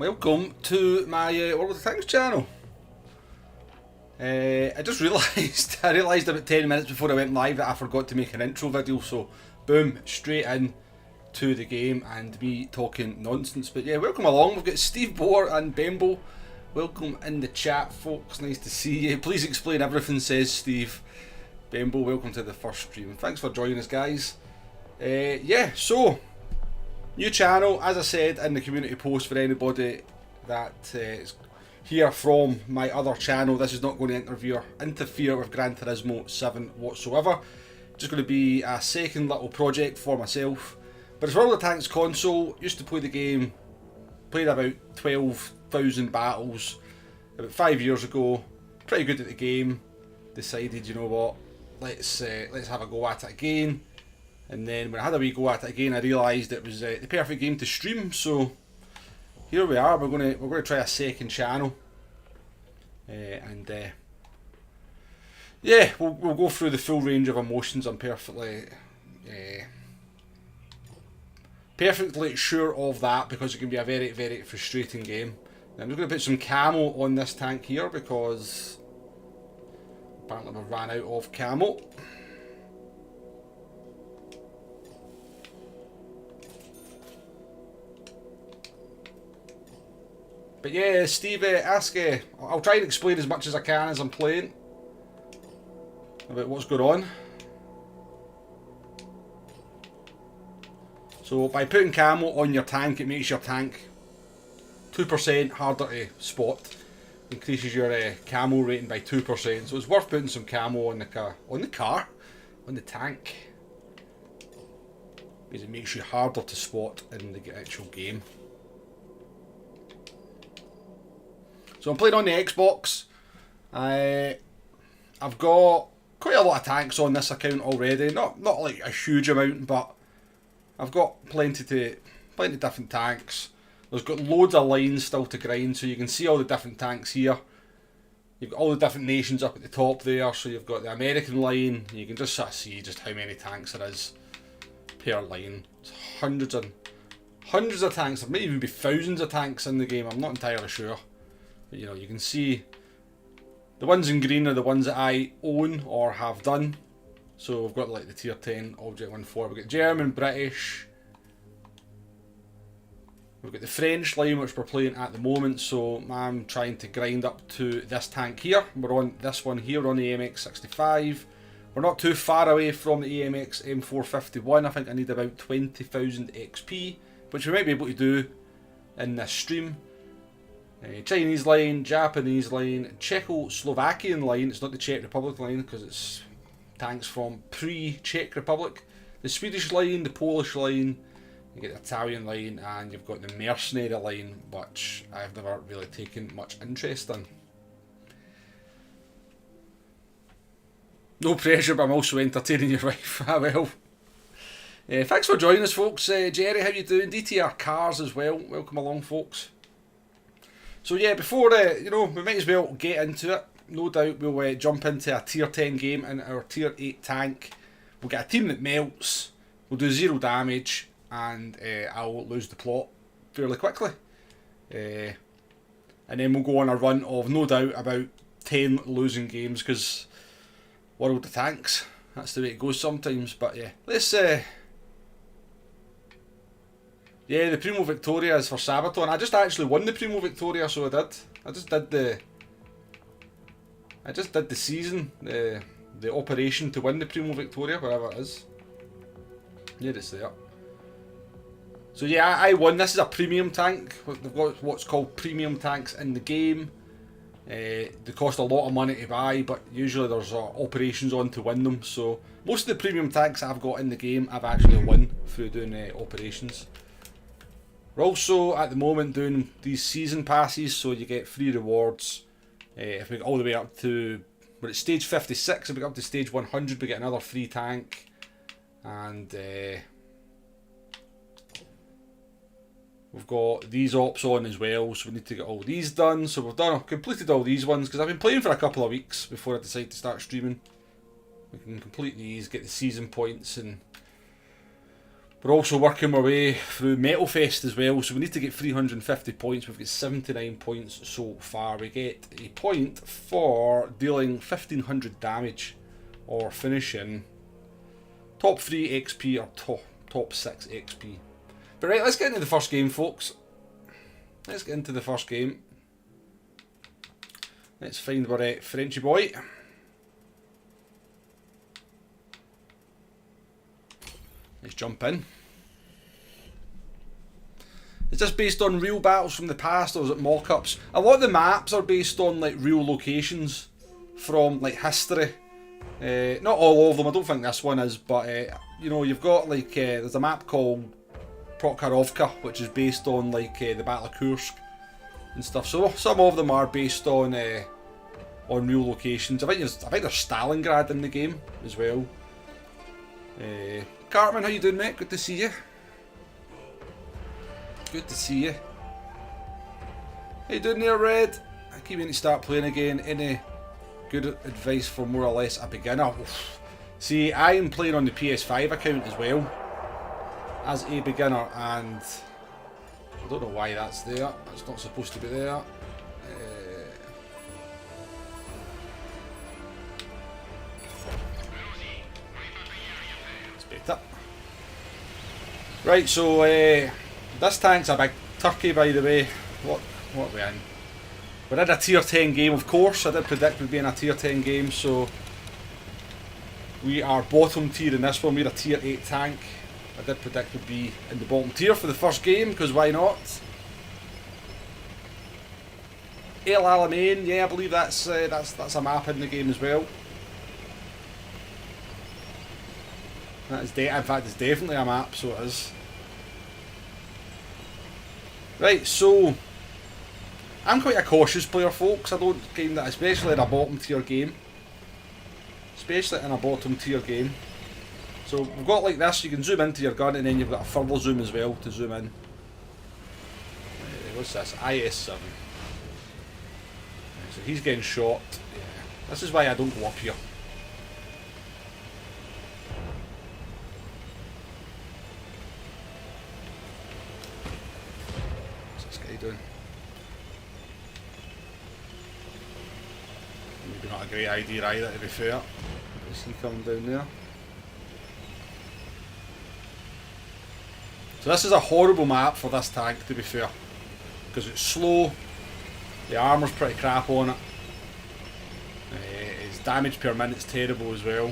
welcome to my World of Tanks channel. I just realised about 10 minutes before I went live that I forgot to make an intro video, so boom, straight in to the game and me talking nonsense. But yeah, welcome along. We've got Steve Boer and Bembo. Welcome in the chat, folks. Nice to see you. Please explain everything, says Steve. Bembo, welcome to the first stream. Thanks for joining us, guys. Yeah, so new channel, as I said in the community post, for anybody that is here from my other channel. This is not going to interfere with Gran Turismo 7 whatsoever. Just going to be a second little project for myself. But it's World of Tanks console. Used to play the game, played about 12,000 battles about 5 years ago. Pretty good at the game. Decided, you know what, let's have a go at it again. And then when I had a wee go at it again, I realised it was the perfect game to stream. So here we are. We're gonna try a second channel, yeah, we'll go through the full range of emotions. I'm perfectly sure of that, because it can be a very, very frustrating game. Now, I'm just going to put some camo on this tank here because apparently we've ran out of camo. But yeah, Steve, I'll try and explain as much as I can as I'm playing about what's going on. So by putting camo on your tank, it makes your tank 2% harder to spot. Increases your camo rating by 2%. So it's worth putting some camo on the tank, because it makes you harder to spot in the actual game. So I'm playing on the Xbox. I've got quite a lot of tanks on this account already. Not like a huge amount, but I've got plenty different tanks. There's got loads of lines still to grind, so you can see all the different tanks here. You've got all the different nations up at the top there, so you've got the American line. You can just sort of see just how many tanks there is per line. It's hundreds of tanks. There may even be thousands of tanks in the game. I'm not entirely sure. But you know, you can see the ones in green are the ones that I own or have done. So we've got like the tier 10 Object 1.4. We've got German, British. We've got the French line, which we're playing at the moment. So I'm trying to grind up to this tank here. We're on this one here, on the MX-65. We're not too far away from the AMX M451. I think I need about 20,000 XP, which we might be able to do in this stream. Chinese line, Japanese line, Czechoslovakian line. It's not the Czech Republic line because it's tanks from pre-Czech Republic. The Swedish line, the Polish line, you get the Italian line, and you've got the mercenary line, which I've never really taken much interest in. No pressure, but I'm also entertaining your wife. Well, thanks for joining us, folks. Jerry, how you doing? DTR Cars as well. Welcome along, folks. So yeah, before we might as well get into it. No doubt we'll jump into a tier 10 game in our tier 8 tank. We'll get a team that melts. We'll do 0 damage, and I'll lose the plot fairly quickly. And then we'll go on a run of, no doubt, about 10 losing games, because World of Tanks, that's the way it goes sometimes. But yeah, let's yeah, the Primo Victoria is for Sabaton. I just actually won the Primo Victoria, so I did. I just did the season, the operation to win the Primo Victoria, wherever it is. Yeah, it's there. So yeah, I won. This is a premium tank. They've got what's called premium tanks in the game. They cost a lot of money to buy, but usually there's operations on to win them. So most of the premium tanks I've got in the game, I've actually won through doing operations. We're also at the moment doing these season passes, so you get free rewards. If we get all the way up to, we're at stage 56, if we get up to stage 100, we get another free tank. And we've got these ops on as well, so we need to get all these done. So we've completed all these ones, because I've been playing for a couple of weeks before I decide to start streaming. We can complete these, get the season points, and We're also working our way through Metal Fest as well, so we need to get 350 points. We've got 79 points so far. We get a point for dealing 1500 damage or finishing top 3 XP or top 6 XP. But right, let's get into the first game, folks. Let's get into the first game. Let's find our Frenchy boy. Let's jump in. Is this based on real battles from the past, or is it mock-ups? A lot of the maps are based on like real locations from like history. Not all of them, I don't think this one is, but you know, you've got like there's a map called Prokhorovka, which is based on like the Battle of Kursk and stuff. So some of them are based on real locations. I think there's Stalingrad in the game as well. Cartman, how you doing, mate? Good to see you. Good to see you. How you doing there, Red? I keep meaning to start playing again. Any good advice for more or less a beginner? Oof. See, I am playing on the PS5 account as well as a beginner, and I don't know why that's there. It's not supposed to be there. Right, so this tank's a big turkey, by the way. What are we in? We're in a tier 10 game, of course. I did predict we'd be in a tier 10 game, so we are bottom tier in this one. We're a tier 8 tank. I did predict we'd be in the bottom tier for the first game, because why not? El Alamein, yeah, I believe that's a map in the game as well. That is in fact, it's definitely a map, so it is. Right, so I'm quite a cautious player, folks. I don't game that, especially in a bottom tier game. Especially in a bottom tier game. So we've got like this, you can zoom into your gun, and then you've got a further zoom as well to zoom in. What's this? IS-7. So he's getting shot. Yeah. This is why I don't go up here. Doing. Maybe not a great idea either, to be fair. Is he coming down there? So this is a horrible map for this tank, to be fair, because it's slow, the armour's pretty crap on it, its damage per minute's terrible as well,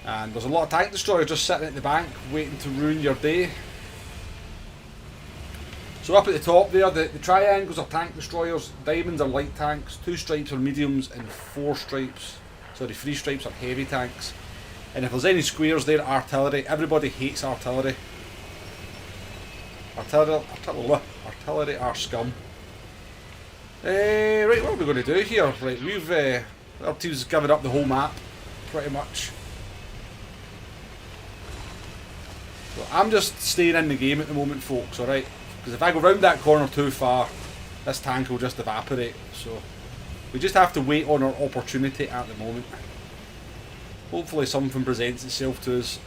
and there's a lot of tank destroyers just sitting at the bank waiting to ruin your day. So up at the top there, the triangles are tank destroyers, diamonds are light tanks, 2 stripes are mediums, and 3 stripes are heavy tanks. And if there's any squares there, artillery. Everybody hates artillery. Artillery are scum. Right, what are we going to do here? Right, we've our team's given up the whole map, pretty much. So I'm just staying in the game at the moment, folks, alright? Because if I go round that corner too far, this tank will just evaporate. So we just have to wait on our opportunity at the moment. Hopefully something presents itself to us.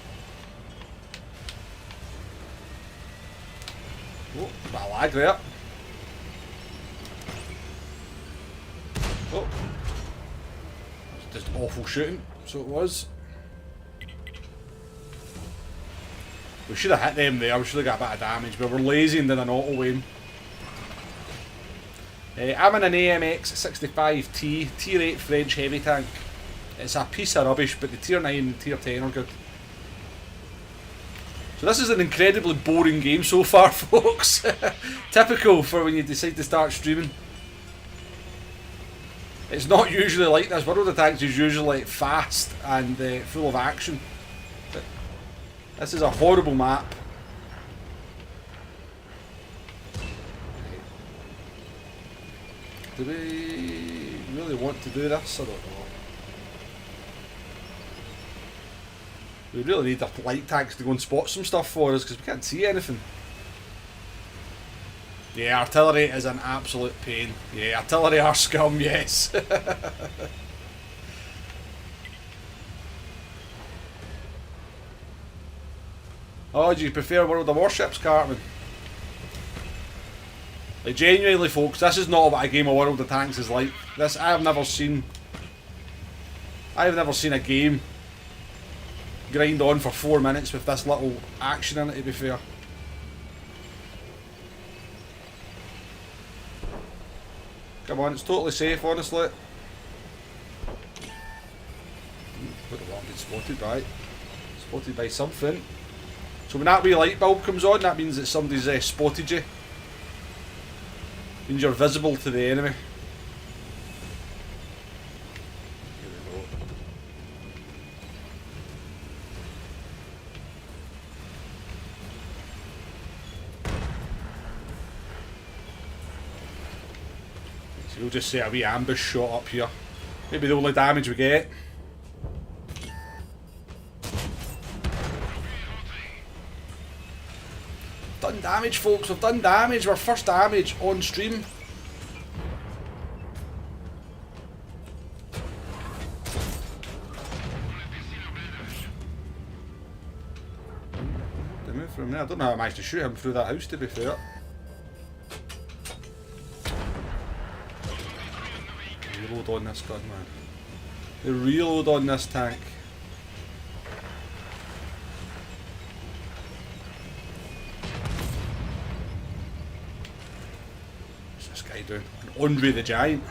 Oh, a bit of lag there. Oh, that's just awful shooting, so it was. We should have hit them there, we should have got a bit of damage, but we're lazy and did an auto aim. I'm in an AMX 65T, tier 8 French heavy tank. It's a piece of rubbish, but the tier 9 and tier 10 are good. So this is an incredibly boring game so far, folks. Typical for when you decide to start streaming. It's not usually like this. World of Tanks is usually fast and full of action. This is a horrible map. Do we really want to do this? I don't know. We really need the light tanks to go and spot some stuff for us because we can't see anything. Yeah, artillery is an absolute pain. Yeah, artillery are scum, yes. Oh, do you prefer World of Warships, Cartman? Like, genuinely, folks, this is not what a game of World of Tanks is like. This, I've never seen a game grind on for 4 minutes with this little action in it, to be fair. Come on, it's totally safe, honestly. Look at what I'm getting spotted by something. So when that wee light bulb comes on, that means that somebody's spotted you. Means you're visible to the enemy. Here we go. So we'll just set a wee ambush shot up here. Maybe the only damage we get. Done damage, folks, we've done damage. Our first damage on stream. They move from there. I don't know how I managed to shoot him through that house, to be fair. Reload on this gun, man. The reload on this tank. Doing Andre the Giant.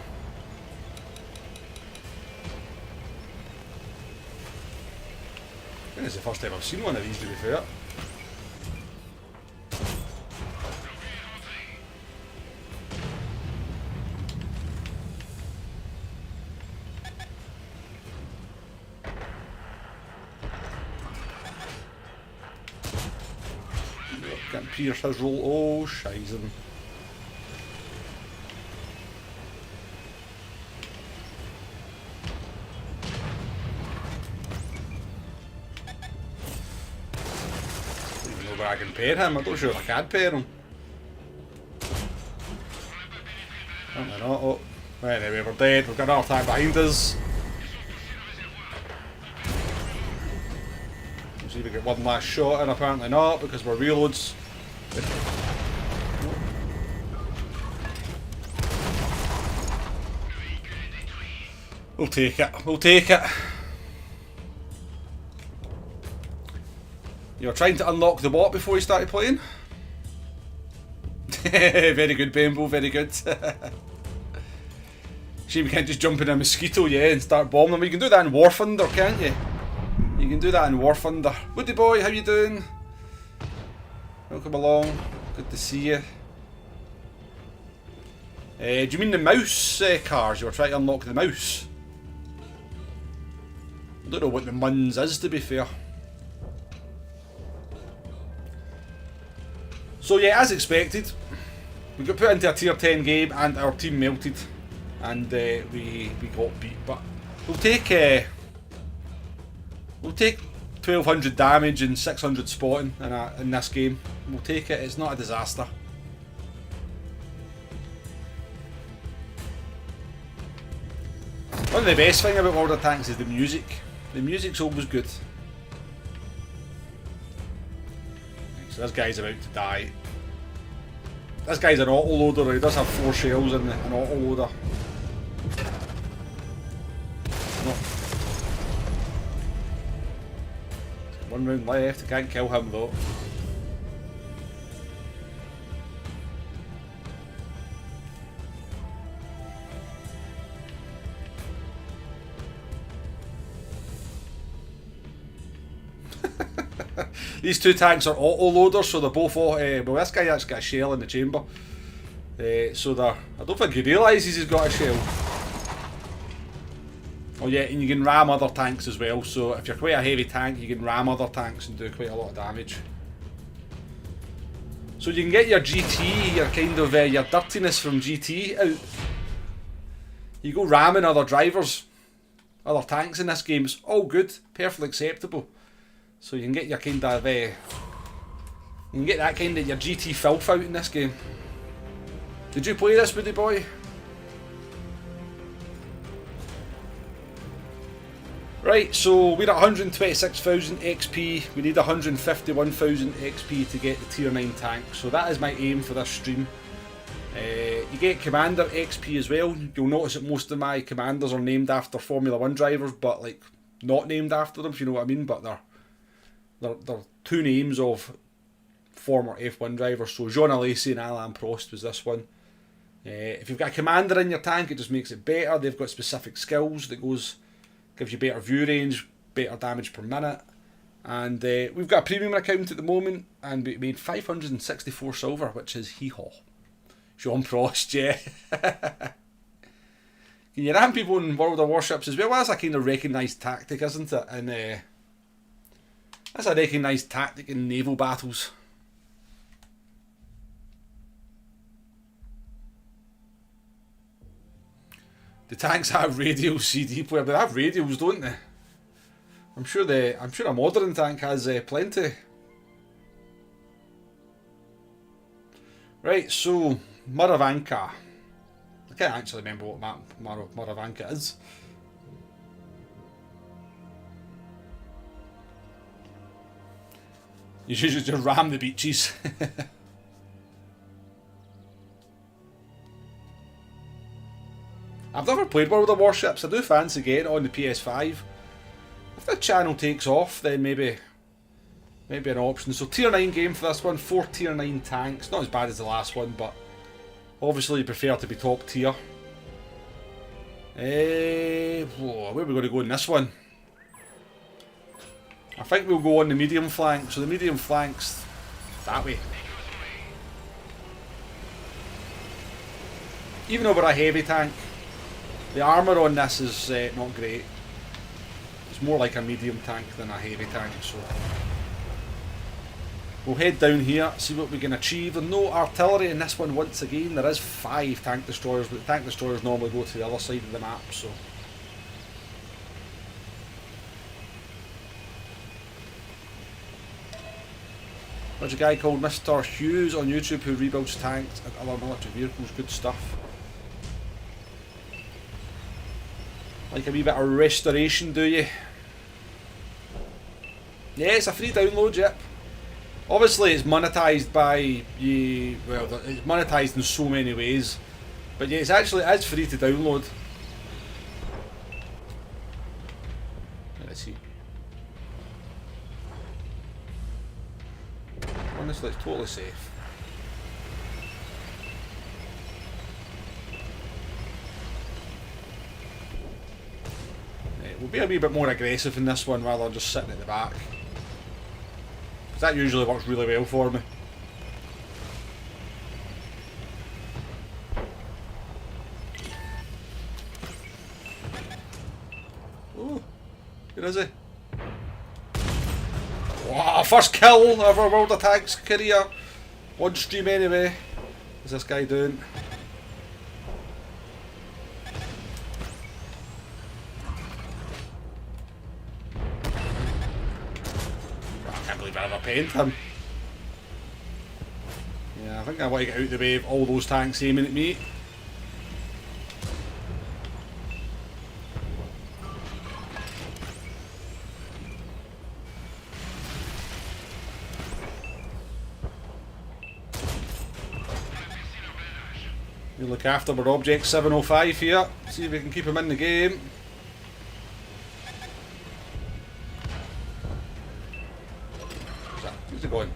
I think it's the first time I've seen one of these, to be fair. Getting Pierce his roll. Oh, shizen. I can pair him. I'm not sure if I can pair him. Apparently not. Oh. Anyway, we're dead. We've got another tank behind us. We'll see if we get one last shot in. Apparently not, because we're reloads. We'll take it. We'll take it. You were trying to unlock the bot before you started playing? Very good, Bambo, very good. Shame you can't just jump in a mosquito, yeah, and start bombing them. You can do that in War Thunder, can't you? You can do that in War Thunder. Woody boy, how you doing? Welcome along. Good to see you. Do you mean the mouse cars? You were trying to unlock the mouse? I don't know what the muns is, to be fair. So yeah, as expected, we got put into a tier 10 game and our team melted, and we got beat. But we'll take 1200 damage and 600 spotting in this game. We'll take it. It's not a disaster. One of the best things about World of Tanks is the music. The music's always good. So this guy's about to die. This guy's an autoloader. He does have 4 shells in an autoloader. No. One round left. I can't kill him though. These two tanks are auto-loaders, so they're both well, this guy actually got a shell in the chamber. So they're... I don't think he realises he's got a shell. Oh yeah, and you can ram other tanks as well, so if you're quite a heavy tank, you can ram other tanks and do quite a lot of damage. So you can get your GT, your kind of, your dirtiness from GT out. You go ramming other drivers, other tanks in this game, it's all good, perfectly acceptable. So you can get your kind of, you can get that kind of your GT filth out in this game. Did you play this, Woody boy? Right, Right, so we're at 126,000 XP. We need 151,000 XP to get the tier 9 tank. So that is my aim for this stream. You get Commander XP as well. You'll notice that most of my commanders are named after Formula 1 drivers, but like not named after them, if you know what I mean. But they're two names of former F1 drivers. So Jean Alesi and Alain Prost was this one. If you've got a commander in your tank, it just makes it better. They've got specific skills that gives you better view range, better damage per minute. And we've got a premium account at the moment, and we made 564 silver, which is hee-haw. Jean Prost, yeah. Can you ram people in World of Warships as well? Well, that's a kind of recognised tactic, isn't it? And that's a recognised tactic in naval battles. The tanks have radio CD player, but they have radios, don't they? I'm sure a modern tank has plenty. Right, so Maravanka. I can't actually remember what Maravanka is. You should just ram the beaches. I've never played World of Warships. I do fancy getting it on the PS5. If the channel takes off, then maybe an option. So tier 9 game for this one. 4 tier 9 tanks. Not as bad as the last one, but obviously you prefer to be top tier. Where are we going to go in this one? I think we'll go on the medium flank. So the medium flank's that way. Even though we're a heavy tank, the armour on this is not great. It's more like a medium tank than a heavy tank, so we'll head down here, see what we can achieve. There's no artillery in this one once again. There is 5 tank destroyers, but the tank destroyers normally go to the other side of the map, so there's a guy called Mr. Hughes on YouTube who rebuilds tanks and other military vehicles. Good stuff. Like a wee bit of restoration, do you? Yeah, it's a free download, yep. Obviously it's monetised by you, well, it's monetised in so many ways. But yeah, it's free to download. Let's see. Honestly, it's totally safe. We'll be a wee bit more aggressive in this one rather than just sitting at the back. Because that usually works really well for me. Oh, where is he? Wow, first kill of our World of Tanks career. One stream anyway. What's this guy doing? I never paint him. Yeah, I think I want to get out of the way of all those tanks aiming at me. We look after our object 705 here, see if we can keep him in the game. Where's it going?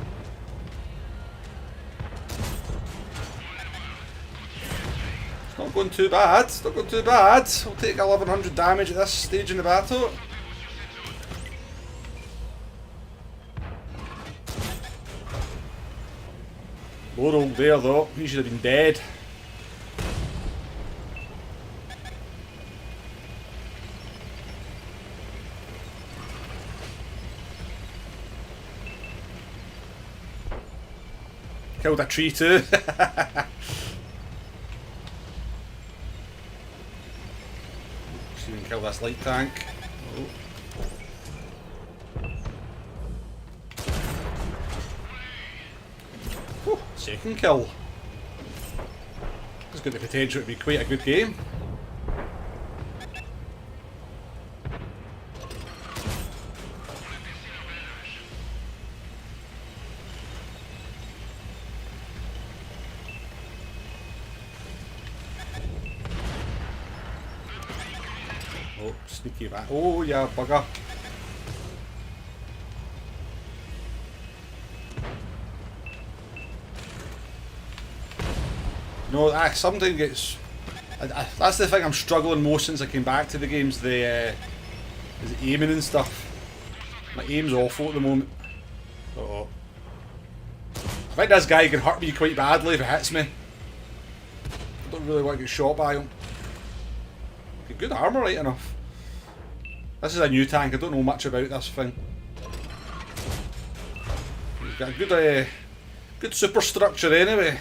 It's not going too bad, it's not going too bad. We'll take 1100 damage at this stage in the battle. Poor old there though, he should have been dead. Killed a tree too. See if we can kill this light tank. Oh. Second kill. It's got the potential to be quite a good game. Sneaky back. Oh yeah, bugger. No, something gets... that's the thing I'm struggling most since I came back to the games, is aiming and stuff. My aim's awful at the moment. Uh-oh. I think this guy can hurt me quite badly if it hits me. I don't really want to get shot by him. Okay, good armour, right enough. This is a new tank, I don't know much about this thing. He's got a good superstructure anyway.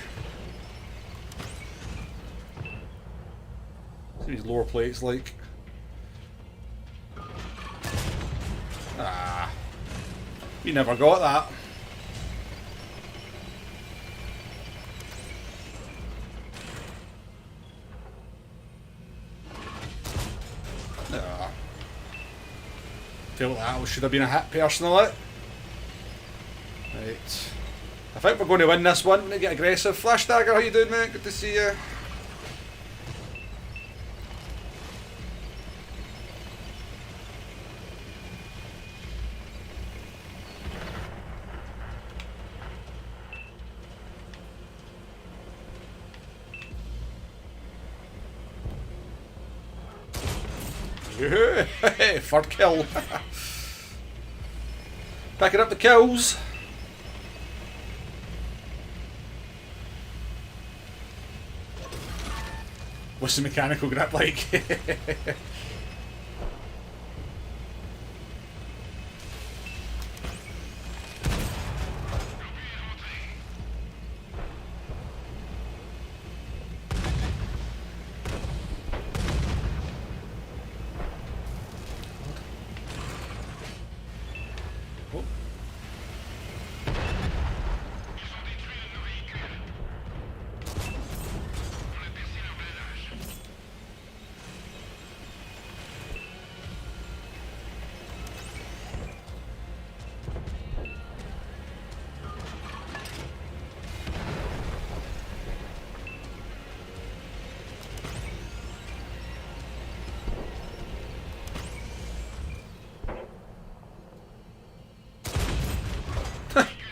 See these lower plates like. Ah, we never got that. Ah. Feel like that should have been a hit personally. Right. I think we're going to win this one. We're going to get aggressive. Flash Dagger, how you doing, mate? Good to see you. Yeah, third kill. Picking up the kills. What's the mechanical grip like?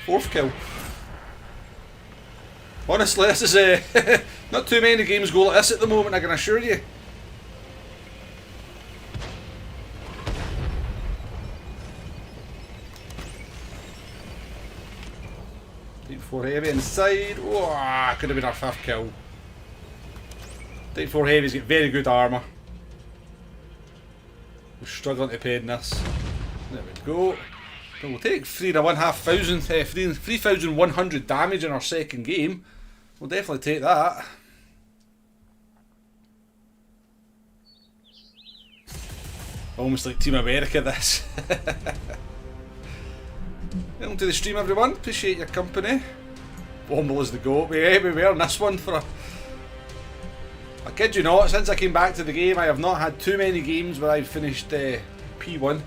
Fourth kill. Honestly, this is not too many games go like this at the moment, I can assure you. Deep 4 heavy inside. Oh, could have been our fifth kill. Deep 4 heavy's got very good armour. We're struggling to pay in this. There we go. So we'll take 3,100 damage in our second game. We'll definitely take that. Almost like Team America this. Welcome to the stream everyone, appreciate your company. Womble is the goat. We were in this one for a... I kid you not, since I came back to the game I have not had too many games where I've finished P1.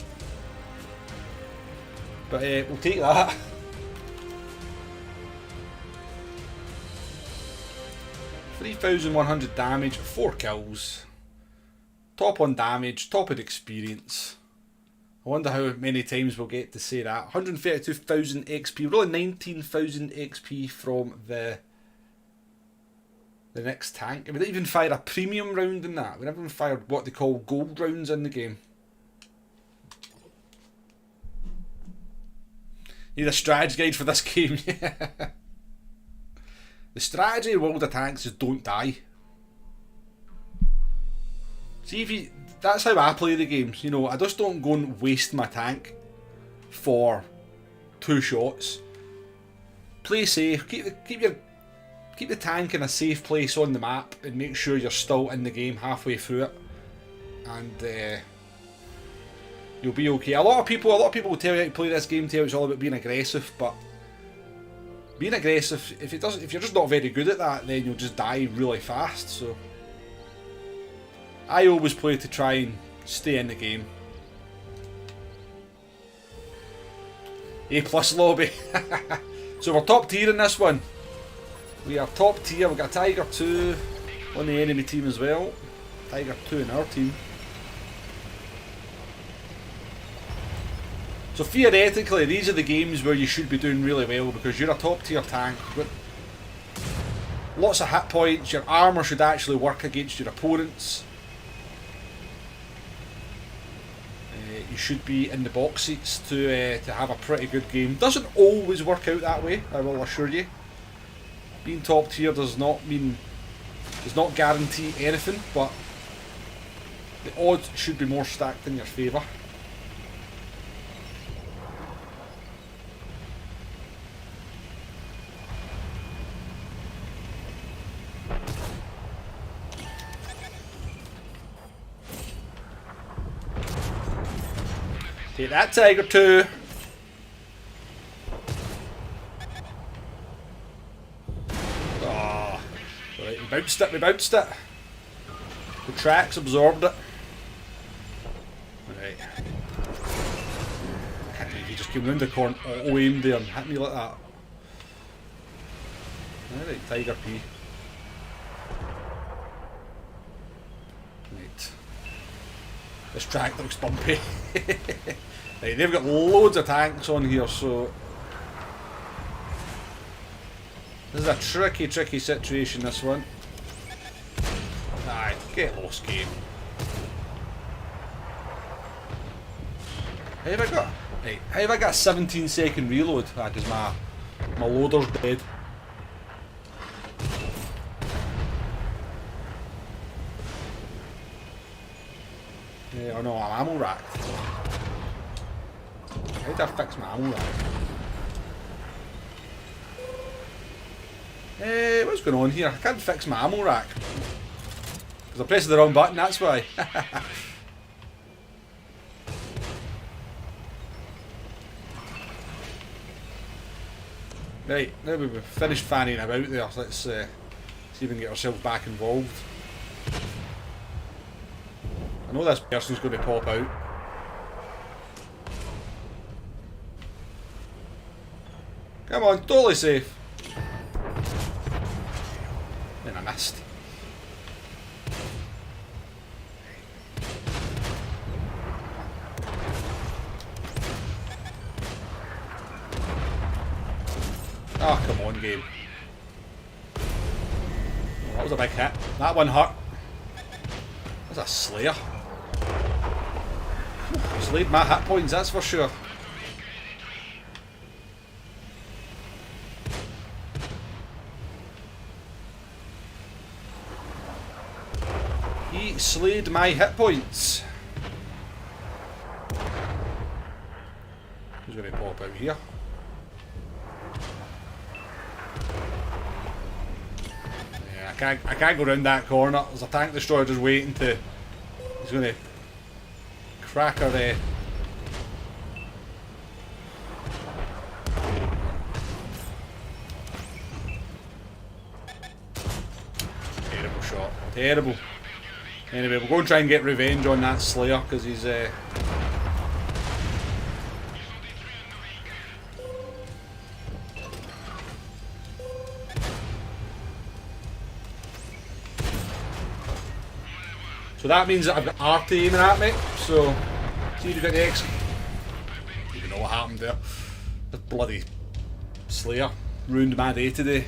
But we'll take that. $3,100 damage, 4 kills. Top on damage, top in experience. I wonder how many times we'll get to say that. 132,000 XP, really 19,000 XP from the next tank. And we didn't even fire a premium round in that. We never even fired what they call gold rounds in the game. Need a strategy guide for this game. The strategy in World of Tanks is don't die. See, if you, that's how I play the games. You know, I just don't go and waste my tank for 2 shots. Play safe. Keep the tank in a safe place on the map, and make sure you're still in the game halfway through it, and you'll be okay. A lot of people will tell you how to play this game, tell you it's all about being aggressive, but being aggressive, if you're just not very good at that, then you'll just die really fast. So I always play to try and stay in the game. A+ lobby. So we're top tier in this one. We are top tier. We've got Tiger 2 on the enemy team as well. Tiger 2 in our team. So theoretically, these are the games where you should be doing really well because you're a top tier tank. You've got lots of hit points. Your armour should actually work against your opponents. You should be in the box seats to have a pretty good game. Doesn't always work out that way, I will assure you. Being top tier does not guarantee anything, but the odds should be more stacked in your favour. Take that, Tiger 2. Oh, right, we bounced it. The tracks absorbed it. Right. I can't believe he just came round the corner, auto-aimed there and hit me like that. Alright, Tiger P. Right. This track looks bumpy. Right, they've got loads of tanks on here, so this is a tricky situation, this one. Aye, get lost, game. How have I got? Right, how have I got a 17-second reload? Ah, because my loader's dead. Yeah, oh no, I'm ammo racked. How do I fix my ammo rack? What's going on here? I can't fix my ammo rack. Because I pressed the wrong button, that's why. Right, now we've finished fanning about there, let's see if we can get ourselves back involved. I know this person's going to pop out. Come on, totally safe. Then I missed. Oh, come on, game. Oh, that was a big hit. That one hurt. That's a Slayer. Slayed my hit points, that's for sure. He slayed my hit points. Who's going to pop out here? Yeah, I can't go round that corner. There's a tank destroyer just waiting to. He's going to crack her there. Terrible shot. Terrible. Anyway, we'll go and try and get revenge on that Slayer because he's so that means that I've got RT aiming at me, so see if you got the X. I don't even know what happened there. The bloody Slayer ruined my day today.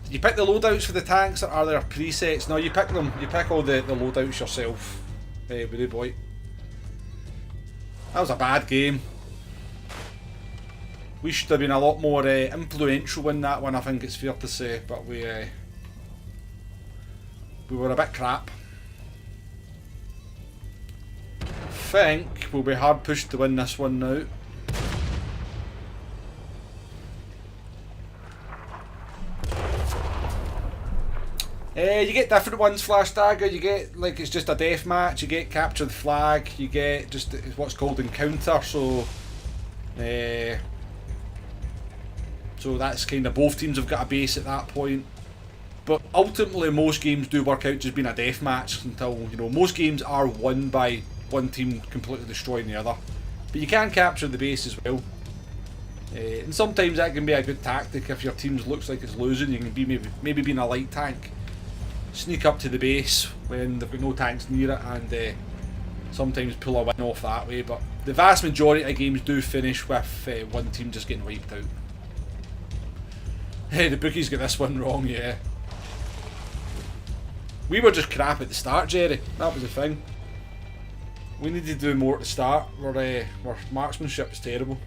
You pick the loadouts for the tanks, or are there presets? No, you pick them. You pick all the loadouts yourself. Hey, buddy boy. That was a bad game. We should have been a lot more influential in that one, I think it's fair to say, but we were a bit crap. I think we'll be hard pushed to win this one now. You get different ones, Flash Dagger. You get, like, it's just a death match. You get capture the flag. You get just what's called encounter. So that's kind of, both teams have got a base at that point. But ultimately, most games do work out just being a death match until, you know, most games are won by one team completely destroying the other. But you can capture the base as well. And sometimes that can be a good tactic if your team looks like it's losing. You can be maybe being a light tank, sneak up to the base when they've got no tanks near it, and sometimes pull a win off that way, but the vast majority of games do finish with one team just getting wiped out. Hey, the bookies got this one wrong, yeah. We were just crap at the start, Jerry. That was the thing. We need to do more at the start. Our marksmanship is terrible.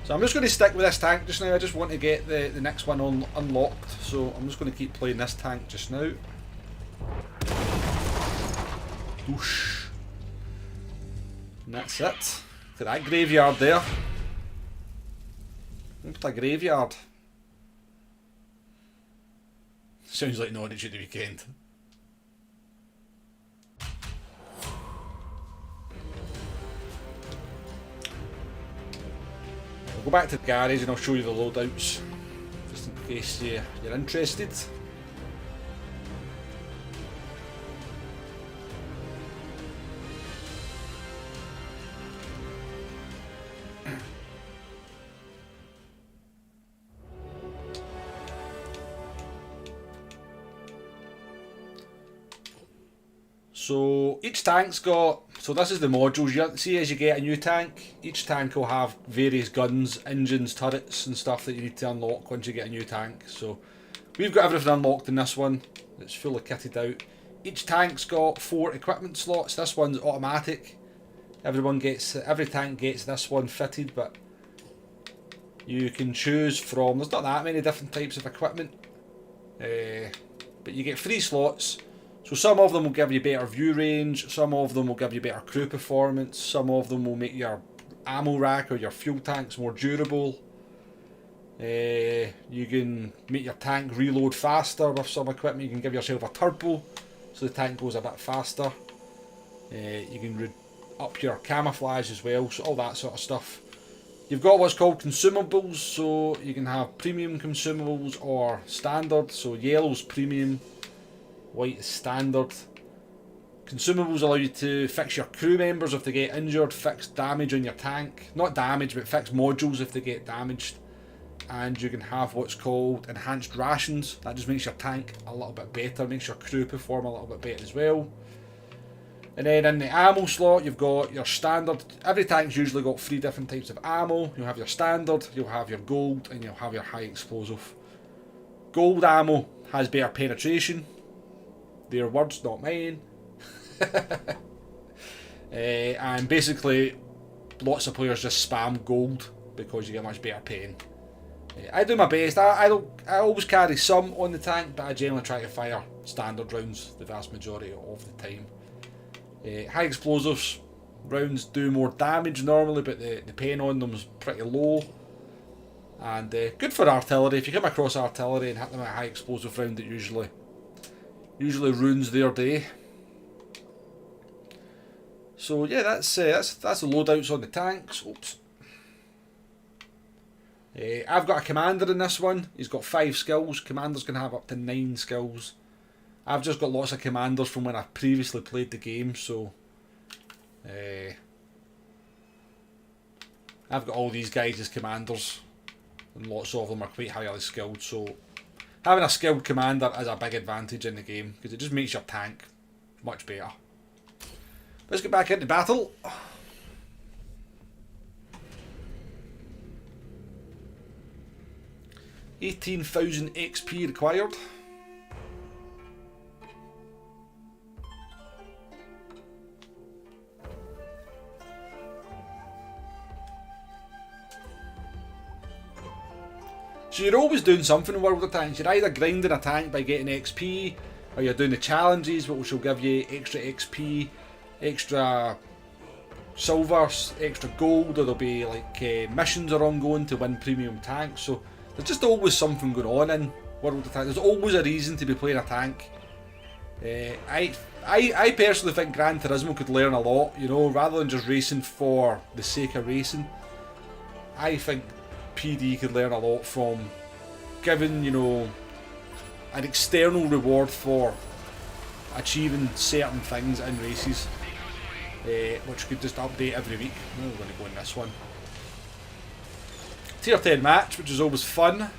So I'm just going to stick with this tank just now. I just want to get the next one unlocked. So I'm just going to keep playing this tank just now. Whoosh. And that's it. Look at that graveyard there. Look at that graveyard. Sounds like Norwich at the weekend. I'll go back to the garage and I'll show you the loadouts, just in case you're interested. So each tank's got, so this is the modules. You see, as you get a new tank, each tank will have various guns, engines, turrets and stuff that you need to unlock once you get a new tank. So we've got everything unlocked in this one. It's fully kitted out. Each tank's got 4 equipment slots. This one's automatic. Every tank gets this one fitted, but you can choose from, there's not that many different types of equipment, but you get 3 slots. So some of them will give you better view range, some of them will give you better crew performance, some of them will make your ammo rack or your fuel tanks more durable. You can make your tank reload faster with some equipment. You can give yourself a turbo so the tank goes a bit faster. You can up your camouflage as well, so all that sort of stuff. You've got what's called consumables, so you can have premium consumables or standard. So yellow's premium, white is standard. Consumables allow you to fix your crew members if they get injured, fix damage on your tank. Not damage, but fix modules if they get damaged. And you can have what's called enhanced rations. That just makes your tank a little bit better, makes your crew perform a little bit better as well. And then in the ammo slot, you've got your standard. Every tank's usually got 3 different types of ammo. You'll have your standard, you'll have your gold, and you'll have your high explosive. Gold ammo has better penetration. Their words, not mine. And basically, lots of players just spam gold because you get much better pen. I do my best. I always carry some on the tank, but I generally try to fire standard rounds the vast majority of the time. High explosives rounds do more damage normally, but the pen on them is pretty low. And good for artillery. If you come across artillery and hit them with a high explosive round, it usually ruins their day. So yeah, that's the loadouts on the tanks. Oops. I've got a commander in this one. He's got 5 skills. Commanders can have up to 9 skills. I've just got lots of commanders from when I previously played the game, so I've got all these guys as commanders, and lots of them are quite highly skilled, so having a skilled commander is a big advantage in the game, because it just makes your tank much better. Let's get back into battle. 18,000 XP required. So you're always doing something in World of Tanks. You're either grinding a tank by getting XP, or you're doing the challenges which will give you extra XP, extra silver, extra gold, or there'll be like missions are ongoing to win premium tanks. So there's just always something going on in World of Tanks. There's always a reason to be playing a tank. I personally think Gran Turismo could learn a lot, you know, rather than just racing for the sake of racing. I think PD could learn a lot from giving, you know, an external reward for achieving certain things in races, which could just update every week. We're going to go in this one. Tier 10 match, which is always fun.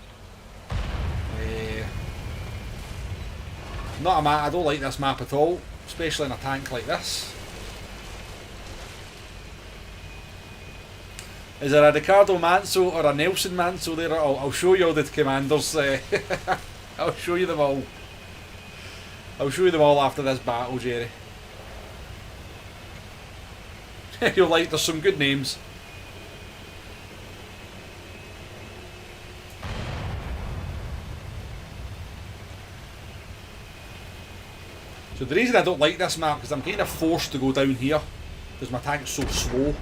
Not a map. I don't like this map at all, especially in a tank like this. Is there a Ricardo Manso or a Nelson Manso there? I'll show you all the commanders. I'll show you them all. I'll show you them all after this battle, Jerry. You'll like, there's some good names. So the reason I don't like this map is I'm kind of forced to go down here because my tank's so slow.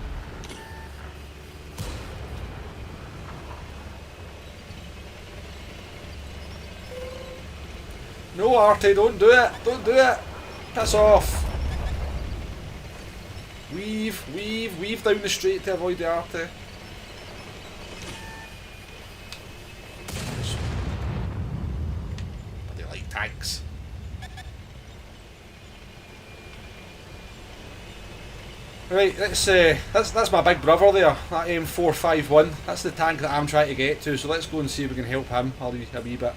No, Artie, don't do it! Don't do it! Piss off! Weave down the straight to avoid the Artie. I do like tanks. Right, that's my big brother there, that M451. That's the tank that I'm trying to get to, so let's go and see if we can help him a wee bit.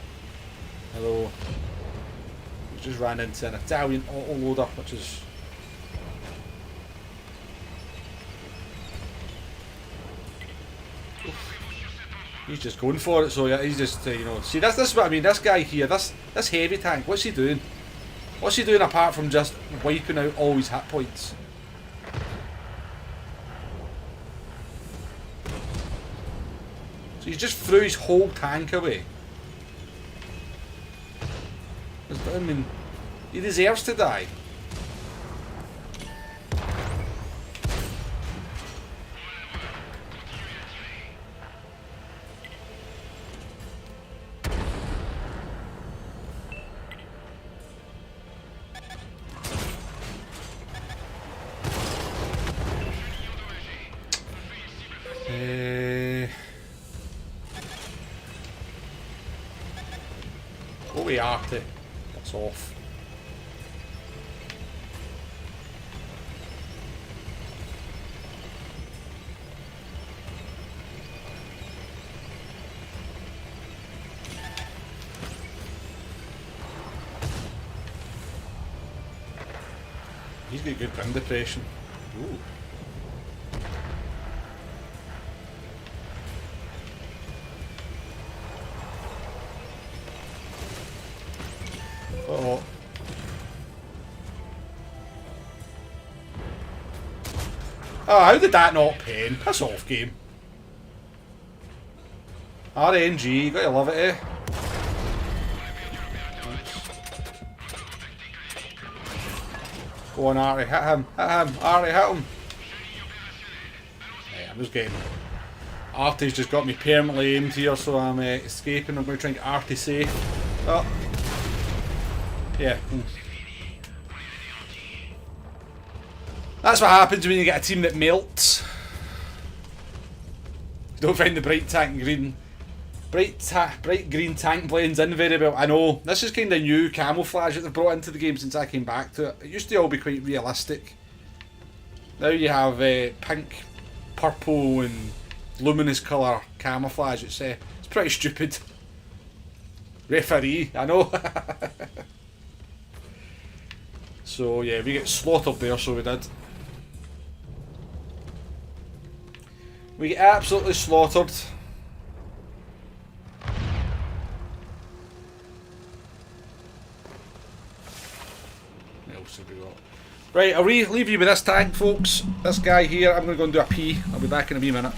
Hello. Just ran into an Italian autoloader, which is he's just going for it. So yeah, he's just you know. See, this is what I mean. This guy here, this heavy tank. What's he doing? What's he doing apart from just wiping out all his hit points? So he's just threw his whole tank away. I mean, he deserves to die. Go away, Artie. That's off. He's got good ground depression. Ooh. Uh-oh. Oh, how did that not pen? That's off game. RNG, gotta love it, eh? Go on, Artie, hit him, Artie, hit him. Hey, I'm just getting... Artie's just got me permanently aimed here, so I'm escaping. I'm going to try and get Artie safe. Oh. Yeah. That's what happens when you get a team that melts. You don't find the bright tank green. Bright green tank blends in very well. I know, this is kind of new camouflage that they've brought into the game since I came back to it. It used to all be quite realistic. Now you have pink, purple and luminous colour camouflage. It's pretty stupid. Referee, I know. So yeah, we get slaughtered there, so we did. We get absolutely slaughtered. Right, I'll leave you with this tank, folks. This guy here, I'm going to go and do a pee. I'll be back in a wee minute.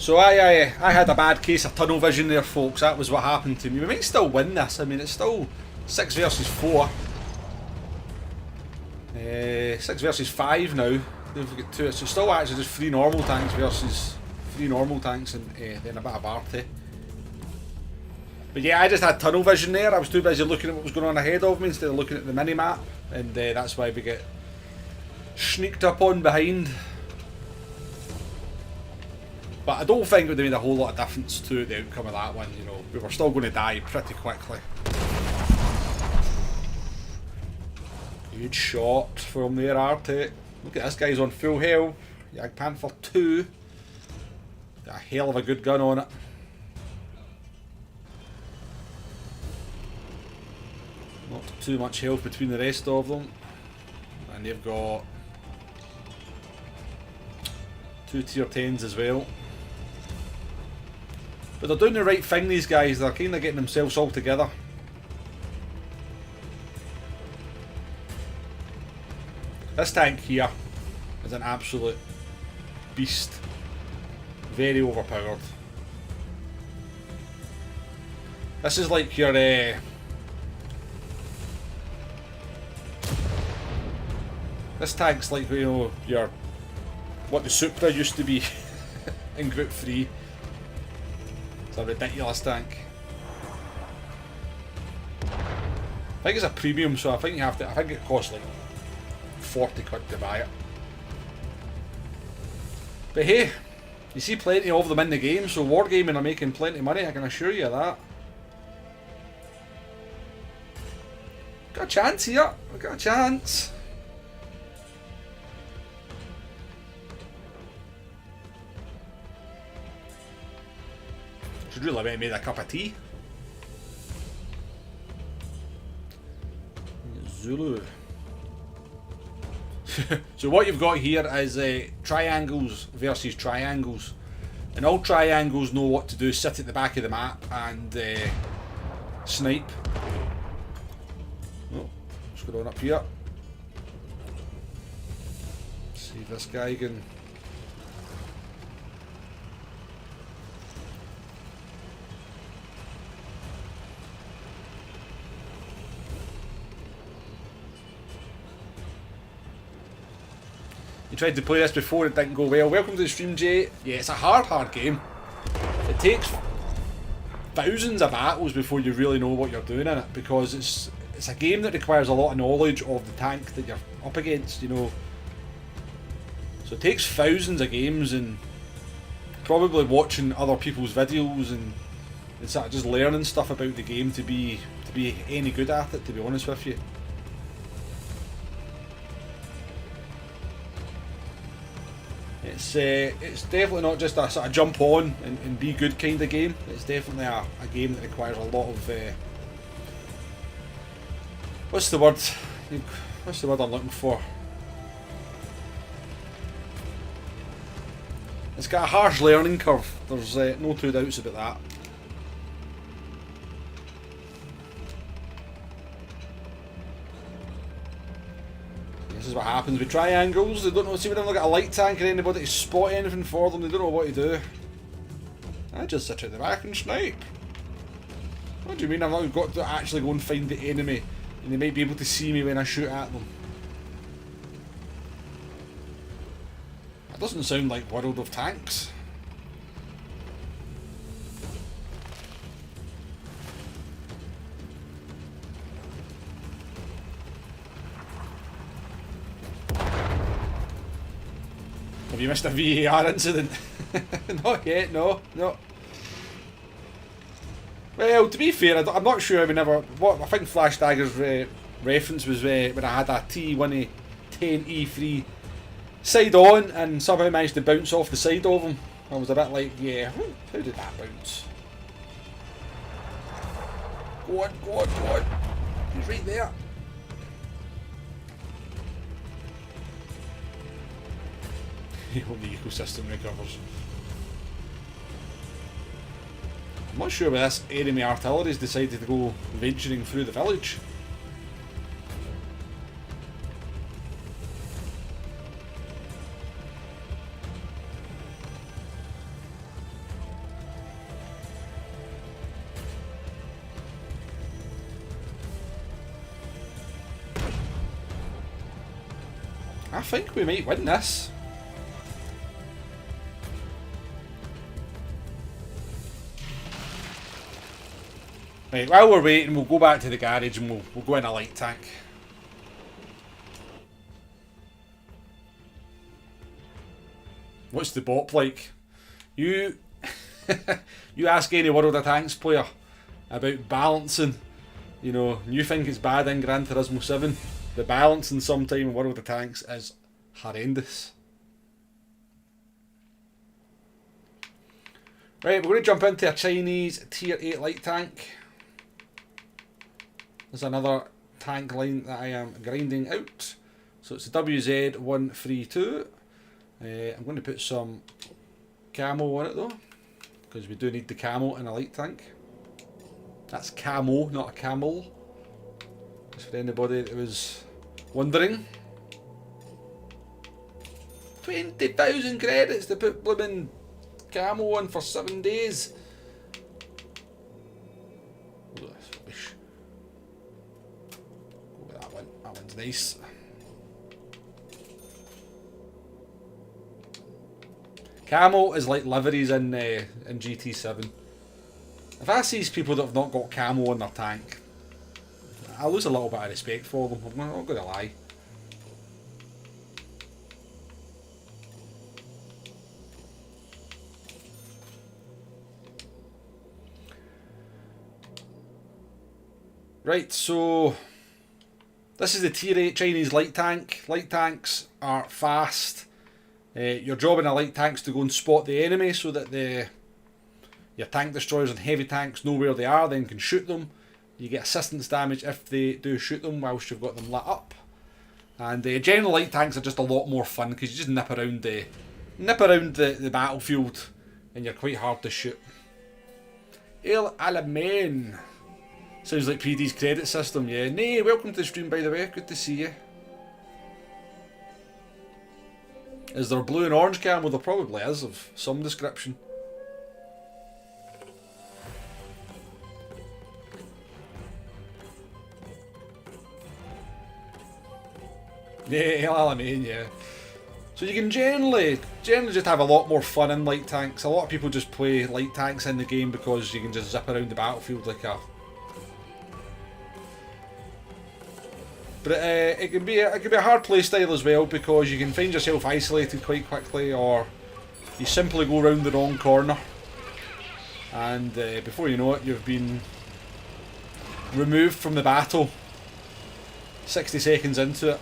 So I had a bad case of tunnel vision there, folks. That was what happened to me. We might still win this. I mean, it's still 6 versus 4. 6 versus 5 now. We've got 2. So still actually just 3 normal tanks versus 3 normal tanks and then a bit of Barty. But yeah, I just had tunnel vision there. I was too busy looking at what was going on ahead of me instead of looking at the mini-map. And that's why we get sneaked up on behind. But I don't think it would have made a whole lot of difference to the outcome of that one, you know. We were still going to die pretty quickly. Good shot from there, Artie. Look at this guy's on full health. Jagdpanther 2. Got a hell of a good gun on it. Not too much health between the rest of them. And they've got 2 tier 10s as well. But they're doing the right thing, these guys. They're kind of getting themselves all together. This tank here is an absolute beast. Very overpowered. This is like your... this tank's like, you know, your... what the Supra used to be in Group 3. It's a ridiculous tank. I think it's a premium, so I think you have to... I think it costs like 40 quid to buy it. But hey, you see plenty of them in the game, so Wargaming are making plenty of money, I can assure you of that. Got a chance here, we've got a chance. Should really have made a cup of tea. Zulu. So what you've got here is triangles versus triangles, and all triangles know what to do: sit at the back of the map and snipe. Oh, let's go on up here. See if this guy can. You tried to play this before, it didn't go well. Welcome to the stream, Jay. Yeah, it's a hard game. It takes thousands of battles before you really know what you're doing in it, because it's a game that requires a lot of knowledge of the tank that you're up against, you know. So it takes thousands of games and probably watching other people's videos and sort of just learning stuff about the game to be any good at it, to be honest with you. It's definitely not just a sort of jump on and be good kind of game. It's definitely a game that requires a lot of what's the word I'm looking for? It's got a harsh learning curve. There's no two doubts about that. This is what happens with triangles. They don't know. See, when they've got a light tank or anybody to spot anything for them, they don't know what to do. I just sit at the back and snipe. What do you mean I've not got to actually go and find the enemy and they might be able to see me when I shoot at them? That doesn't sound like World of Tanks. Have you missed a VAR incident? Not yet, no. Well, to be fair, I'm not sure I think Flash Dagger's reference was when I had a T10 E3 side on and somehow managed to bounce off the side of him. I was a bit like, yeah, how did that bounce? Go on. He's right there. Hope the ecosystem recovers. I'm not sure why this enemy artillery's decided to go venturing through the village. I think we might win this. Right, while we're waiting, we'll go back to the garage and we'll go in a light tank. What's the bop like? You you ask any World of Tanks player about balancing, you know, you think it's bad in Gran Turismo 7. The balancing sometime in World of Tanks is horrendous. Right, we're going to jump into a Chinese tier 8 light tank. There's another tank line that I am grinding out. So it's a WZ132. I'm going to put some camo on it though, because we do need the camo in a light tank. That's camo, not a camel. Just for anybody that was wondering. 20,000 credits to put blooming camo on for 7 days. Oh, that's rubbish. Go with that one. That one's nice. Camo is like liveries in GT7. If I see people that have not got camo on their tank, I lose a little bit of respect for them. I'm not going to lie. Right, so this is the tier 8 Chinese light tank. Light tanks are fast. Your job in a light tank is to go and spot the enemy so that your tank destroyers and heavy tanks know where they are, then can shoot them. You get assistance damage if they do shoot them whilst you've got them lit up. And general light tanks are just a lot more fun because you just nip around the battlefield and you're quite hard to shoot. El Alamein. Sounds like PD's credit system, yeah. Nay, welcome to the stream by the way, good to see you. Is there blue and orange camo? There probably is, of some description. Yeah, I mean, yeah. So you can generally just have a lot more fun in light tanks. A lot of people just play light tanks in the game because you can just zip around the battlefield like a... But it can be a hard play style as well because you can find yourself isolated quite quickly, or you simply go round the wrong corner and before you know it you've been removed from the battle 60 seconds into it.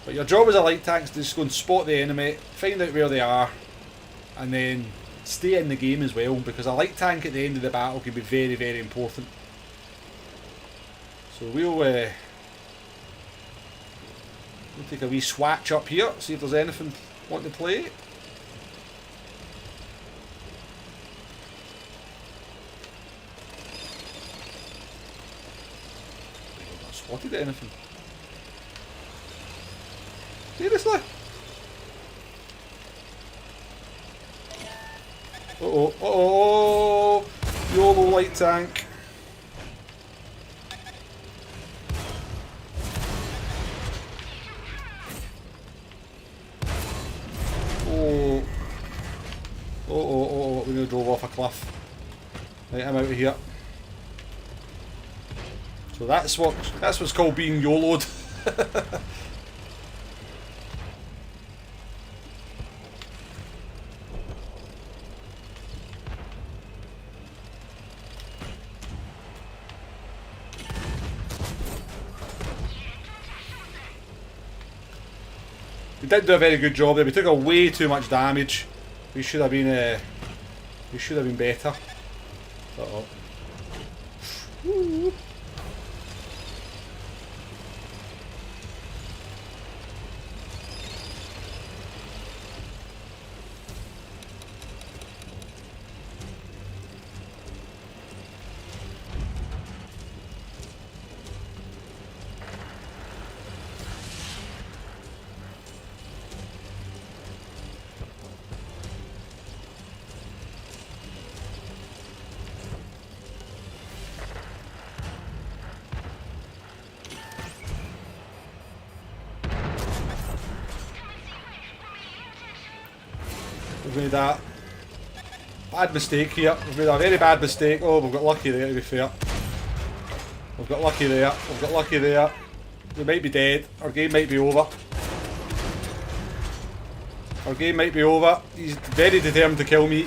But your job as a light tank is to just go and spot the enemy, find out where they are, and then stay in the game as well, because a light tank at the end of the battle can be very, very important. So we'll take a wee swatch up here, see if there's anything want to play. I've not spotted anything. Seriously? Uh-oh, uh-oh, YOLO light tank. Oh, oh, we nearly drove off a cliff. Right, I'm out of here. So that's what's called being YOLO'd. We did do a very good job there. We took a way too much damage. We should have been better. Uh-oh. Woo. We've made that bad mistake here. We've made a very bad mistake. Oh, we've got lucky there, to be fair. We've got lucky there. We've got lucky there. We might be dead. Our game might be over. Our game might be over. He's very determined to kill me.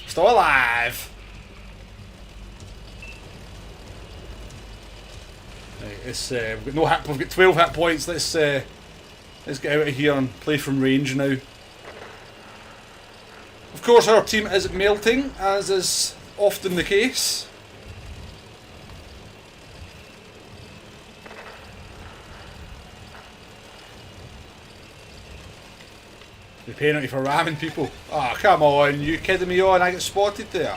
Still alive. Right, we've got no hit. We've got 12 hit points. Let's get out of here and play from range now. Of course, our team is melting, as is often the case. The penalty for ramming people. Ah, oh, come on, you kidding me on? I get spotted there.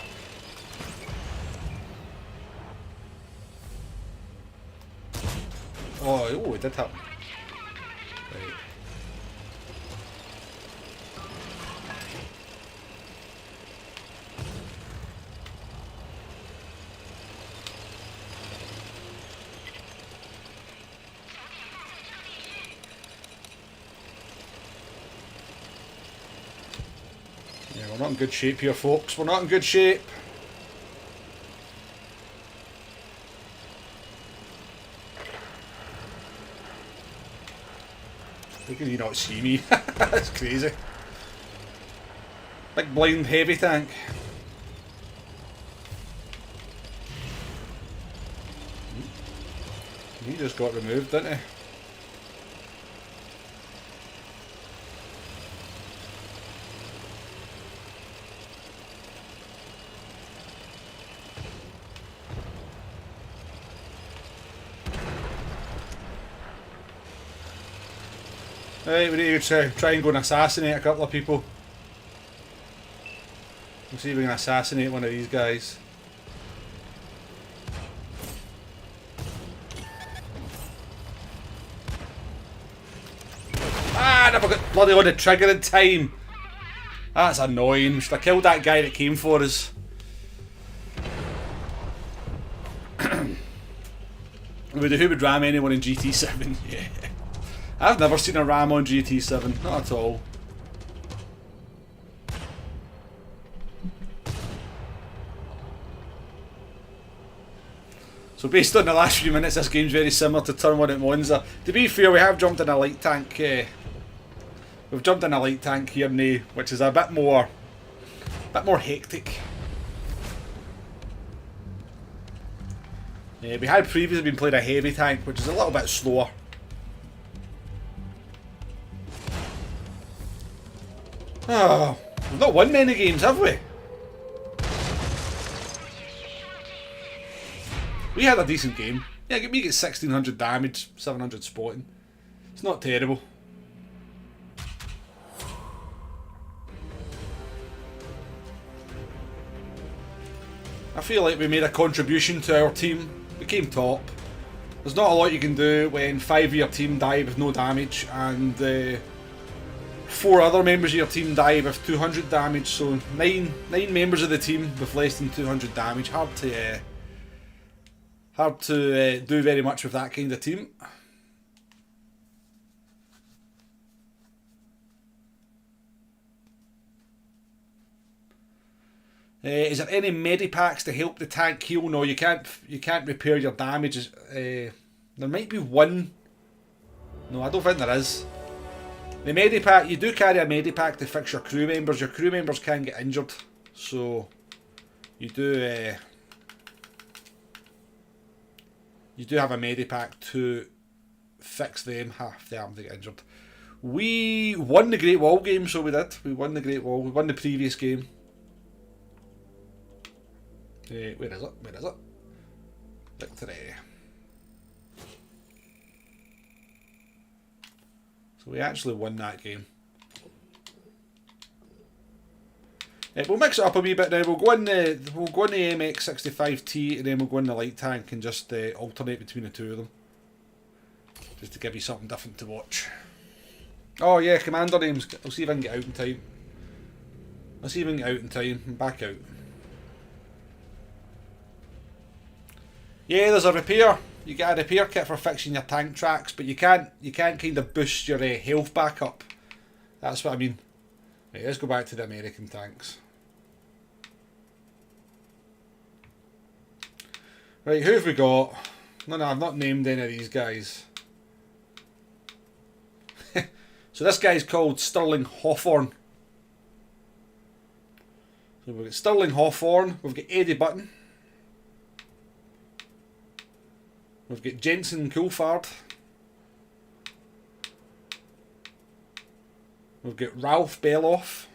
Oh, it did happen. Right. Yeah, we're not in good shape here, folks. We're not in good shape. How can you not see me? That's crazy. Big blind heavy tank. He just got removed, didn't he? Right, we need to try and go and assassinate a couple of people. We'll see if we can assassinate one of these guys. Ah, never got bloody on the trigger in time. That's annoying. We should have killed that guy that came for us. Who would ram anyone in GT7? Yeah. I've never seen a ram on GT7, not at all. So based on the last few minutes, this game's very similar to Turn 1 at Monza. To be fair, we have jumped in a light tank. We've jumped in a light tank here now, which is a bit more hectic. Yeah, we had previously been playing a heavy tank, which is a little bit slower. Oh, we've not won many games, have we? We had a decent game. Yeah, we get 1600 damage, 700 spotting. It's not terrible. I feel like we made a contribution to our team. We came top. There's not a lot you can do when 5 of your team die with no damage and 4 other members of your team die with 200 damage, so nine members of the team with less than 200 damage. Hard to do very much with that kind of team. Is there any medipacks to help the tank heal? No, you can't repair your damages. There might be one. No, I don't think there is. The medipack, you do carry a medipack to fix your crew members. Your crew members can get injured, so you do have a medipack to fix them if they happen to get injured. We won the Great Wall game, so we did. We won the Great Wall. We won the previous game. Where is it? Where is it? Victory. So we actually won that game. We'll mix it up a wee bit now. We'll go in the MX-65T and then we'll go in the light tank and just alternate between the two of them, just to give you something different to watch. Oh yeah, commander names. I'll see if I can get out in time. I'll see if I can get out in time and back out. Yeah, there's a repair. You get a repair kit for fixing your tank tracks, but you can't kind of boost your health back up. That's what I mean. Right, let's go back to the American tanks. Right, who have we got? No, I've not named any of these guys. So this guy's called Sterling Hawthorne. So we've got Sterling Hawthorne, we've got Eddie Button, we've got Jensen Coulthard, we've got Ralph Beloff.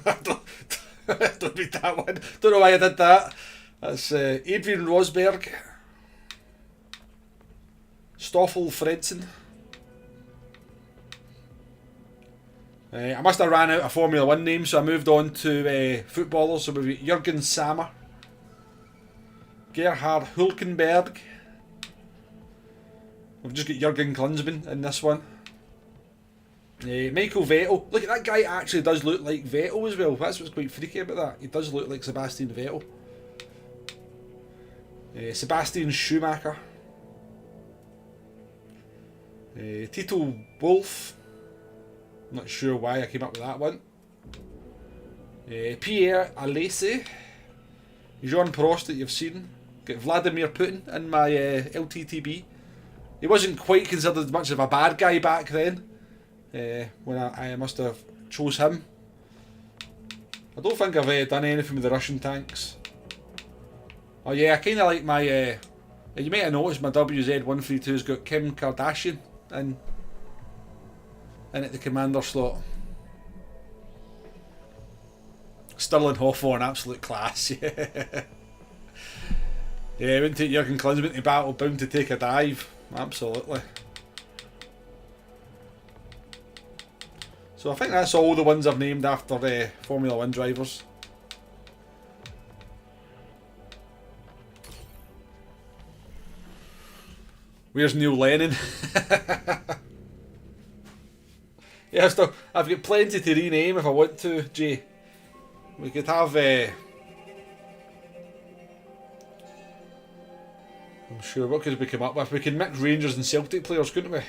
Don't read that one. Don't know why I did that. That's Adrian Rosberg, Stoffel Fredson. I must have ran out of Formula 1 names, so I moved on to footballers. So we've got Jürgen Sammer, Gerhard Hülkenberg. We've just got Jürgen Klinsmann in this one. Michael Vettel. Look at that guy, actually does look like Vettel as well. That's what's quite freaky about that. He does look like Sebastian Vettel. Sebastian Schumacher. Tito Wolff. I'm not sure why I came up with that one. Pierre Alesi. Jean Prost that you've seen. Got Vladimir Putin in my LTTB. He wasn't quite considered much of a bad guy back then. When I must have chose him. I don't think I've done anything with the Russian tanks. Oh yeah, I kind of like my... you might have noticed my WZ-132's got Kim Kardashian in at the commander slot. Sterling Hawthorne, absolute class, yeah. Yeah, wouldn't take Jürgen Klinsmann to battle, bound to take a dive. Absolutely. So I think that's all the ones I've named after Formula 1 drivers. Where's Neil Lennon? Yeah, I've got plenty to rename if I want to, Jay. We could have... I'm sure, what could we come up with? We could mix Rangers and Celtic players, couldn't we?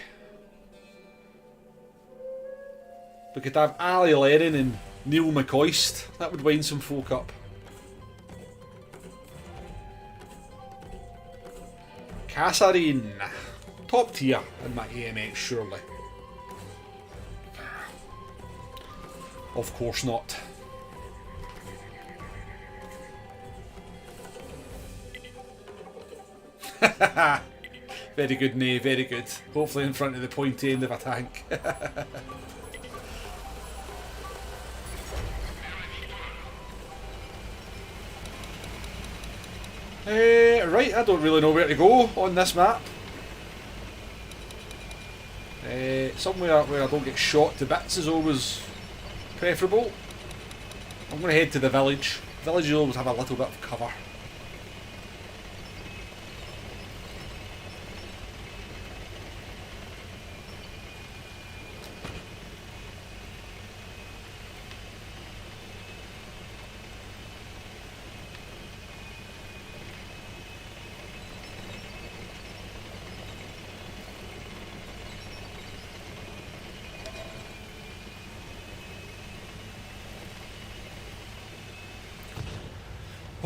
We could have Ali Lennon and Neil McCoist. That would wind some folk up. Kasserine. Top tier in my AMX, surely. Of course not. Very good, Nay, very good. Hopefully in front of the pointy end of a tank. Right, I don't really know where to go on this map. Somewhere where I don't get shot to bits is always preferable. I'm going to head to the village. Villages always have a little bit of cover.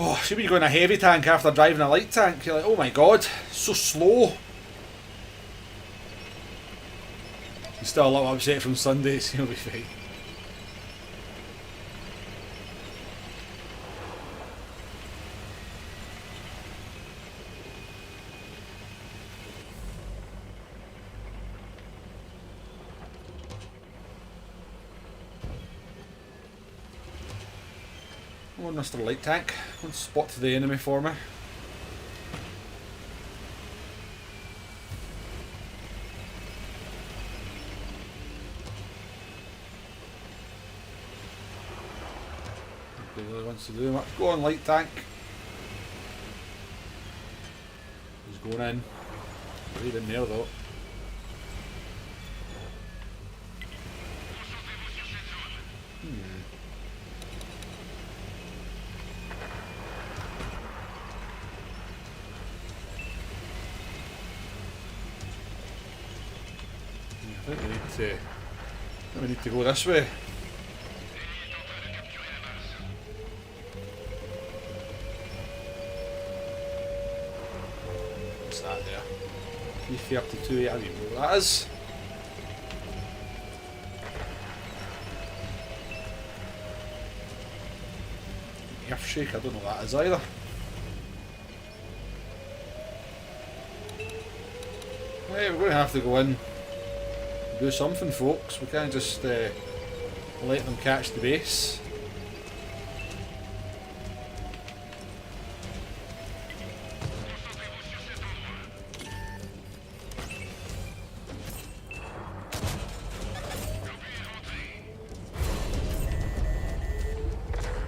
Oh, see when you go in a heavy tank after driving a light tank, you're like, oh my god, so slow. He's still a little upset from Sundays, he'll be fine. Come on, Mr. Light Tank. One spot to the enemy for me. Nobody really wants to do much. Go on, Light Tank. He's going in. Leave in there though. think we need to go this way. What's that there? E32, I don't even know what that is. Earthshake, I don't know what that is either. Right, we're going to have to go in and do something, folks. We can't just let them catch the base.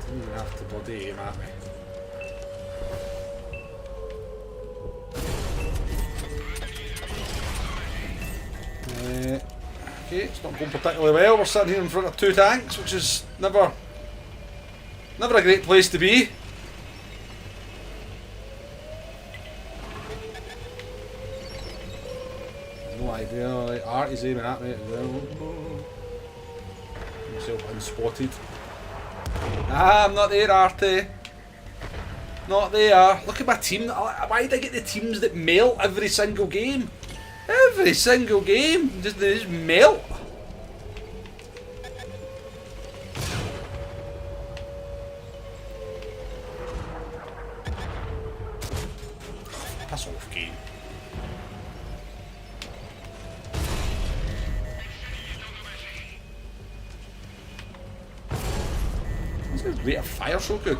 Don't even have to bloody aim at me. Okay, it's not going particularly well. We're sitting here in front of 2 tanks, which is never a great place to be. No idea. Right, Art is aiming at me. Myself unspotted. Ah, I'm not there, Artie. Not there. Look at my team. Why do I get the teams that melt every single game? Every single game, they just melt. Piss off, game. This rate of fire so good.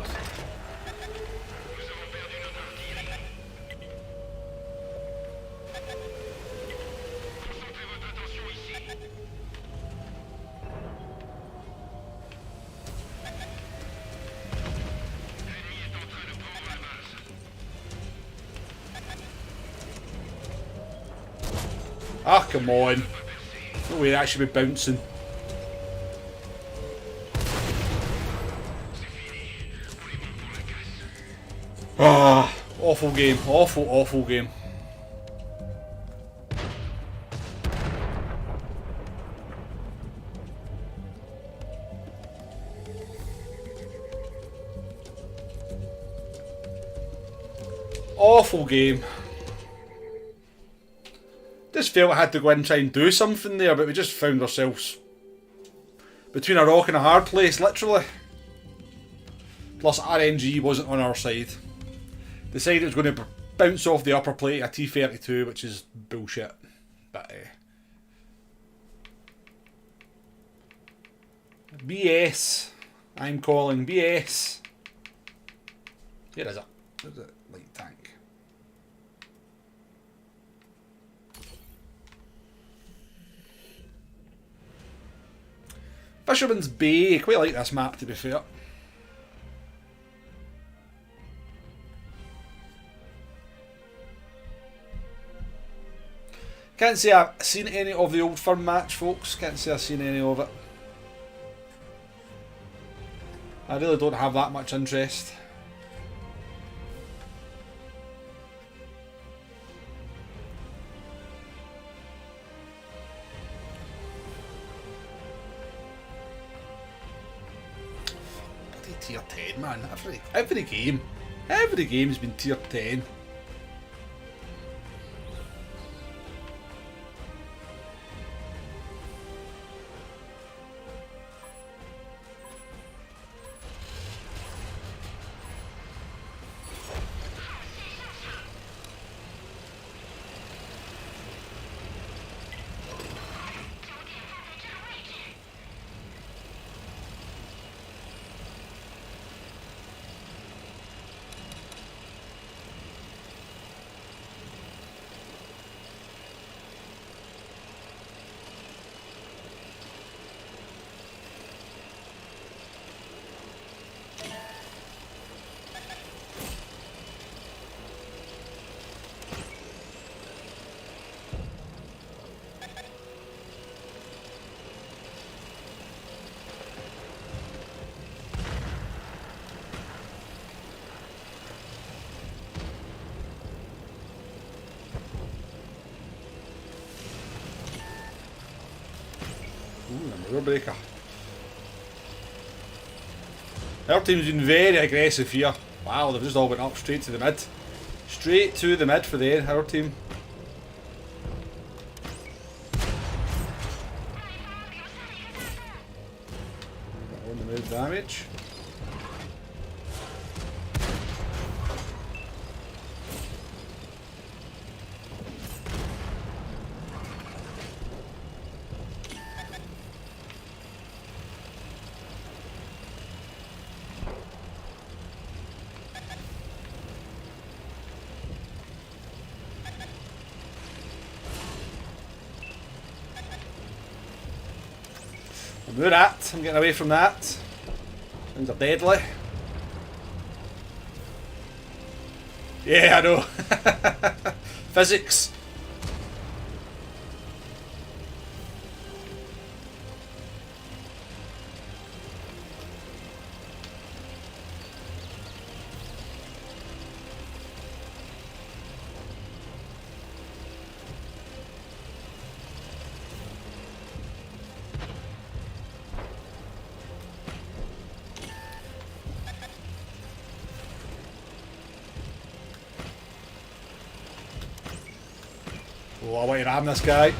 Ah, come on. No way that should be bouncing. Ah, awful game. Awful, awful game. Awful game. Just felt I had to go in and try and do something there, but we just found ourselves between a rock and a hard place, literally. Plus RNG wasn't on our side. Decided it was going to bounce off the upper plate a T32, which is bullshit. But BS. I'm calling BS. Here is it. Where's it? Light tank. Fisherman's Bay. I quite like this map, to be fair. Can't say I've seen any of the Old Firm match, folks. Can't say I've seen any of it. I really don't have that much interest. Tier 10, man. Every game has been tier 10. Ooh, a mirror breaker. Our team's been very aggressive here. Wow, they've just all went up straight to the mid. Straight to the mid for our team. On the move damage. Move that, I'm getting away from that. Things are deadly. Yeah, I know. Physics. Oh, I want to ram this guy.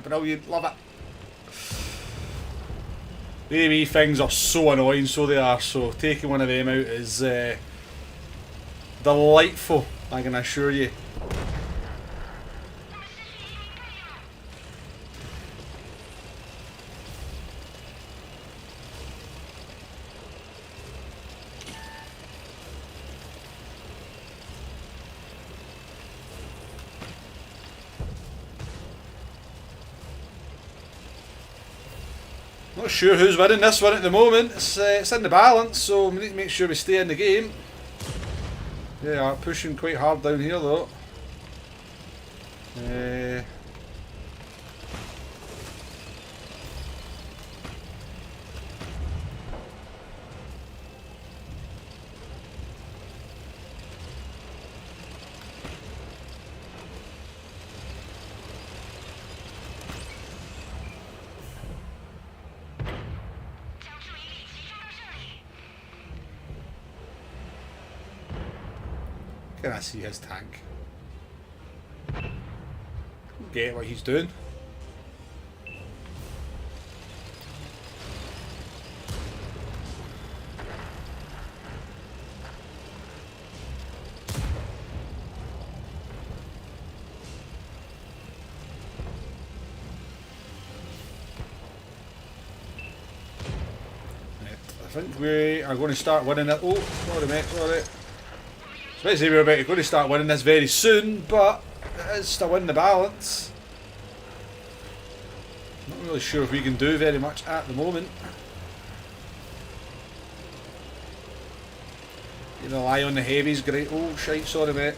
Brilliant, love it. The wee things are so annoying, so they are. So taking one of them out is delightful, I can assure you. Not sure who's winning this one at the moment. It's in the balance, so we need to make sure we stay in the game. Yeah, pushing quite hard down here though. Can I see his tank? Get what he's doing. I think we are going to start winning it. Oh, sorry mate, sorry. I was about to say we were going to start winning this very soon, but it is still in the balance. Not really sure if we can do very much at the moment. You rely on the heavies, great. Oh shite, sorry mate.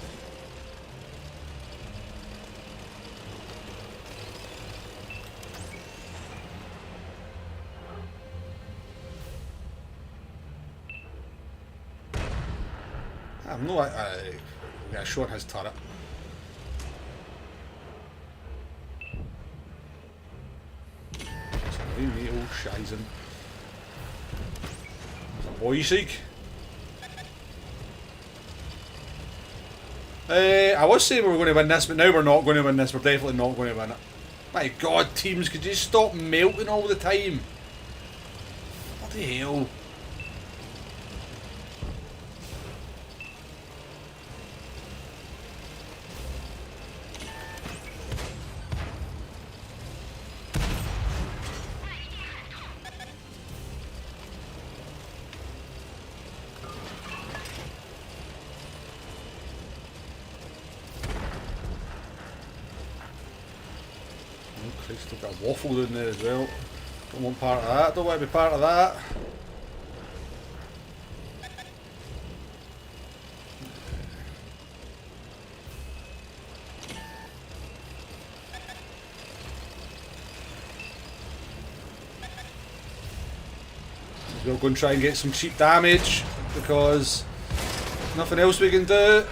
I'm not yeah, short his turret. Sorry mate, oh shizen. Boy seek. I was saying we were going to win this, but now we're not going to win this. We're definitely not going to win it. My god, teams, could you stop melting all the time? Bloody hell. Still got a waffle in there as well. Don't want part of that, don't want to be part of that. We'll go and try and get some cheap damage because nothing else we can do.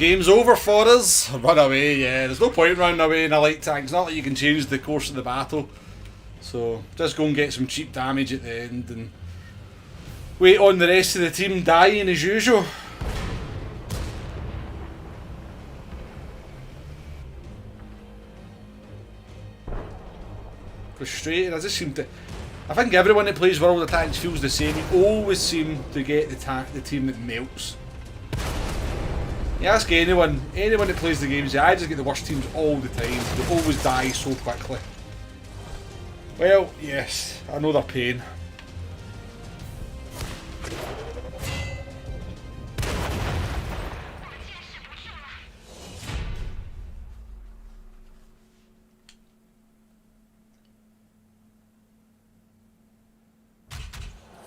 game's over for us. Run away, yeah. There's no point running away in a light tank. It's not like you can change the course of the battle. So, just go and get some cheap damage at the end and wait on the rest of the team dying as usual. Frustrating. I just seem to... I think everyone that plays World of Tanks feels the same. You always seem to get the team that melts. You ask anyone that plays the games, I just get the worst teams all the time. They always die so quickly. Well, yes, I know their pain.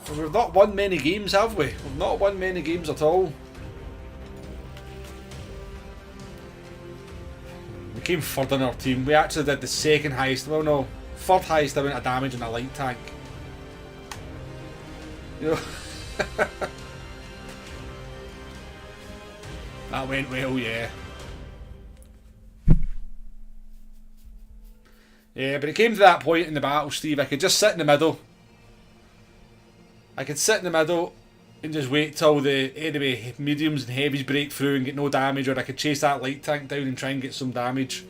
Well, we've not won many games, have we? We've not won many games at all. We came third in our team. We actually did the second highest, well no, third highest amount of damage in a light tank. You know? That went well, yeah. Yeah, but it came to that point in the battle, Steve, I could just sit in the middle. I could sit in the middle and just wait till the enemy mediums and heavies break through and get no damage, or I could chase that light tank down and try and get some damage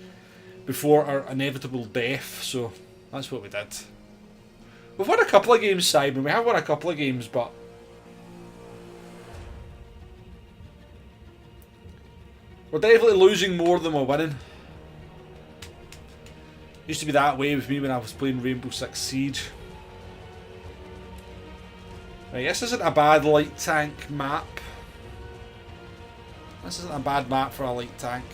before our inevitable death. So that's what we did. We've won a couple of games, Simon. We have won a couple of games, but we're definitely losing more than we're winning. Used to be that way with me when I was playing Rainbow Six Siege. Right, this isn't a bad light tank map. This isn't a bad map for a light tank.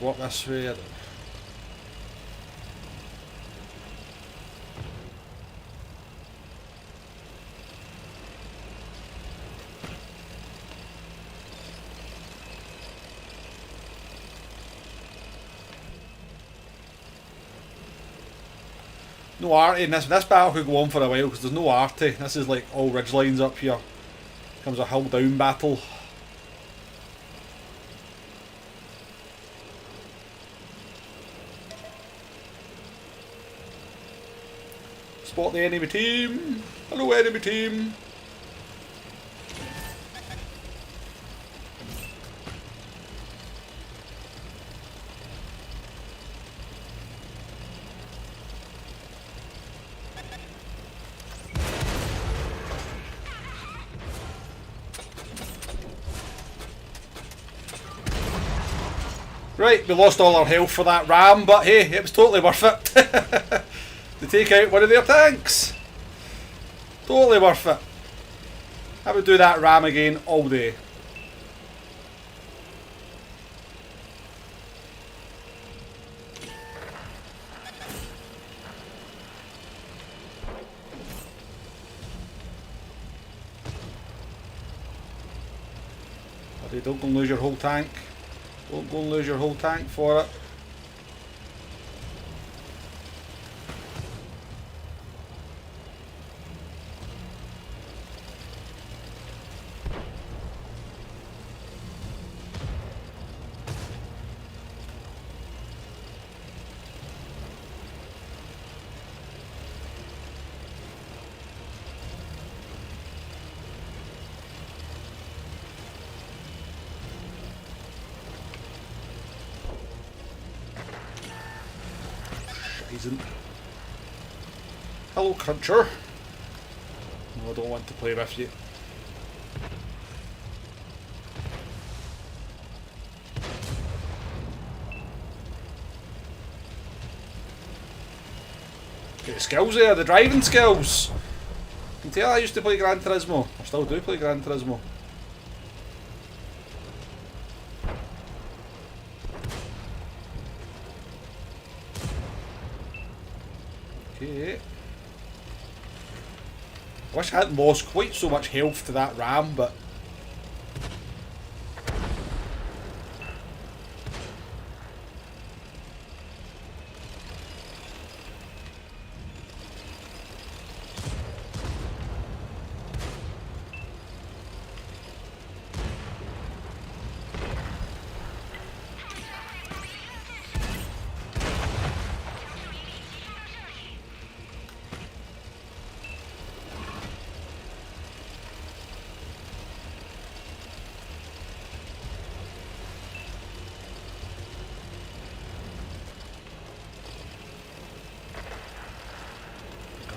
We'll go up this way. I don't know. No arty in this battle could go on for a while because there's no arty. This is like all ridge lines up here. Comes a hill down battle. Spot the enemy team. Hello, enemy team. Right, we lost all our health for that ram, but hey, it was totally worth it. To take out one of their tanks. Totally worth it. I would do that ram again all day. Buddy, don't go and lose your whole tank. Don't go and lose your whole tank for it. Hello, Cruncher. No, I don't want to play with you. Get the skills there, the driving skills. You can tell I used to play Gran Turismo. I still do play Gran Turismo. Okay. I wish I hadn't lost quite so much health to that ram, but...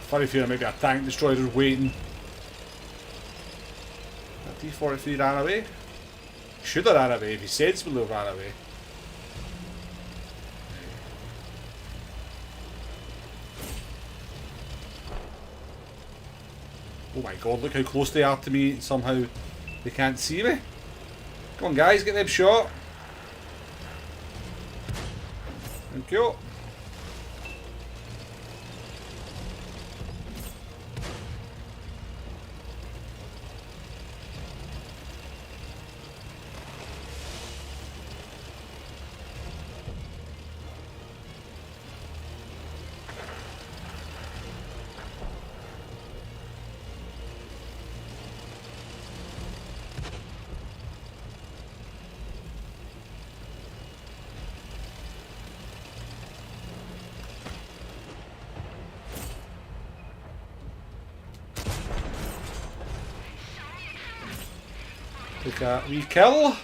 funny feeling maybe a tank destroyer is waiting. That T-43 ran away. Should have ran away if he sensibly ran away. Oh my god, look how close they are to me and somehow they can't see me. Come on guys, get them shot. Thank you. Take a wee kill.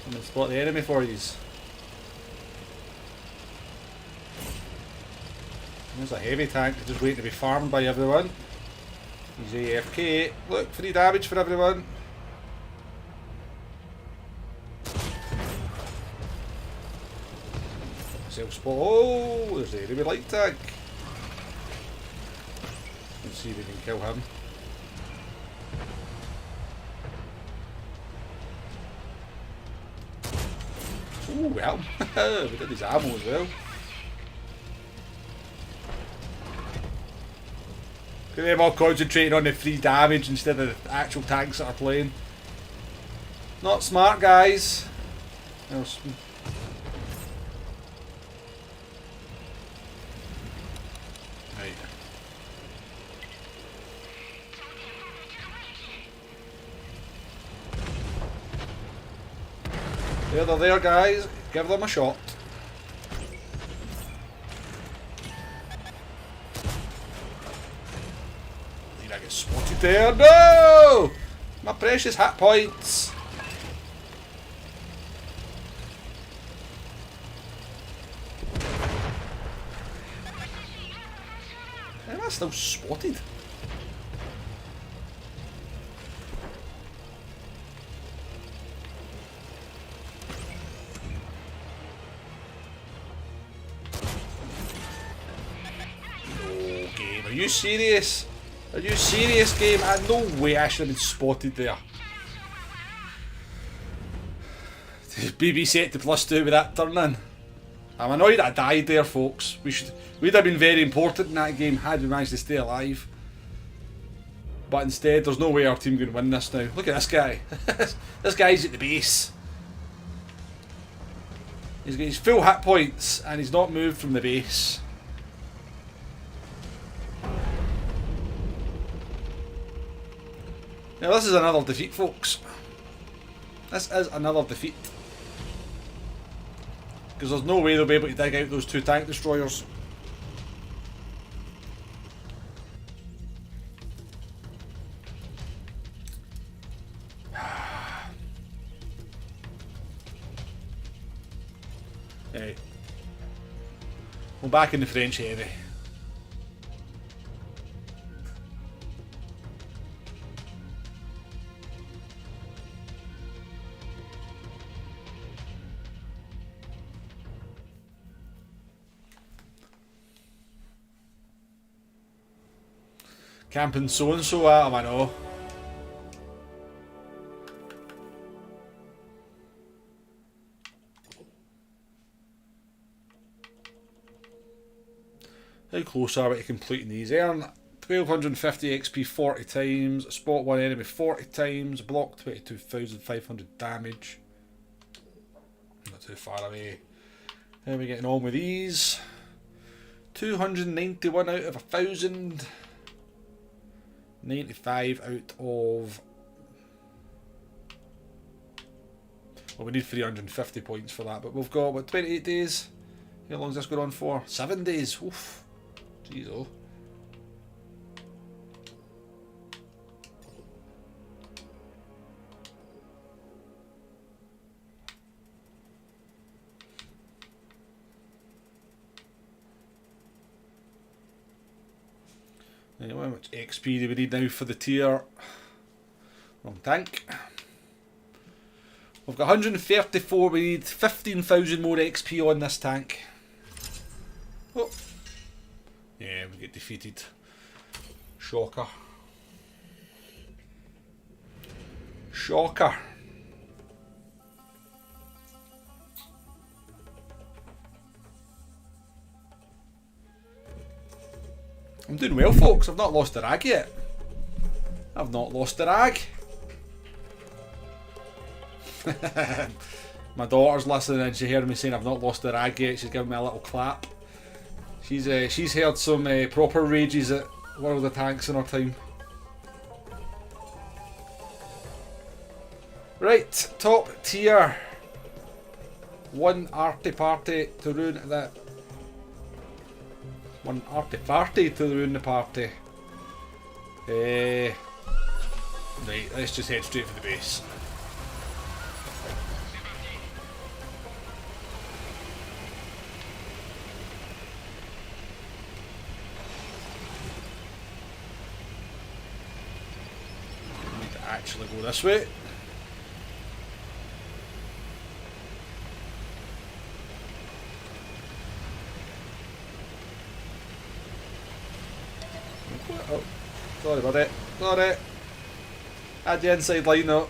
I'm gonna spot the enemy for yous. There's a heavy tank just waiting to be farmed by everyone. He's AFK. Look, 3 damage for everyone. Self spot. Oh, there's the enemy light tank. Let's see if we can kill him. Oh well, we did his ammo as well. Look at them all concentrating on the free damage instead of the actual tanks that are playing. Not smart, guys. Right. There, they're there, guys. Give them a shot. Did I get spotted there? No! My precious hit points. Am I still spotted? Are you serious? Are you serious, game? No way I should have been spotted there. BB set to +2 with that turn in. I'm annoyed I died there, folks. We'd have been very important in that game had we managed to stay alive. But instead, there's no way our team can win this now. Look at this guy. This guy's at the base. He's got his full hit points and he's not moved from the base. Now this is another defeat, folks. This is another defeat. Because there's no way they'll be able to dig out those 2 tank destroyers. Hey. We're back in the French heavy. Camping so and so at him, I know. How close are we to completing these? Earn 1250 XP 40 times, spot one enemy 40 times, block 22,500 damage. Not too far away. How are we getting on with these? 291 out of 1,000. 95 out of... Well, we need 350 points for that, but we've got, what, 28 days? How long is this going on for? 7 days. Oof. Jeez, oh. Anyway, how much XP do we need now for the tier? Wrong tank. We've got 134, we need 15,000 more XP on this tank. Oh. Yeah, we get defeated. Shocker. Shocker. I'm doing well, folks. I've not lost a rag yet. I've not lost a rag. My daughter's listening and she heard me saying I've not lost a rag yet. She's giving me a little clap. She's heard some proper rages at World of Tanks in her time. Right, top tier. One arty party to ruin that. One arty party to ruin the party. Right, let's just head straight for the base. Need to actually go this way. Oh, sorry about it. Sorry. Had the inside line though.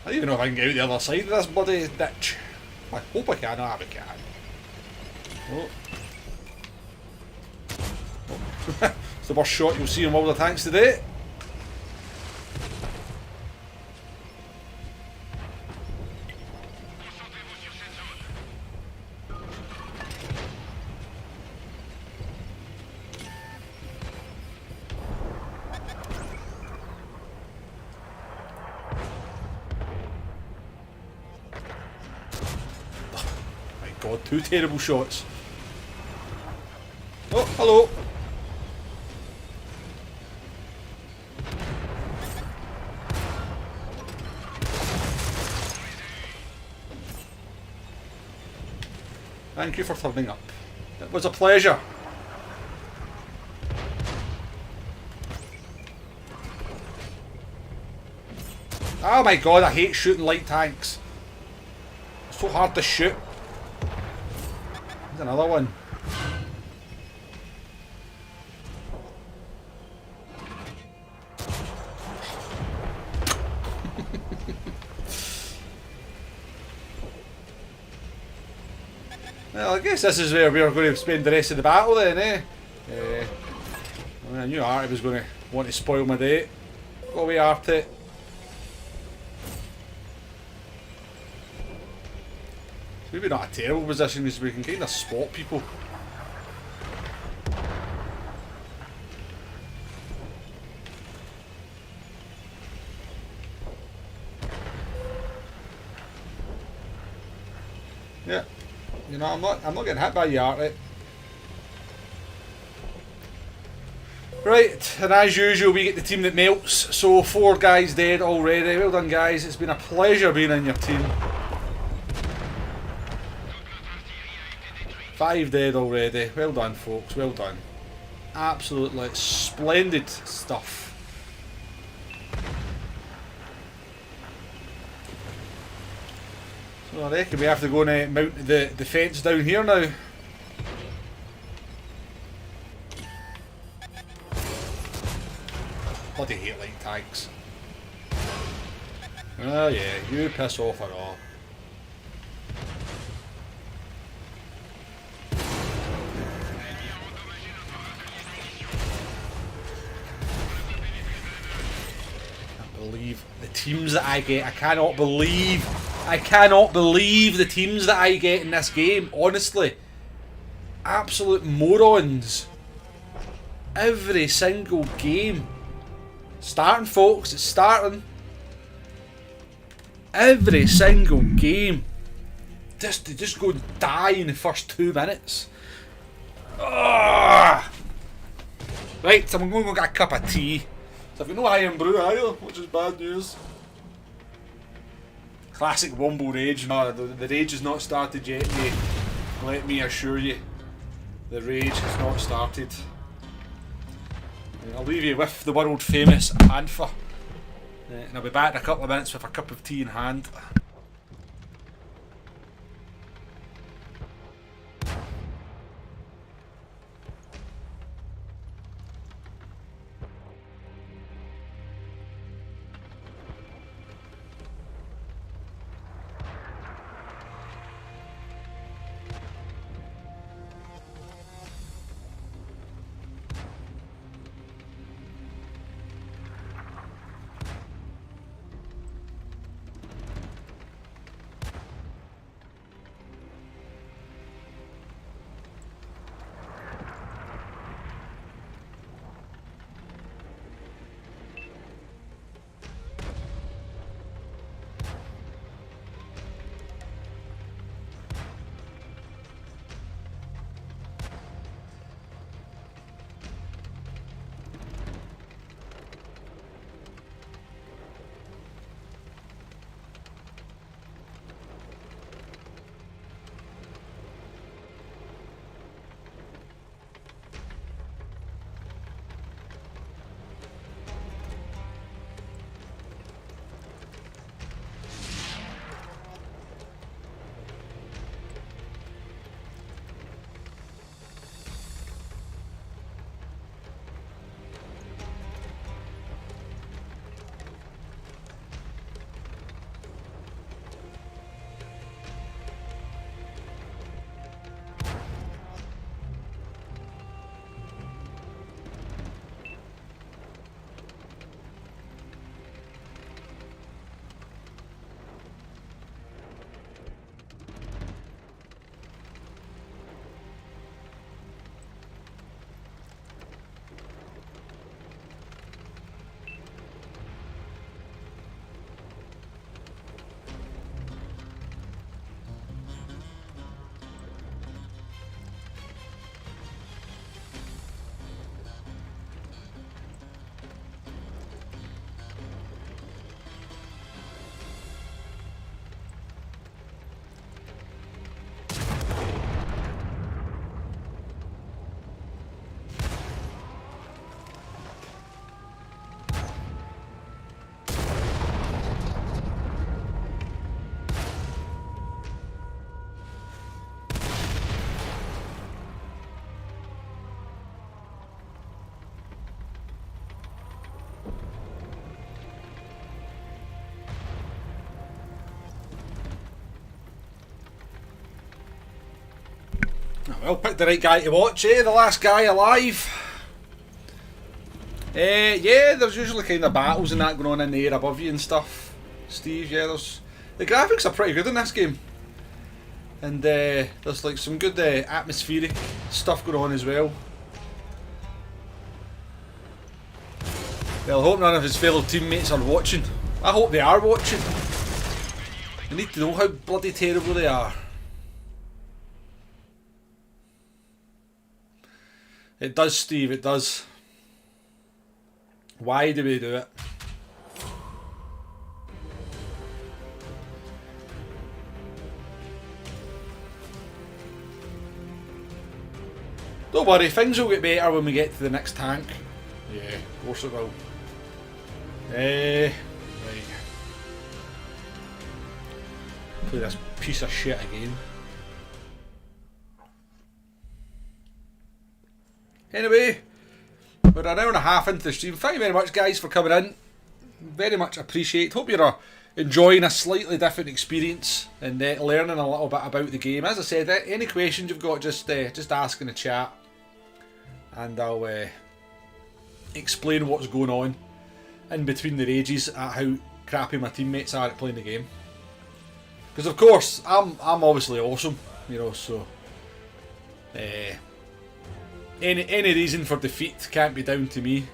I don't even know if I can get out the other side of this bloody ditch. I hope I can. I can. Oh. Oh. It's the worst shot you'll see in World of Tanks today. God, two terrible shots. Oh, hello. Thank you for turning up. It was a pleasure. Oh my god, I hate shooting light tanks. It's so hard to shoot. There's another one. Well, I guess this is where we're going to spend the rest of the battle then, eh? I knew Artie was going to want to spoil my day. Go away, Artie. Maybe not a terrible position because we can kind of spot people. Yeah, you know, I'm not getting hit by you, Artie. Right, and as usual, we get the team that melts. So 4 guys dead already. Well done, guys. It's been a pleasure being in your team. 5 dead already. Well done, folks. Well done. Absolutely splendid stuff. So I reckon we have to go and mount the fence down here now. Bloody hate light tanks. Oh yeah, you piss off at all. teams that I get. I cannot believe the teams that I get in this game, honestly. Absolute morons. Every single game. Starting, folks, it's starting. Every single game. They just go and die in the first 2 minutes. Ugh. Right, so I'm going to go get a cup of tea. So if you know iron brew either, which is bad news. Classic Womble rage. No, the rage has not started yet, mate. Let me assure you. The rage has not started. I'll leave you with the world famous Anfa. And I'll be back in a couple of minutes with a cup of tea in hand. Well, pick the right guy to watch, eh? The last guy alive. Yeah, there's usually kind of battles and that going on in the air above you and stuff. Steve, yeah, the graphics are pretty good in this game. And there's like some good atmospheric stuff going on as well. Well, I hope none of his fellow teammates are watching. I hope they are watching. They need to know how bloody terrible they are. It does, Steve, it does. Why do we do it? Don't worry, things will get better when we get to the next tank. Yeah, of course it will. Right. Play this piece of shit again. Anyway, we're an hour and a half into the stream. Thank you very much, guys, for coming in. Very much appreciate. Hope you're enjoying a slightly different experience and learning a little bit about the game. As I said, any questions you've got, just ask in the chat, and I'll explain what's going on in between the rages at how crappy my teammates are at playing the game. Because of course, I'm obviously awesome, you know, so any reason for defeat can't be down to me.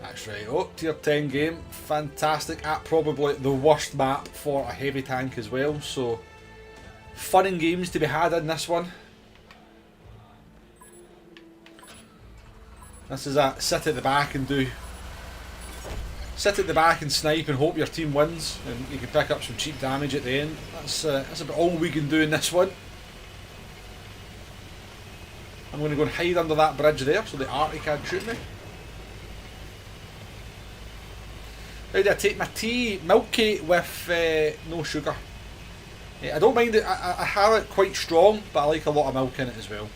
That's right. Oh, tier 10 game, fantastic. At probably the worst map for a heavy tank as well, so fun and games to be had in this one. This is a sit at the back and do. Sit at the back and snipe and hope your team wins, and you can pick up some cheap damage at the end. That's about all we can do in this one. I'm going to go and hide under that bridge there so the arty can't shoot me. How do I take my tea? Milky with no sugar. I don't mind it, I have it quite strong, but I like a lot of milk in it as well.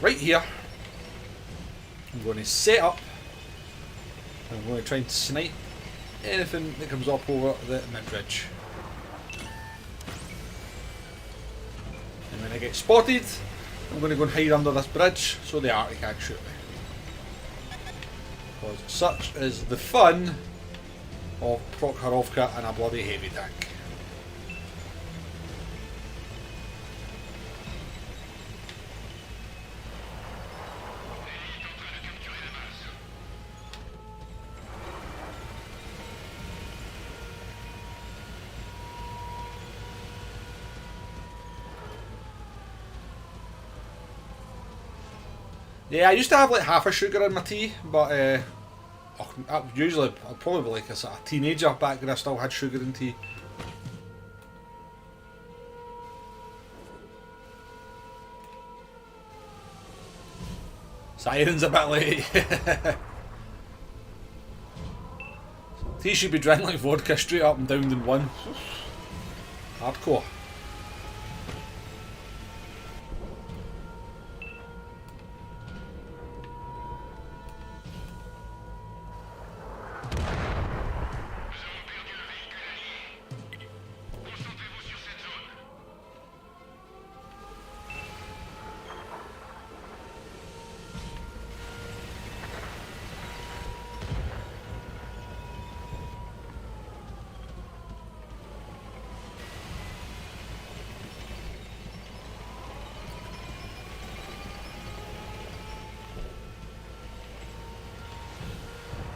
Right here, I'm going to set up, I'm going to try and snipe anything that comes up over the mid-ridge. And when I get spotted, I'm going to go and hide under this bridge so the arty can't shoot me. Because such is the fun of Prokhorovka and a bloody heavy tank. Yeah, I used to have like half a sugar in my tea, but usually I'd probably like a sort of teenager back when I still had sugar in tea. Siren's a bit late. Tea should be drank like vodka, straight up and down in one. Hardcore.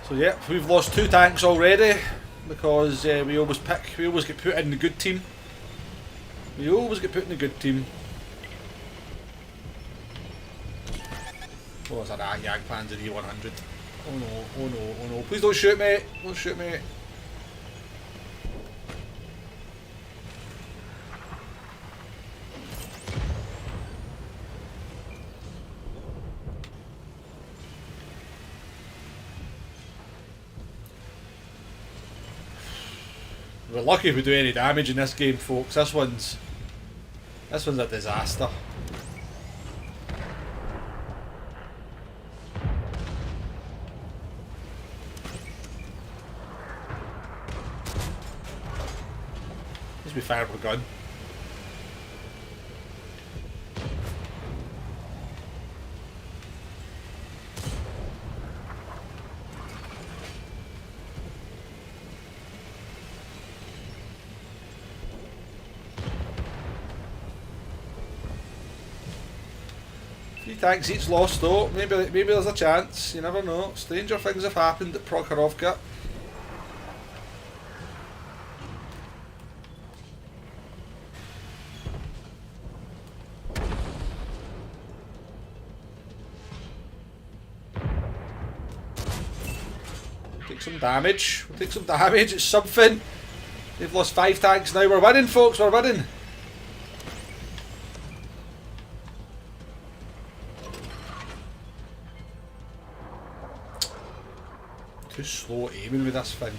So yeah, we've lost 2 tanks already because we always get put in the good team. We always get put in the good team. Oh, it's a Jagdpanzer E100. Oh no, oh no, oh no. Please don't shoot me, don't shoot me. We're lucky if we do any damage in this game, folks. This one's a disaster. Let's be fired with a gun. Tanks each lost though, maybe there's a chance, you never know. Stranger things have happened at Prokhorovka. Take some damage, we'll take some damage, it's something. They've lost 5 tanks now, we're winning folks, we're winning. Too slow aiming with this thing.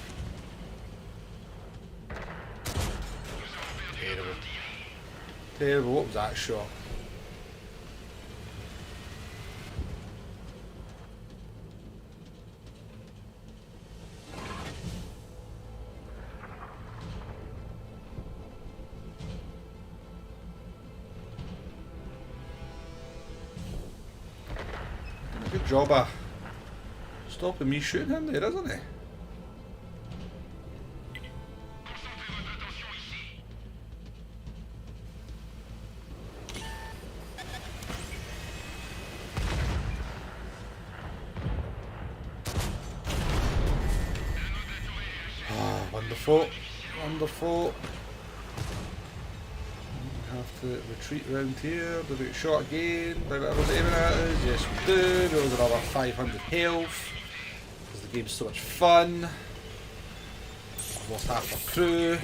Terrible. Terrible, what was that shot? good job of stopping me shooting him there, isn't he? Wonderful, wonderful. We have to retreat around here. Do we get shot again by whatever's aiming at us? Yes, we do. We lose another 500 health because the game's so much fun. I've lost half our crew.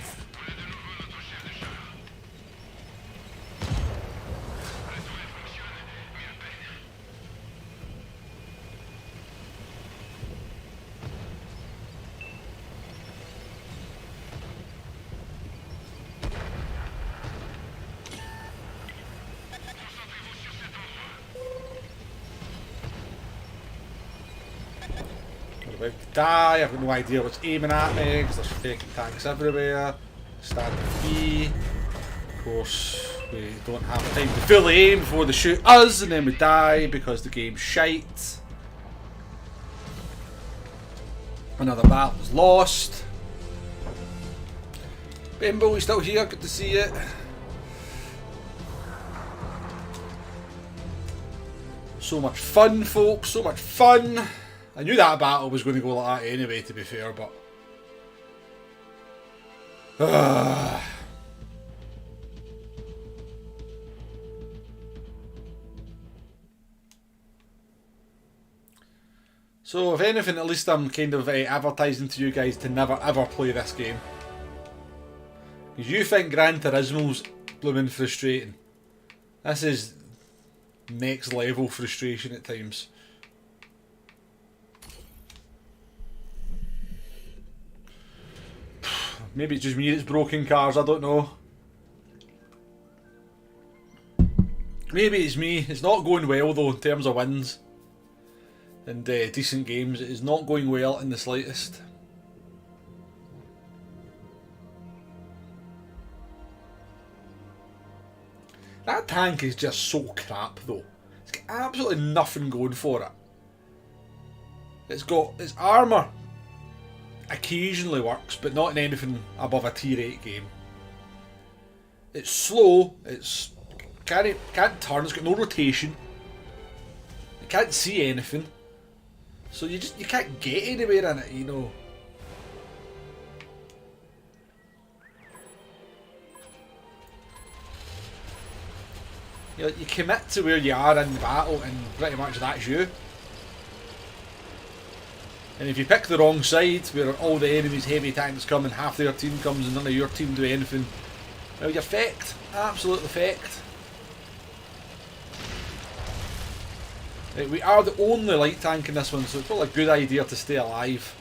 About to die. I've got no idea what's aiming at me because there's fucking tanks everywhere. Standing B. Of course, we don't have time to fully aim before they shoot us, and then we die because the game's shite. Another battle was lost. Bimbo, you still here? Good to see you. So much fun, folks. So much fun. I knew that battle was going to go like that anyway, to be fair, but... So, if anything, at least I'm kind of advertising to you guys to never ever play this game. Because you think Gran Turismo's blooming frustrating. This is next level frustration at times. Maybe it's just me that's broken cars, I don't know. Maybe it's me. It's not going well though in terms of wins and decent games. It is not going well in the slightest. That tank is just so crap though. It's got absolutely nothing going for it. It's got its armour. Occasionally works, but not in anything above a tier 8 game. It's slow, it's can't turn, it's got no rotation. You can't see anything. So you can't get anywhere in it, you know. You commit to where you are in the battle and pretty much that's you. And if you pick the wrong side, where all the enemy's heavy tanks come and half their team comes and none of your team do anything, well, you're fecked. Absolutely fecked. Right, we are the only light tank in this one, so it's probably a good idea to stay alive.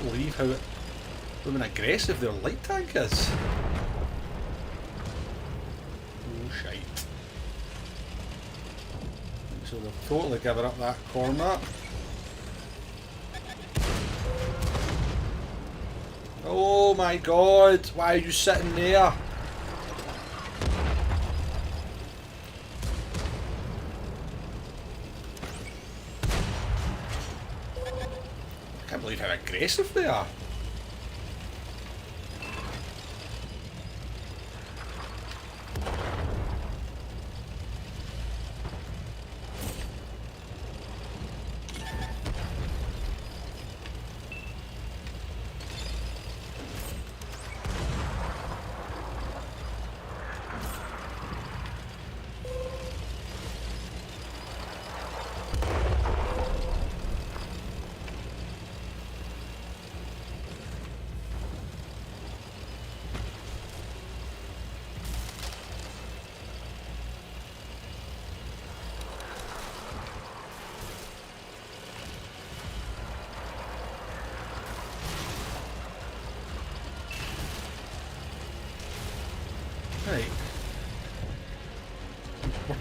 Believe how blooming aggressive their light tank is. Oh shite. So they're totally giving up that corner. Oh my god, why are you sitting there? I can't believe how aggressive they are.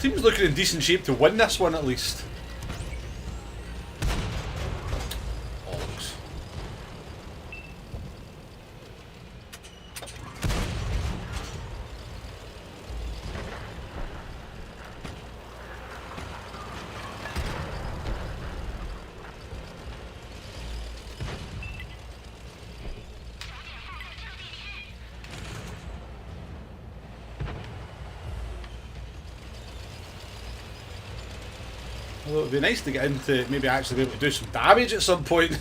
Team's looking in decent shape to win this one at least. Bollocks. Although it would be nice to get into maybe actually be able to do some damage at some point.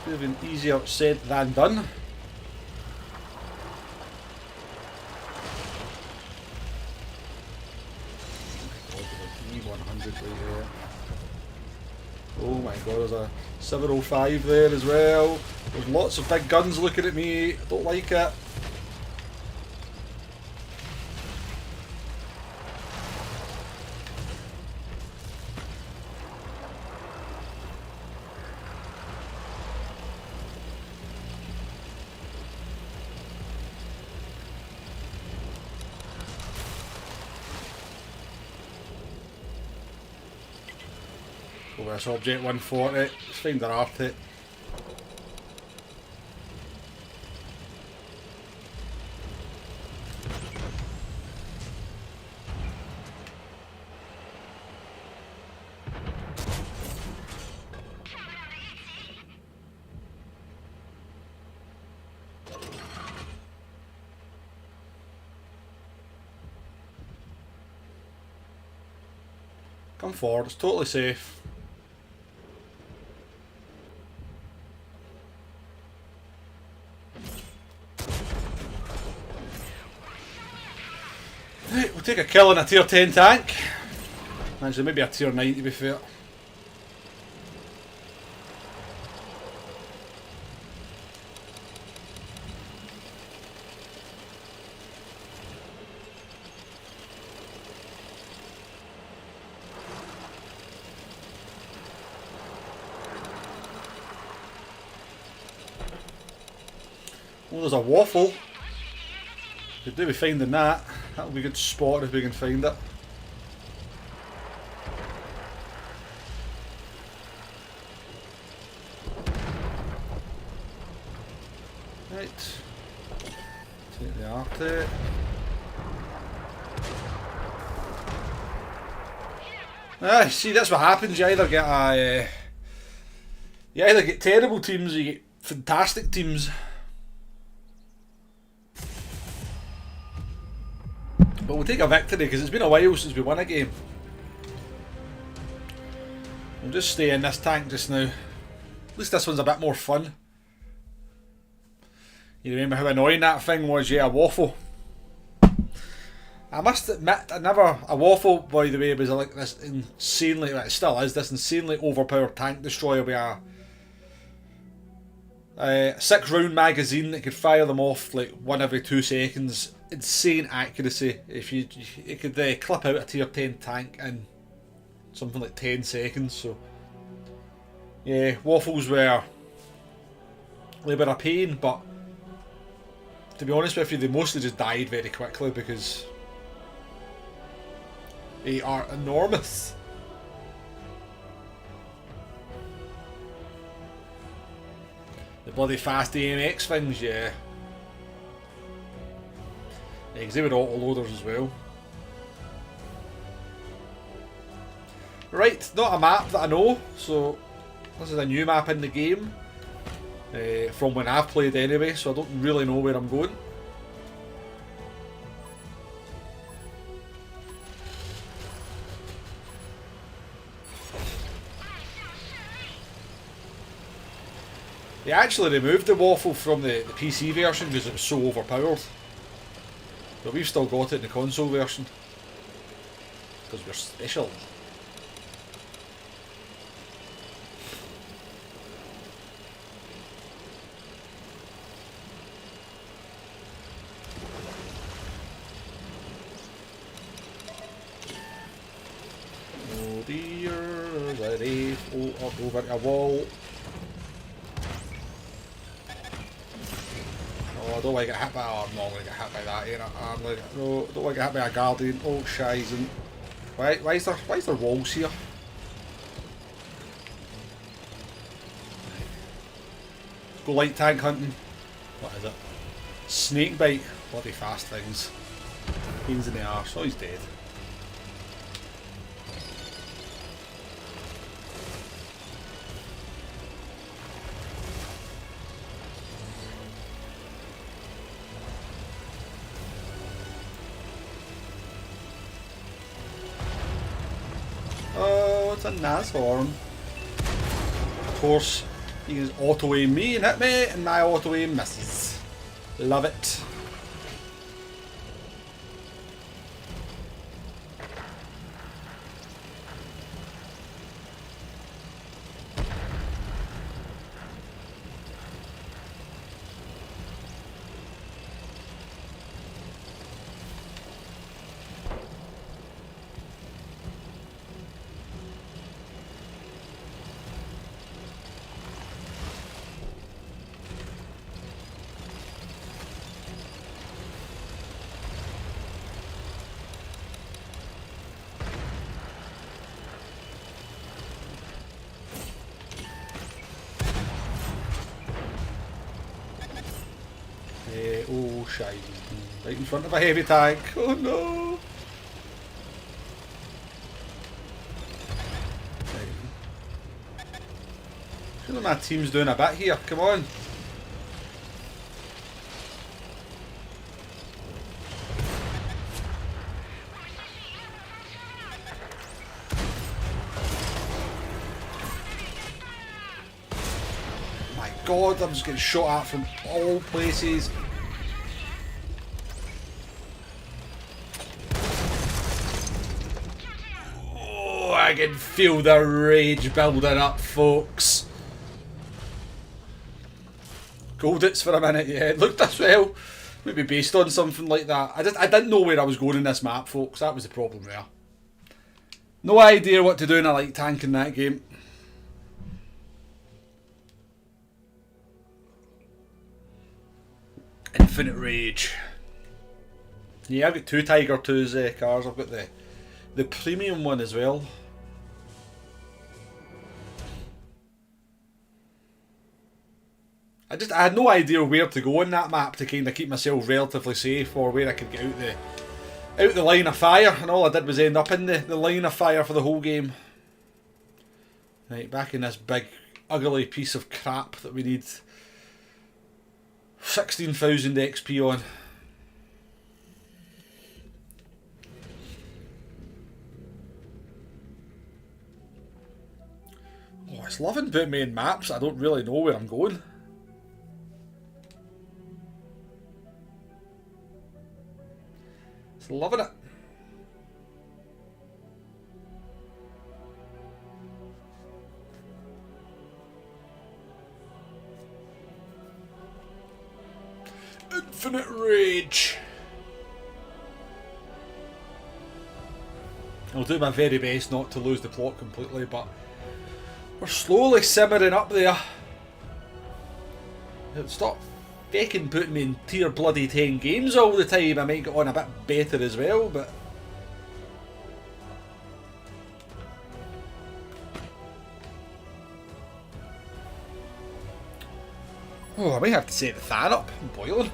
Could have been easier said than done. Oh my god, there's a 705 there as well. There's lots of big guns looking at me. I don't like it. Over this object 140. Let's find their arty. Come forward, it's totally safe. Right, we'll take a kill on a tier 10 tank. Actually, maybe a tier 9 to be fair. Oh, there's a waffle. Could do with finding that. That'll be a good spot if we can find it. Right. Take the arty. Ah, see, that's what happens. You either get you either get terrible teams or you get fantastic teams. But we'll take a victory because it's been a while since we won a game. We'll just stay in this tank just now. At least this one's a bit more fun. You remember how annoying that thing was? Yeah, a waffle. I must admit, a waffle, by the way, was like this insanely, well, it still is, this insanely overpowered tank destroyer with a 6-round magazine that could fire them off like one every 2 seconds. Insane accuracy. If it could clip out a tier 10 tank in something like 10 seconds. So yeah, waffles were a pain, but to be honest with you, they mostly just died very quickly because they are enormous. The bloody fast AMX things, yeah. Yeah, because they were auto-loaders as well. Right, not a map that I know, so this is a new map in the game. From when I've played anyway, so I don't really know where I'm going. They actually removed the waffle from the PC version because it was so overpowered. But we've still got it in the console version. Because we're special. Oh dear, the reef, oh, up over a wall. don't want to get hit by... Oh, I'm not going to get hit by that, ain't I? I'm like, no, don't want to get hit by a Guardian. Oh, shizen. Why is there walls here? Go light tank hunting. What is it? Snake bite. Bloody fast things. Pains in the arse. Oh, he's dead. Oh, it's a Nashorn. Of course, you can just auto aim me and hit me, and my auto aim misses. Love it. Oh, shite. Right in front of a heavy tank. Oh no! Right. Surely my team's doing a bit here. Come on. My God, I'm just getting shot at from all places. I can feel the rage building up, folks. Goldits for a minute, yeah. It looked as well. Maybe based on something like that. I didn't know where I was going in this map, folks. That was the problem there. No idea what to do in a light tank in that game. Infinite rage. Yeah, I've got two Tiger 2's cars. I've got the premium one as well. I had no idea where to go on that map to kind of keep myself relatively safe, or where I could get out the line of fire, and all I did was end up in the line of fire for the whole game. Right, back in this big ugly piece of crap that we need 16,000 XP on. Oh, it's loving putting me in maps I don't really know where I'm going. Loving it. Infinite rage. I'll do my very best not to lose the plot completely, but we're slowly simmering up there. Stop fucking putting me in tier bloody 10 games all the time. I might get on a bit better as well, but... Oh, I might have to set the fan up. I'm boiling.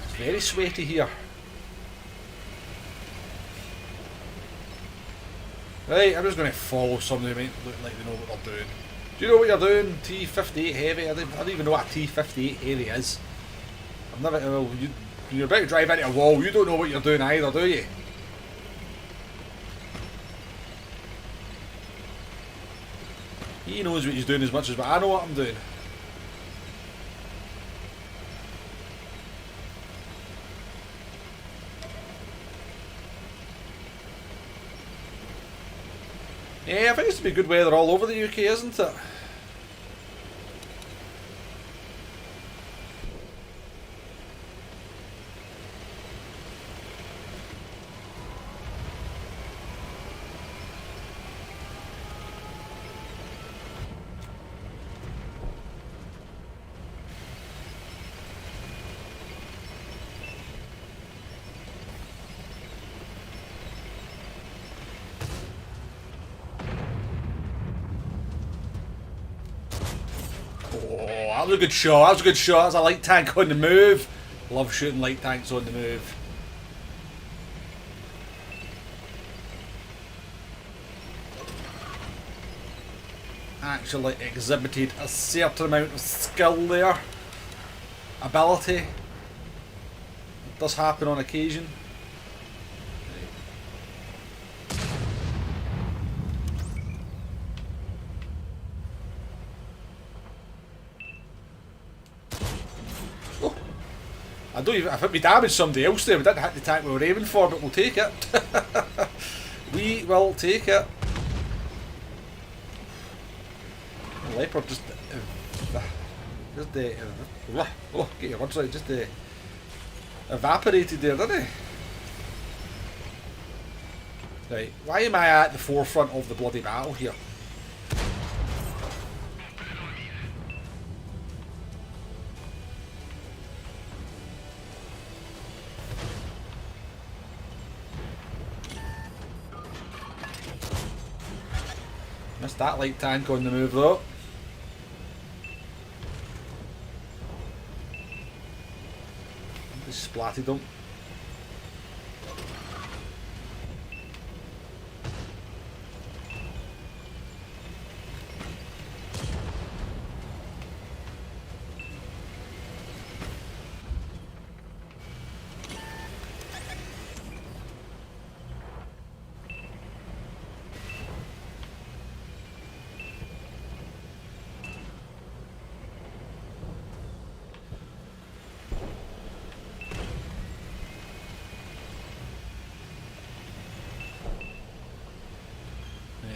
It's very sweaty here. Right, I'm just going to follow somebody who might look like they know what they're doing. Do you know what you're doing? T58 heavy? I don't even know what a T58 heavy is. I've never... Well, you're about to drive into a wall, you don't know what you're doing either, do you? He knows what he's doing as much as I know what I'm doing. Yeah, I think it's to be good weather all over the UK, isn't it? that was a good shot. That was a good shot. That's a light tank on the move. Love shooting light tanks on the move. Actually exhibited a certain amount of skill there. Ability. It does happen on occasion. Oh. I don't even. I think we damaged somebody else there. We didn't hit the tank we were aiming for, but we'll take it. We will take it. Leopard just get your words right, just evaporated there, didn't he? Right, why am I at the forefront of the bloody battle here? Missed that light tank on the move though. Splatted them.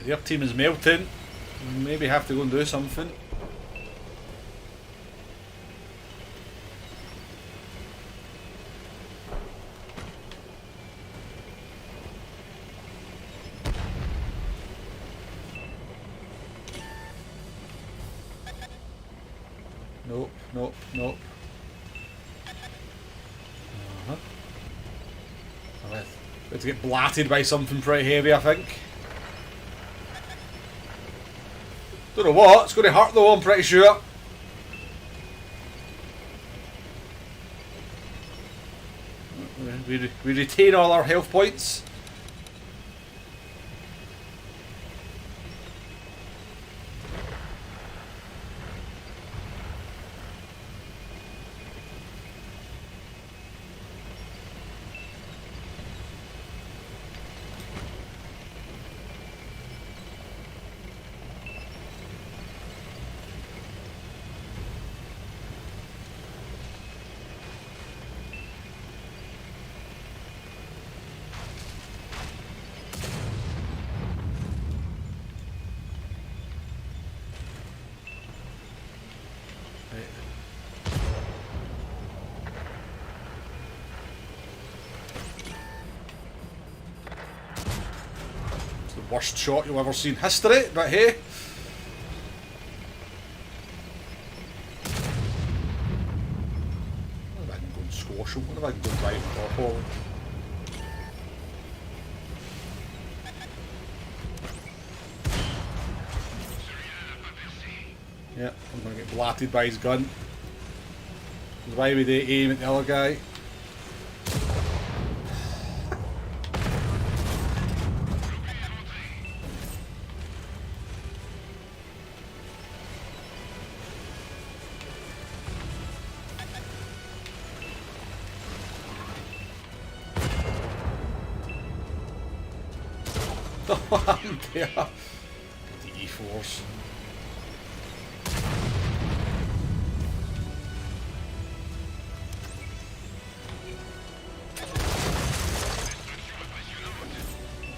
Their team is melting. Maybe have to go and do something. Nope, nope, nope. We have to get blatted by something pretty heavy, I think. Don't know what, it's going to hurt though, I'm pretty sure. We retain all our health points. Worst shot you'll ever see in history, but hey. What if I can go and squash him? What if I can go and drive him top of him? Yeah, I'm going to get blatted by his gun. Why would they aim at the other guy? Yeah. The E-Force.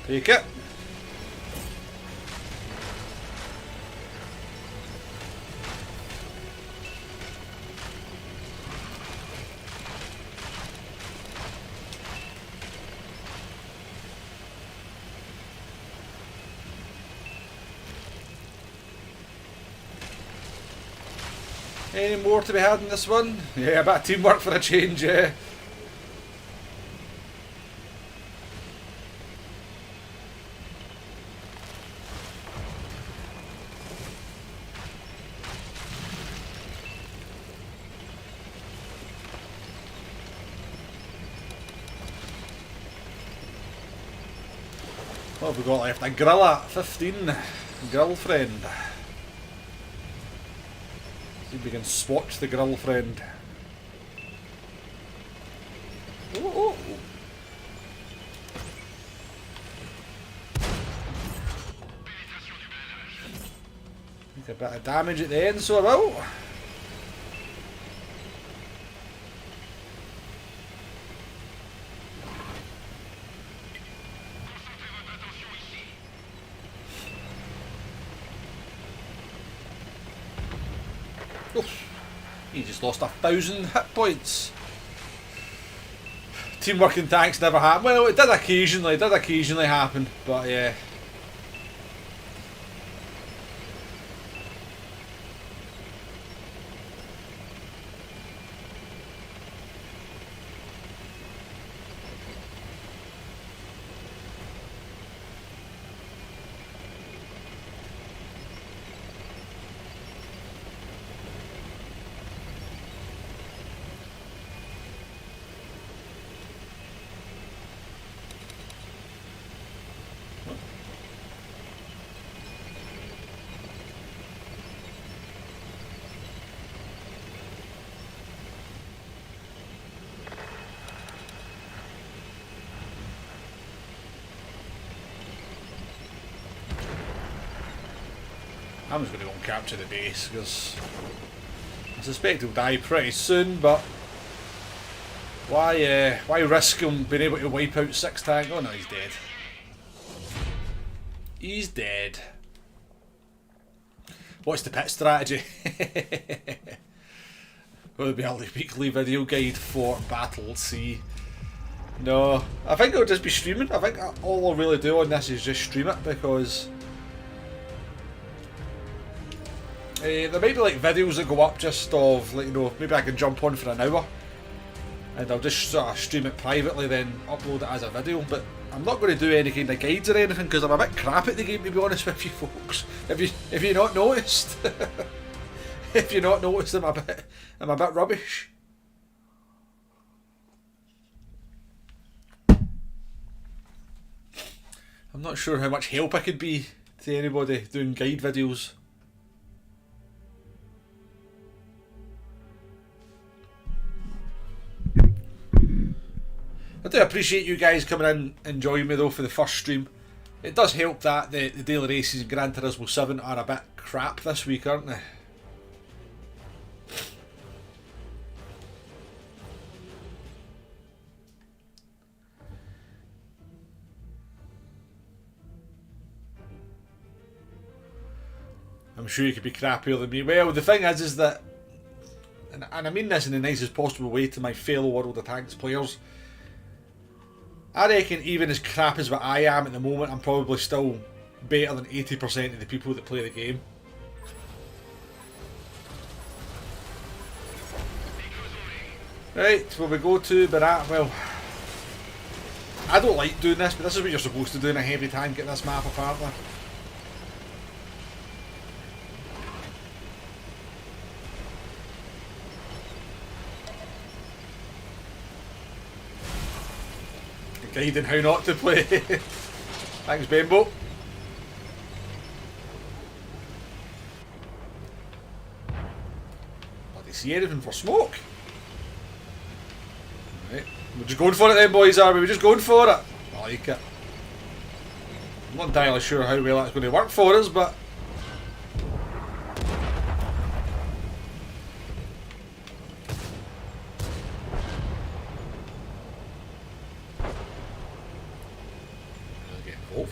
Take it. Any more to be had in this one? Yeah, a bit of teamwork for a change, yeah. What have we got left? A grill at 15. Girlfriend. See if we can swatch the girlfriend. Oh. Need a bit of damage at the end, so I will. He just lost 1,000 hit points. Teamwork in tanks never happen. Well, it did occasionally happen, but yeah. I'm just going to go and capture the base because I suspect he'll die pretty soon, but why risk him being able to wipe out 6 tank? Oh no, he's dead. He's dead. What's the pit strategy? Will it be a weekly video guide for Battle C? No, I think it'll just be streaming. I think all I'll really do on this is just stream it because there might be like videos that go up just of like, you know, maybe I can jump on for an hour and I'll just sort of stream it privately, then upload it as a video. But I'm not going to do any kind of guides or anything because I'm a bit crap at the game, to be honest with you folks. If you not noticed, if you not noticed, I'm a bit rubbish. I'm not sure how much help I could be to anybody doing guide videos. I do appreciate you guys coming in and joining me though for the first stream. It does help that the daily races in Gran Turismo 7 are a bit crap this week, aren't they? I'm sure you could be crappier than me. Well, the thing is that, and I mean this in the nicest possible way to my fellow World of Tanks players, I reckon even as crap as what I am at the moment, I'm probably still better than 80% of the people that play the game. Right, well we go to Barat. Well, I don't like doing this, but this is what you're supposed to do in a heavy tank at this map apparently. Guiding how not to play. Thanks, Bembo. Bloody see anything for smoke? Right, we're just going for it then, boys, are we? We're just going for it. I like it. I'm not entirely sure how well that's going to work for us, but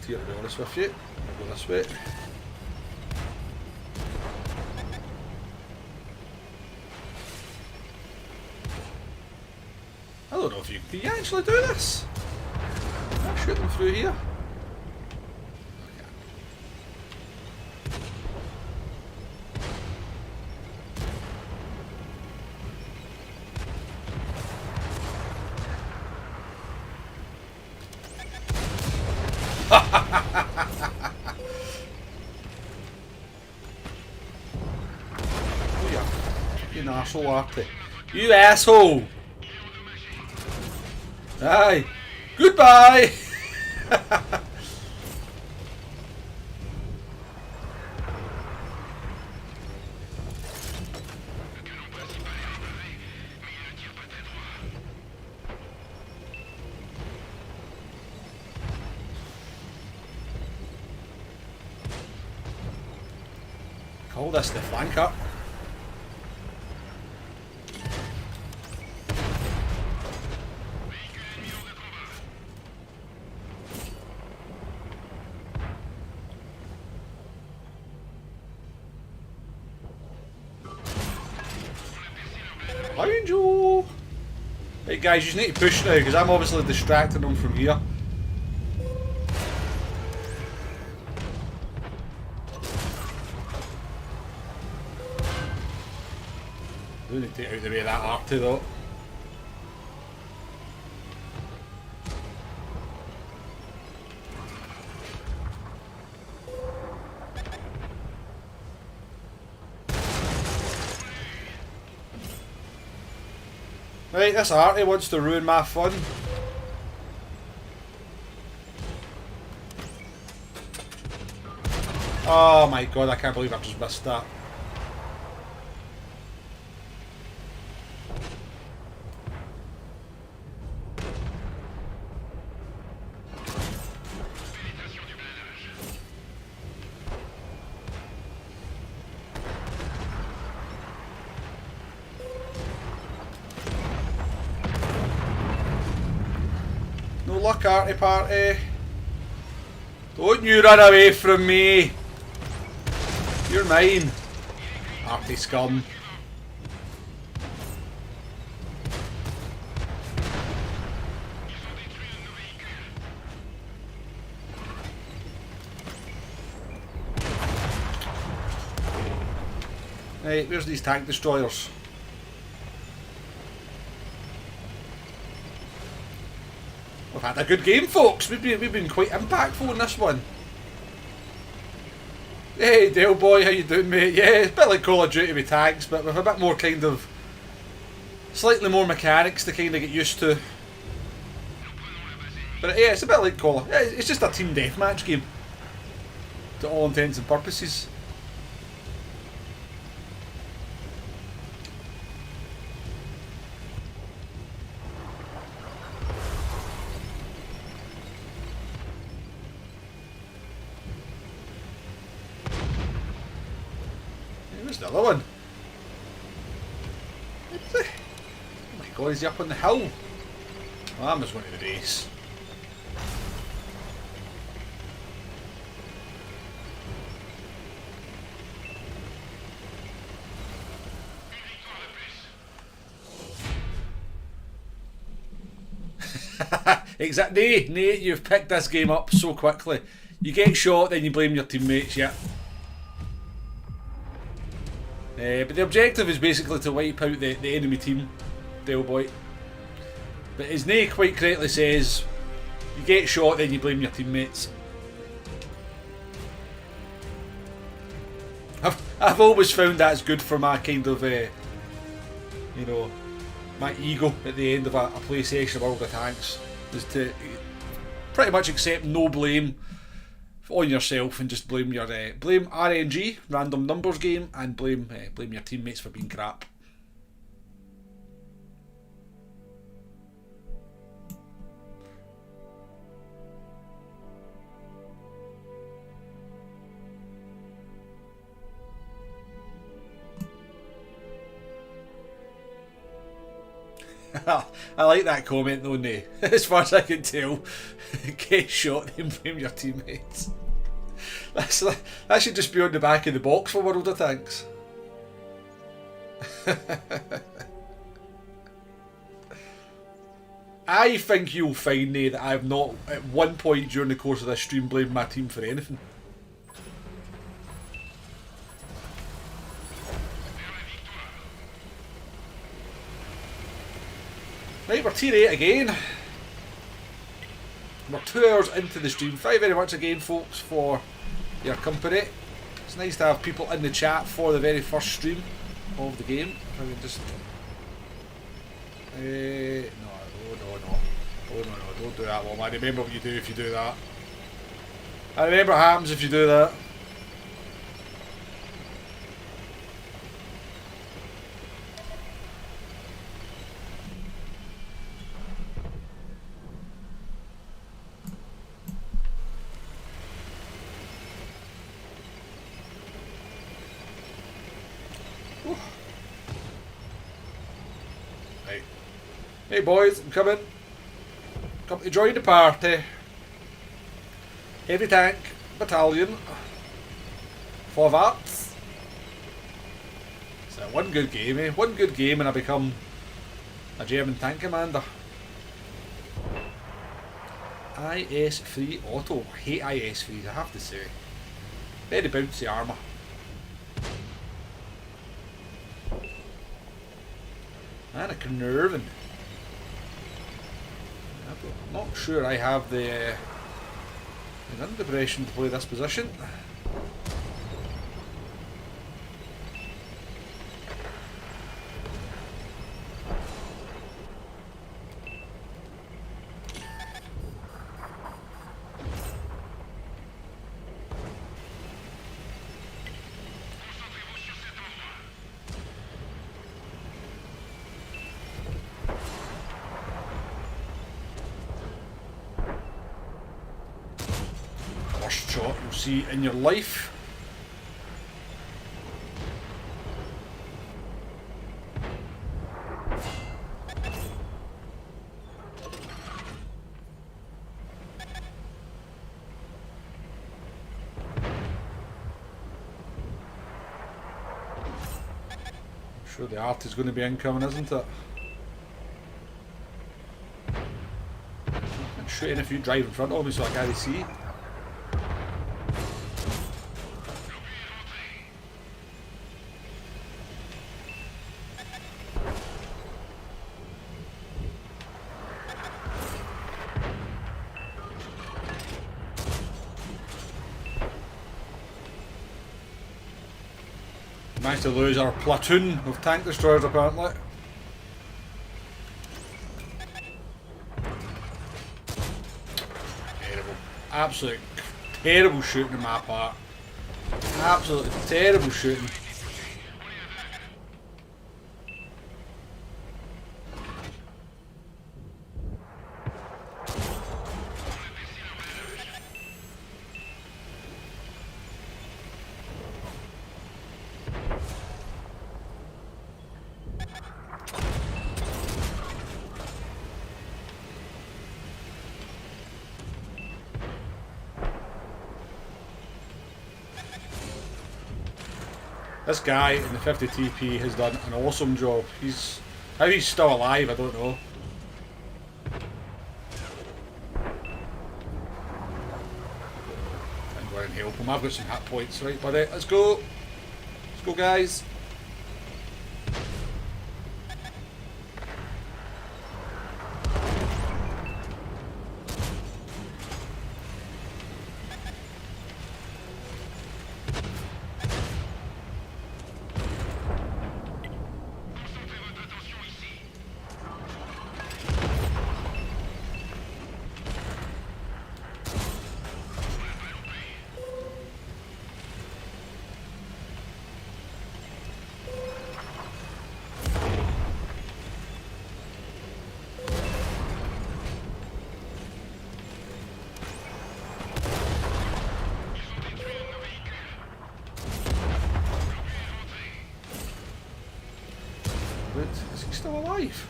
here, to be honest with you. I'll go this way. I don't know if can you actually do this? Can I shoot them through here? You arsehole, Artie. You asshole! Aye. Goodbye! Call this the flanker. Behind you! Right guys, you just need to push now because I'm obviously distracting them from here. Do need to take out the way of that R2 though. Right, this Artie wants to ruin my fun. Oh my god, I can't believe I just missed that. No luck, Artie Party. Don't you run away from me. You're mine. Artie scum. Right, where's these tank destroyers? We've had a good game, folks. We've been quite impactful in this one. Hey, Dale boy, how you doing, mate? Yeah, it's a bit like Call of Duty with tanks, but with a bit more kind of... slightly more mechanics to kind of get used to. But yeah, it's a bit like Call of... it's just a team deathmatch game. To all intents and purposes. Where's the other one? Oh my god, is he up on the hill? Oh, I'm just going to the base. Exactly, Nate, you've picked this game up so quickly. You get shot, then you blame your teammates, yeah. But the objective is basically to wipe out the enemy team, Dale boy. But as Nate quite correctly says, you get shot, then you blame your teammates. I've always found that's good for my kind of, you know, my ego at the end of a play session of World of Tanks, is to pretty much accept no blame on yourself and just blame your blame RNG, random numbers game, and blame your teammates for being crap. I like that comment though, Nay. As far as I can tell, get shot then blame your teammates. That should just be on the back of the box for World of Tanks. I think you'll find, Nay, that I have not at one point during the course of this stream blamed my team for anything. Right, we're tier 8 again. We're 2 hours into the stream. Thank you very much again, folks, for your company. It's nice to have people in the chat for the very first stream of the game. If I can just... no, oh no, don't do that one. I remember what you do if you do that. I remember what happens if you do that. Hey. Hey boys, I'm coming. Come to join the party. Heavy tank battalion. Forward. So one good game, eh? One good game and I become a German tank commander. IS-3 auto. I hate IS-3s, I have to say. Very bouncy armour. And a Nerven. I'm not sure I have the impression to play this position. Worst shot you'll see in your life. I'm sure the art is going to be incoming, isn't it? I'm shooting if you drive in front of me so I can't see. Managed to lose our platoon of tank destroyers apparently. Terrible. Absolute terrible shooting on my part. Absolutely terrible shooting. This guy in the 50 TP has done an awesome job. How he's still alive, I don't know. I'm going to help him. I've got some hit points, right, buddy? Let's go. Let's go, guys. Is he still alive?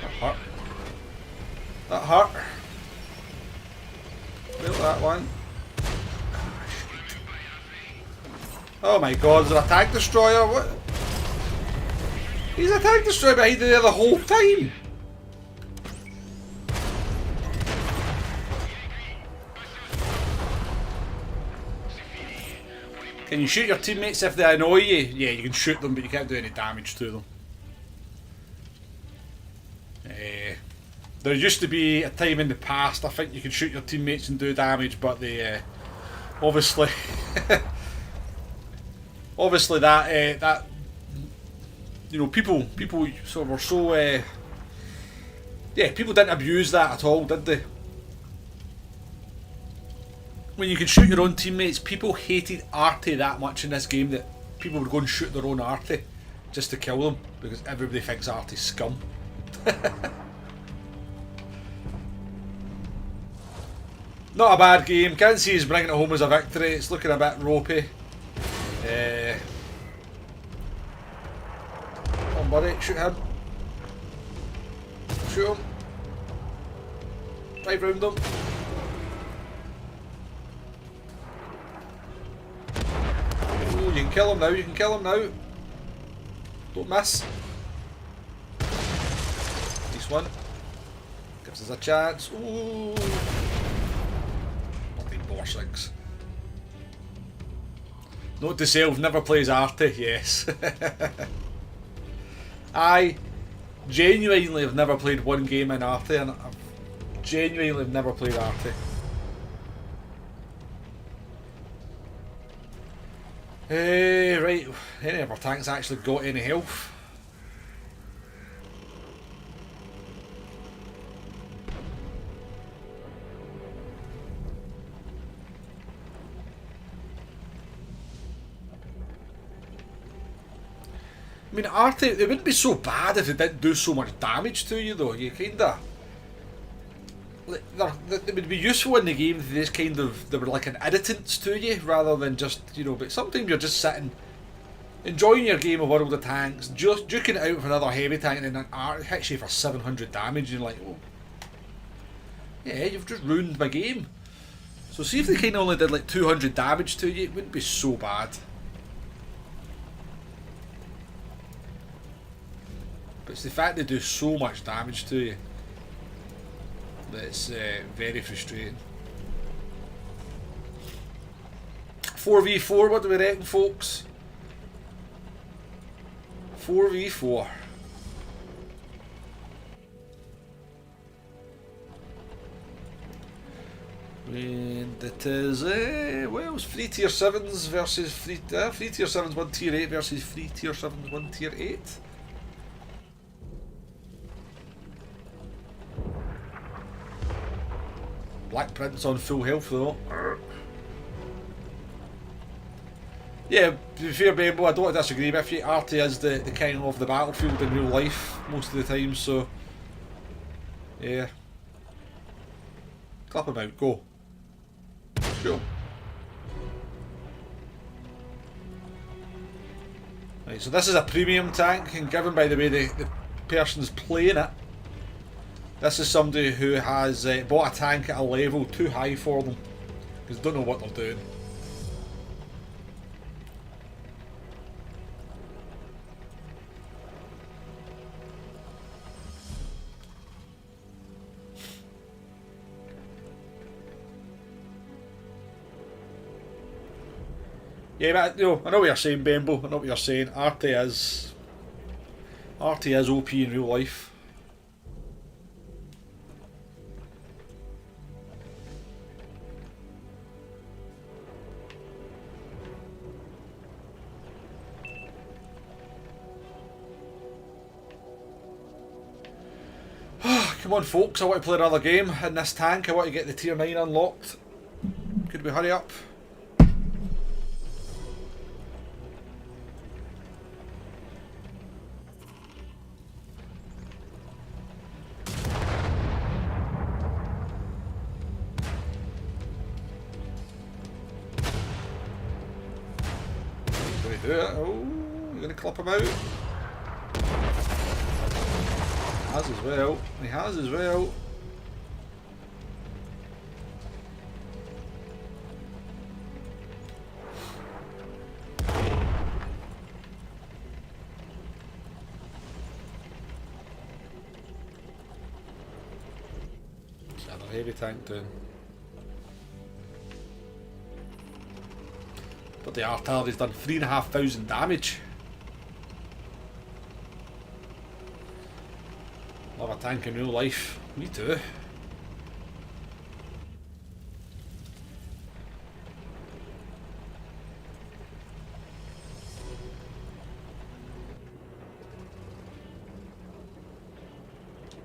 That hurt. That hurt. Feel that one. Oh my god, is there a tank destroyer? What? He's a tank destroyer behind there the whole time! Can you shoot your teammates if they annoy you? Yeah, you can shoot them, but you can't do any damage to them. There used to be a time in the past, I think you could shoot your teammates and do damage, but they obviously, obviously that you know, people sort of were so yeah, people didn't abuse that at all, did they? When you can shoot your own teammates, people hated arty that much in this game that people would go and shoot their own arty just to kill them because everybody thinks arty's scum. Not a bad game. Can't see he's bringing it home as a victory. It's looking a bit ropey. on, buddy. Shoot him. Shoot him. Drive round him. Oh, you can kill him now. You can kill him now. Don't miss. Nice one. Gives us a chance. Ooh. Bloody Borsings. Note to self, never plays Arty. Yes. I genuinely have never played one game in Arty, and I've genuinely never played Arty. Right, any of our tanks actually got any health? I mean, Arty, it wouldn't be so bad if it didn't do so much damage to you, though. You kinda... They would be useful in the game if this kind of... They were like an irritants to you, rather than just, you know... But sometimes you're just sitting, enjoying your game of World of Tanks, just duking it out for another heavy tank, and then an Arty hits you for 700 damage, and you're like, oh... Yeah, you've just ruined my game. So see if they kind of only did like 200 damage to you, it wouldn't be so bad. But it's the fact they do so much damage to you that's very frustrating. 4v4, what do we reckon, folks? 4v4. And it is, well, it's 3 tier 7s versus 3 tier 7s, 1 tier 8 versus 3 tier 7s, 1 tier 8. Black Prince on full health though. Yeah, to be fair, Bembo, I don't disagree with you. Arty is the king of the battlefield in real life most of the time, so yeah. Clap him out, go. Sure. Right, so this is a premium tank, and given by the way the person's playing it, this is somebody who has bought a tank at a level too high for them, because they don't know what they're doing. Yeah, but you know, I know what you're saying, Bembo. I know what you're saying. Arty is OP in real life. Come on, folks, I want to play another game in this tank. I want to get the tier 9 unlocked. Could we hurry up? Do we do it? Oh, you're going to clip him out? Has as well. He has as well. What's another heavy tank doing? But the artillery's done 3,500 damage. Love a tank in real life. Me too.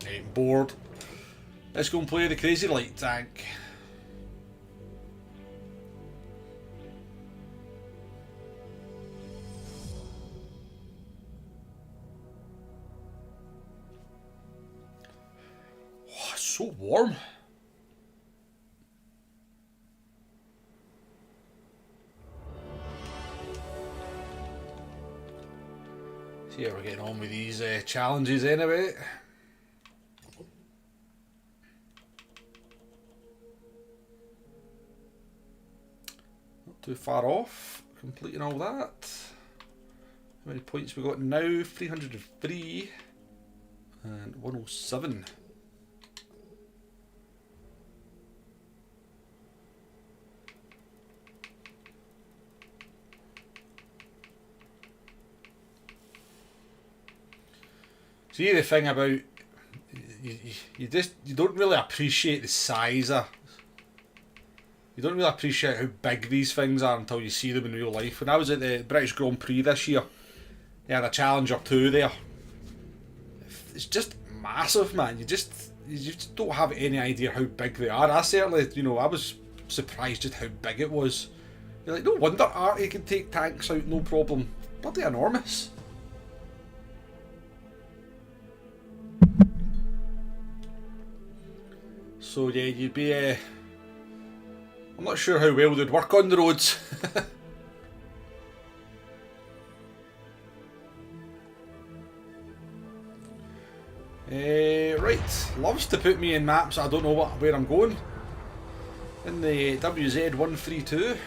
Hey, I'm bored. Let's go and play the crazy light tank. So warm. See how we're getting on with these challenges anyway. Not too far off, completing all that. How many points we got now? 303 and 107. See, the thing about you don't really appreciate the size of. You don't really appreciate how big these things are until you see them in real life. When I was at the British Grand Prix this year, they had a Challenger 2 there. It's just massive, man. You just don't have any idea how big they are. I certainly, I was surprised just how big it was. You're like, no wonder Artie can take tanks out no problem. Bloody enormous. So yeah, you'd be. I'm not sure how well they'd work on the roads. Right, loves to put me in maps I don't know where I'm going. In the WZ132.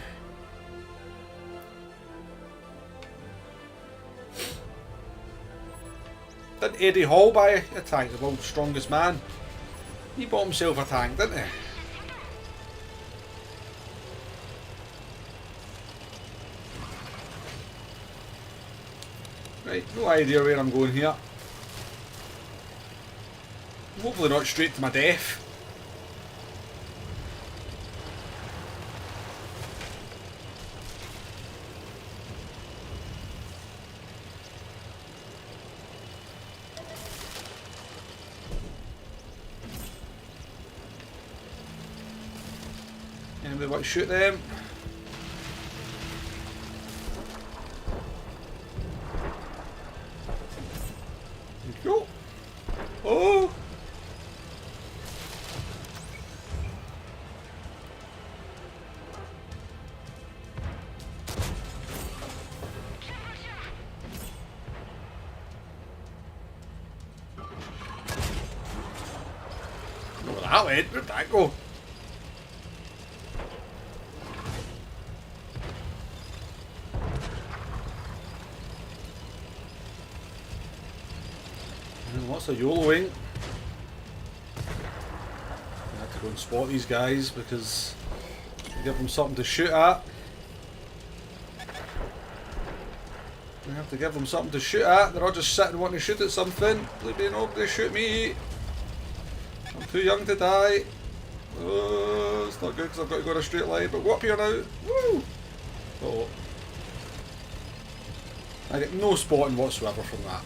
Didn't Eddie Hall buy a tank, the world's strongest man? He bought himself a tank, didn't he? Right, no idea where I'm going here. Hopefully not straight to my death. Anybody want to shoot them? There you go. Oh! Where that went? Where'd that go? Lots of YOLOing. I have to go and spot these guys because I give them something to shoot at. I have to give them something to shoot at. They're all just sitting wanting to shoot at something. Maybe nobody shoot me. I'm too young to die. Oh, it's not good because I've got to go in a straight line. But go up here now. Woo! Oh. I get no spotting whatsoever from that.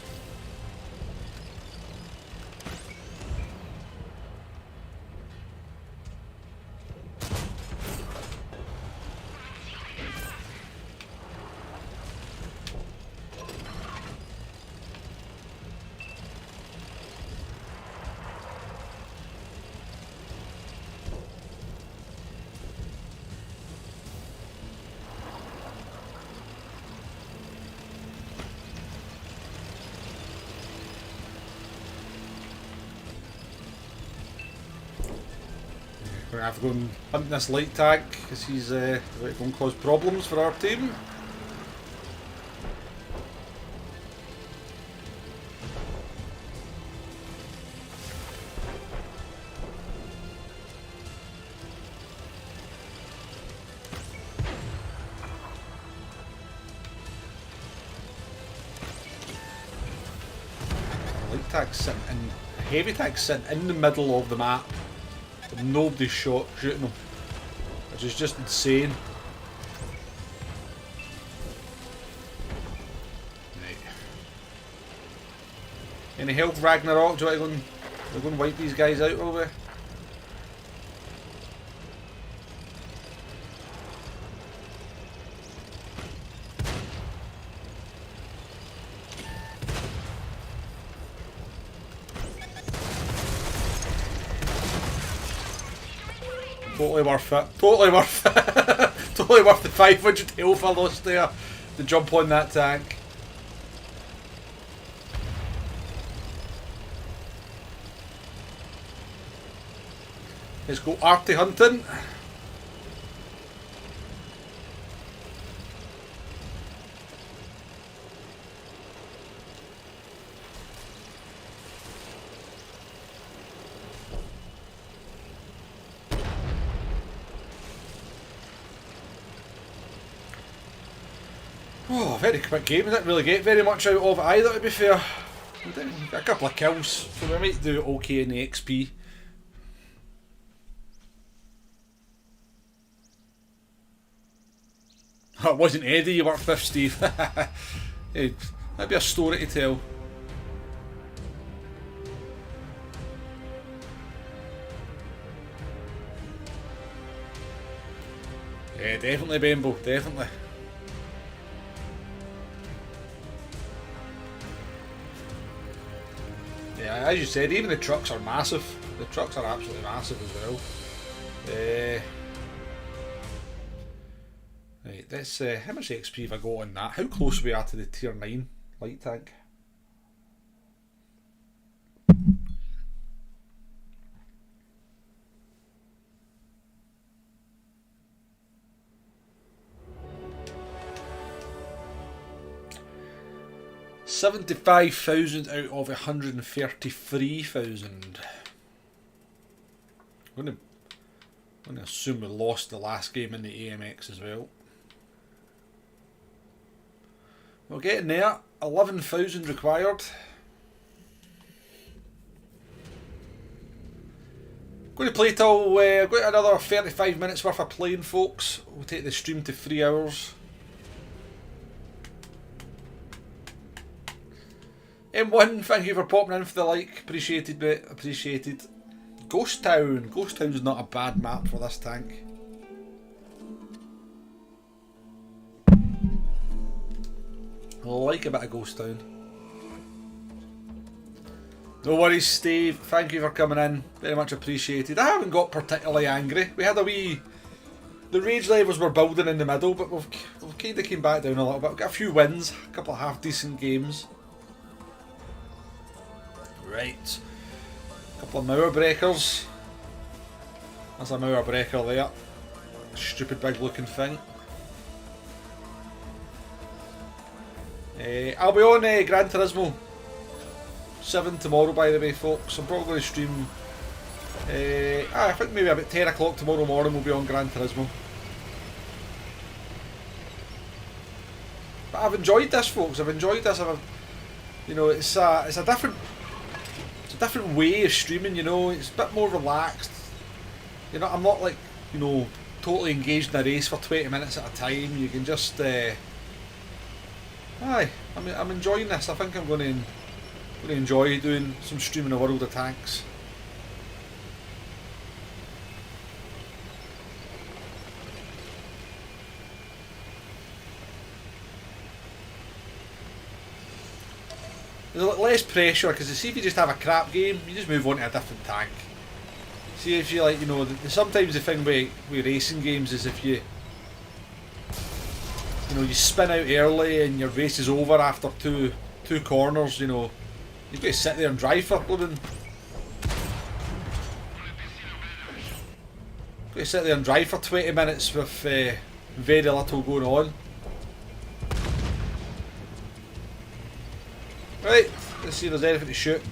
We're going to have to go and hunt this light tank because he's going to cause problems for our team. Light tank's sitting in, heavy tank's sitting in the middle of the map. Nobody's shooting them, which is just insane. Right. Any help, Ragnarok? Do you want to go and wipe these guys out, will we? Totally worth it. Totally worth it. Totally worth the 500 health I lost there to jump on that tank. Let's go arty hunting. Oh, very quick game. We didn't really get very much out of it either, to be fair. We did get a couple of kills, so we might do okay in the XP. Oh, it wasn't Eddie you worked with, Steve. Hey, that'd be a story to tell. Yeah, definitely, Bembo, definitely. Yeah, as you said, even the trucks are massive. The trucks are absolutely massive as well. Right, let's how much XP have I got on that? How close we are to the tier 9 light tank? $75,000 out of 133,000. I'm going to assume we lost the last game in the AMX as well. We're getting there. 11,000 required. Going to play till we've got another 35 minutes worth of playing, folks. We'll take the stream to 3 hours. M1, thank you for popping in for the like. Appreciated, mate. Appreciated. Ghost Town. Ghost Town's not a bad map for this tank. I like a bit of Ghost Town. No worries, Steve. Thank you for coming in. Very much appreciated. I haven't got particularly angry. We had a wee... The rage levels were building in the middle, but we've kind of came back down a little bit. We've got a few wins. A couple of half-decent games. Right. A couple of Mauer breakers. That's a Mauer breaker there. Stupid big looking thing. I'll be on Gran Turismo 7 tomorrow, by the way, folks. I'm probably going to stream. I think maybe about 10 o'clock tomorrow morning we'll be on Gran Turismo. But I've enjoyed this, folks. I've enjoyed this. You know, it's a different way of streaming. You know, it's a bit more relaxed. You know, I'm not like, you know, totally engaged in a race for 20 minutes at a time. You can just. I'm enjoying this. I think I'm going to enjoy doing some streaming a World of Tanks. There's less pressure because see, if you just have a crap game, you just move on to a different tank. See, if you like, you know, sometimes the thing with racing games is if you know, you spin out early and your race is over after two corners, you know, you've got to sit there and drive for blooming. Got to sit there and drive for 20 minutes with very little going on. Right, let's see if there's anything to shoot.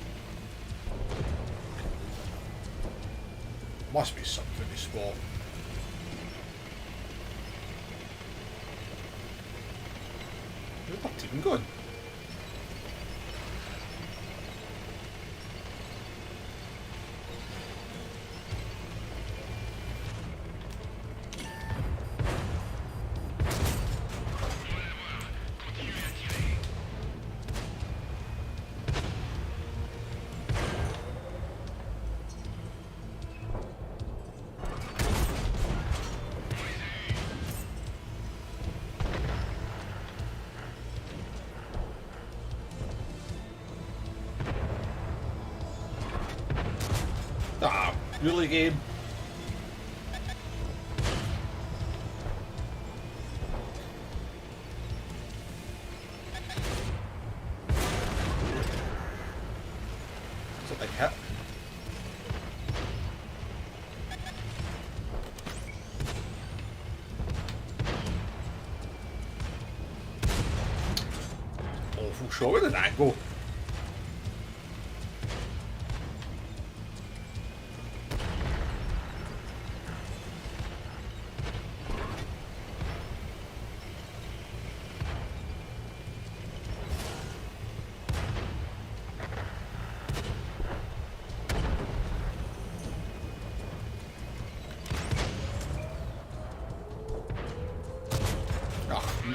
Must be something to spot. Where's my team going? Really game. It's a big hit. beautiful shot. Where did that go?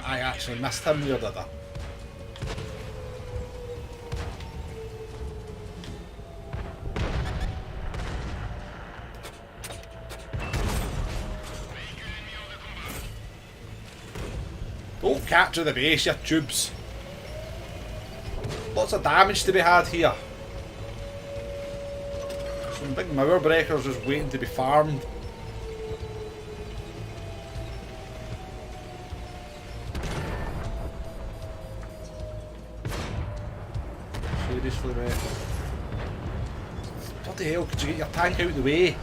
I actually missed him there, did I? Don't capture the base, you tubes. Lots of damage to be had here. Some big mower breakers just waiting to be farmed. Seriously, mate. Bloody hell, could you get your tank out of the way?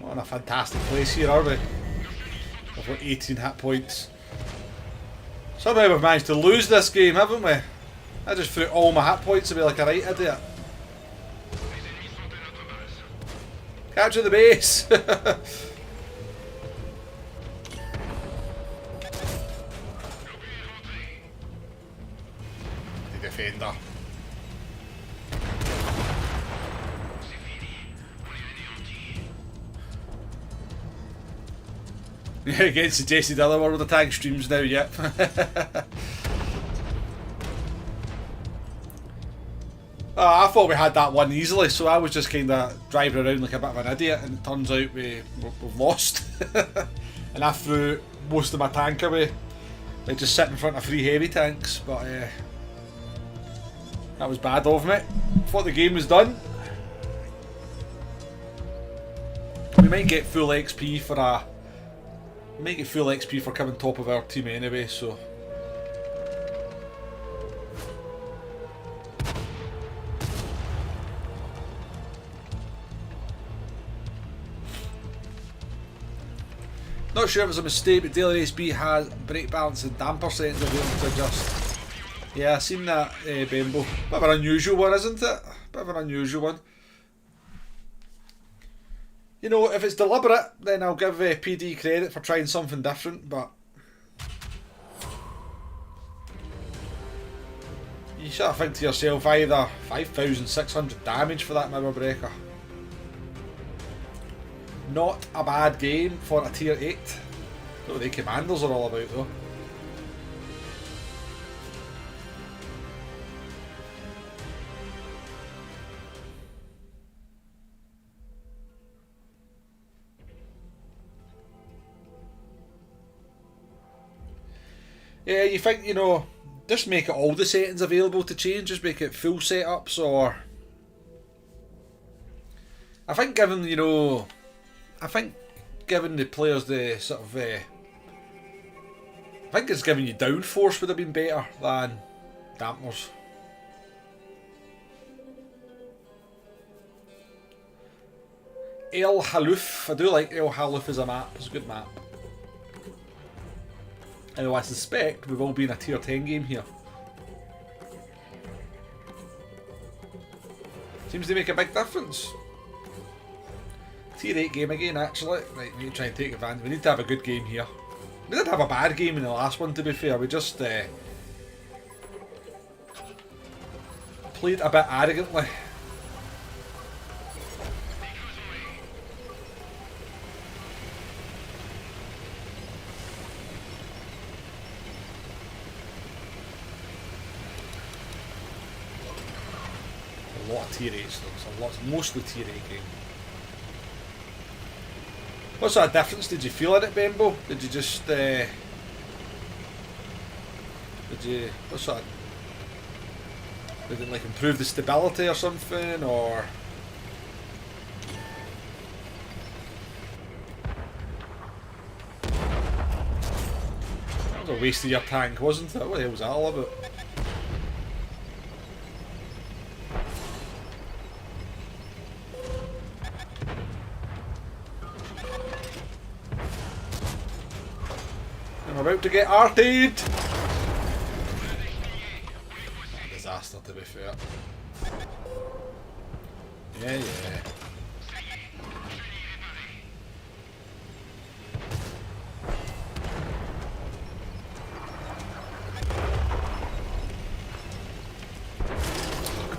Not in a fantastic place here, are we? I've got 18 hit points. Somehow we've managed to lose this game, haven't we? I just threw all my hit points away like a right idiot. Capture the base! The defender. Again, suggested other World of Tanks streams now, yep. I thought we had that one easily, so I was just kind of driving around like a bit of an idiot, and it turns out we've lost. And I threw most of my tank away, like just sitting in front of 3 heavy tanks, but that was bad of me. Thought the game was done. We might get full XP for a... Make it full XP for coming top of our team anyway, so... Not sure if it's a mistake, but Daily SB has brake balance and damper settings available to adjust. Yeah, I've seen that, Bembo. Bit of an unusual one, isn't it? Bit of an unusual one. You know, if it's deliberate, then I'll give PD credit for trying something different, but... You sort of think to yourself, either 5,600 damage for that Mirror Breaker. Not a bad game for a tier 8. Don't know what the commanders are all about though. Yeah, you think, you know, just make it all the settings available to change, just make it full setups, or... I think given, you know... I think giving the players the sort of... I think it's giving you downforce would have been better than dampers. El Halouf. I do like El Halouf as a map. It's a good map. Although I suspect we've all been a tier 10 game here. Seems to make a big difference. Tier 8 game again, actually. Right, we need to try and take advantage. We need to have a good game here. We did have a bad game in the last one, to be fair. We just played a bit arrogantly. A lot of tier 8s though, so mostly tier 8 game. What sort of difference did you feel in it, Bembo? Did you just what sort of Did it like improve the stability or something, or? That was a waste of your tank, wasn't it? What the hell was that all about? I'm about to get arted! Disaster, to be fair. Yeah.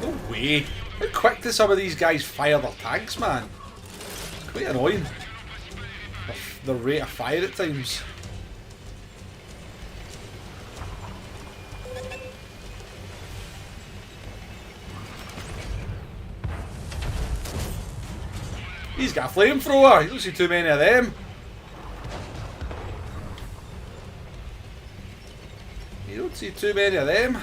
No way! How quick do some of these guys fire their tanks, man? It's quite annoying. The rate of fire at times. He's got a flamethrower! You don't see too many of them. You don't see too many of them.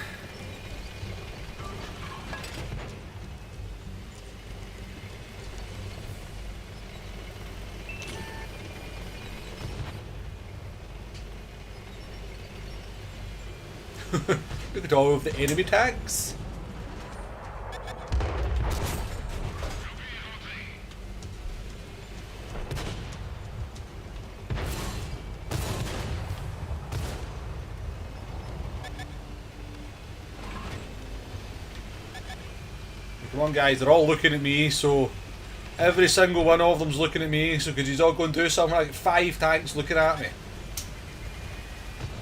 Look at all of the enemy tanks. Come on guys, they're all looking at me, so every single one of them's looking at me, so could you all go and do something like 5 tanks looking at me?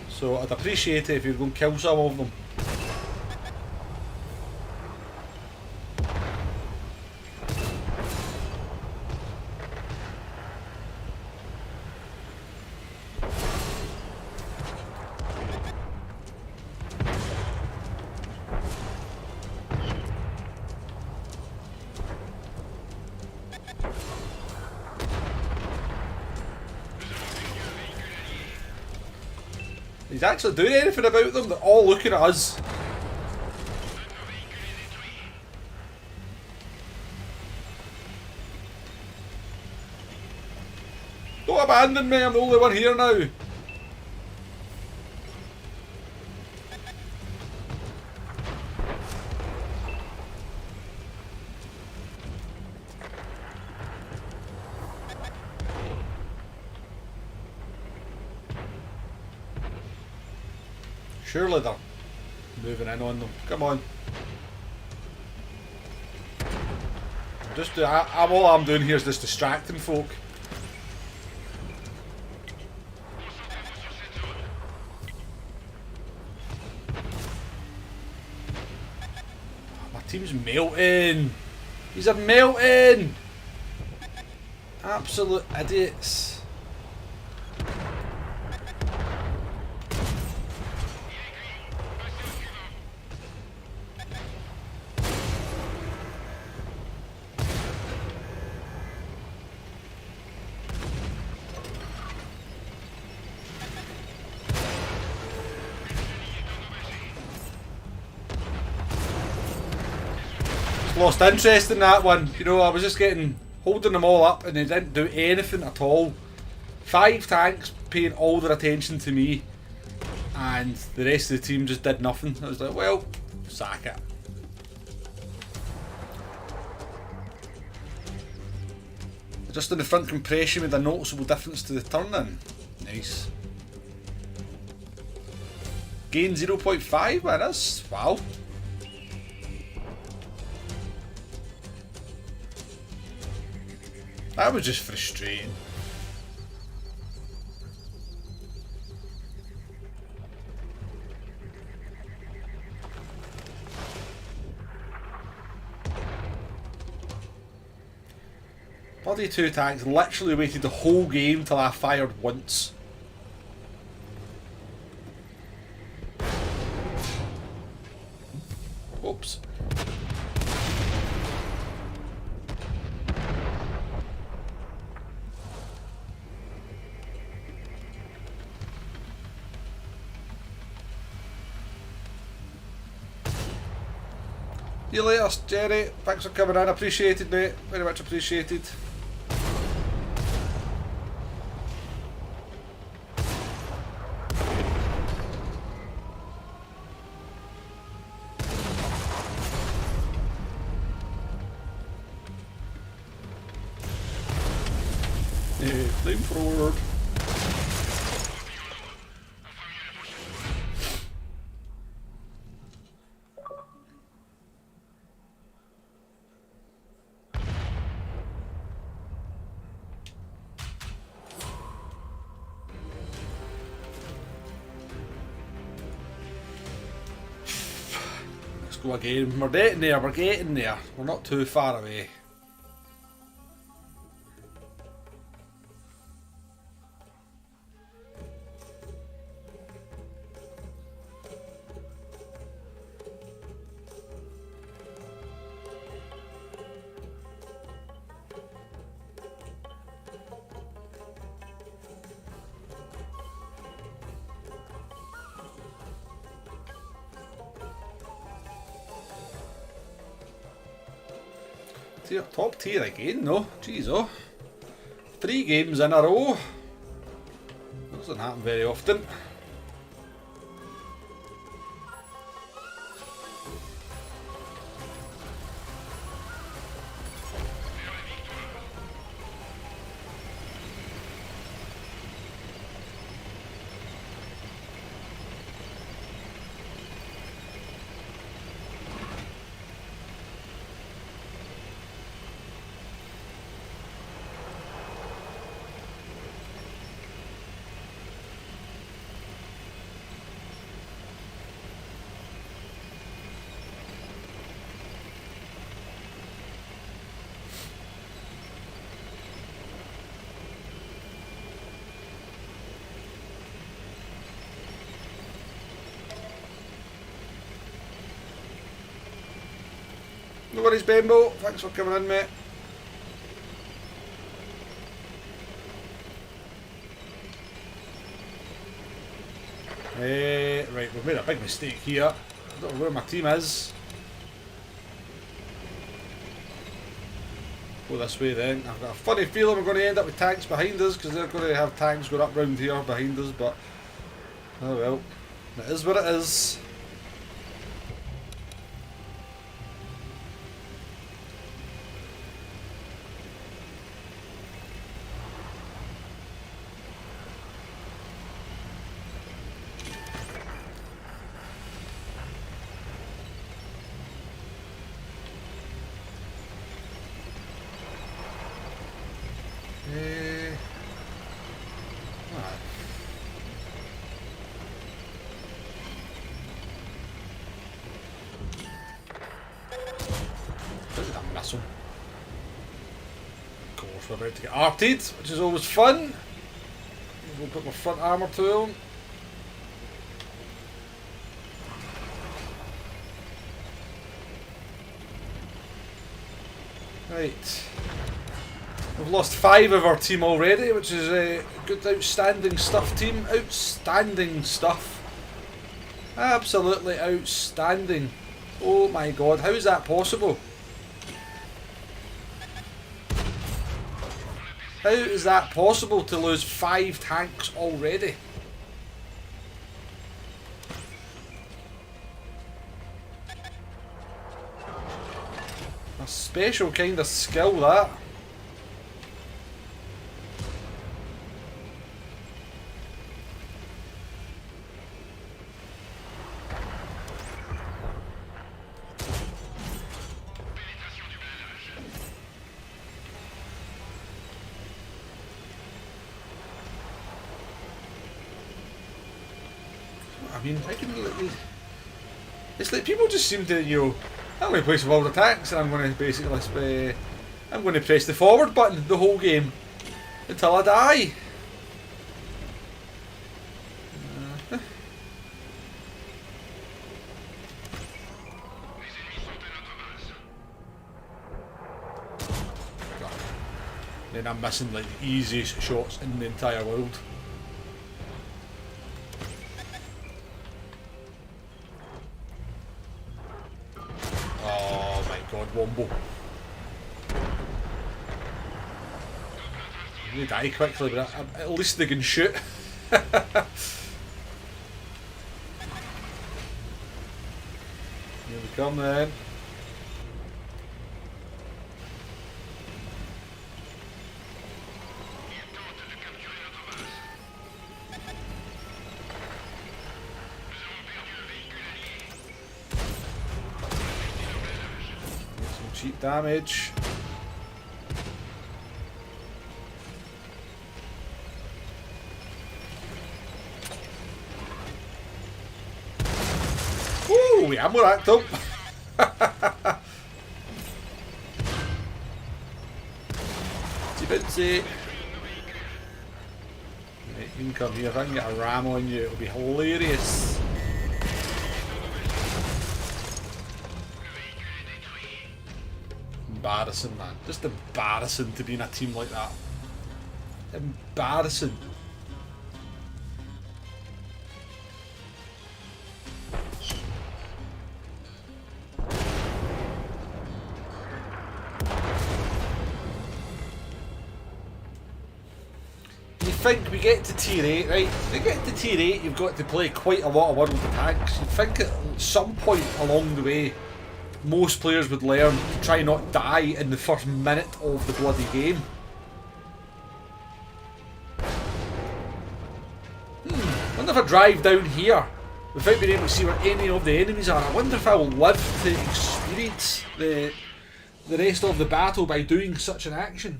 So I'd appreciate it if you'd go and kill some of them. He's actually doing anything about them, they're all looking at us. Don't abandon me, I'm the only one here now. Surely they're moving in on them. Come on. All I'm doing here is just distracting folk. My team's melting. These are melting. Absolute idiots. Lost interest in that one. You know, I was just holding them all up and they didn't do anything at all. 5 tanks paying all their attention to me and the rest of the team just did nothing. I was like, well, sack it. Just in the front compression made a noticeable difference to the turn-in. Nice. Gain 0.5, man, that's wow. That was just frustrating. Bloody 2 tanks literally waited the whole game till I fired once. Oops. See you later, Jerry. Thanks for coming in. Appreciated, mate. Very much appreciated. Flamethrower. Let's go again. We're getting there, we're getting there. We're not too far away. Top tier again, no? Jeez, oh. 3 games in a row. Doesn't happen very often. No worries, Bembo. Thanks for coming in, mate. Right, we've made a big mistake here. I don't know where my team is. Go this way then. I've got a funny feeling we're going to end up with tanks behind us because they're going to have tanks going up round here behind us, but oh well. It is what it is. We're about to get arted, which is always fun. We'll put my front armour to him. Right. We've lost 5 of our team already, which is good, outstanding stuff, team. Outstanding stuff. Absolutely outstanding. Oh my god, how is that possible? How is that possible to lose 5 tanks already? A special kind of skill, that. I mean, how can you let these... It's like people just seem to, you know, I'm going to place all the tanks and I'm going to basically I'm going to press the forward button the whole game until I die. Then I'm missing like the easiest shots in the entire world. Oh. god, Wombo. They die quickly, but at least they can shoot. Here we come then. Get some cheap damage. We ammo racked up. Bouncy. Right, you can come here. If I can get a ram on you, it'll be hilarious. Embarrassing, man. Just embarrassing to be in a team like that. Embarrassing. Think we get to tier 8, right? To get to tier 8, you've got to play quite a lot of World of Tanks. You'd think at some point along the way, most players would learn to try not die in the first minute of the bloody game. I wonder if I drive down here without being able to see where any of the enemies are. I wonder if I will live to experience the rest of the battle by doing such an action.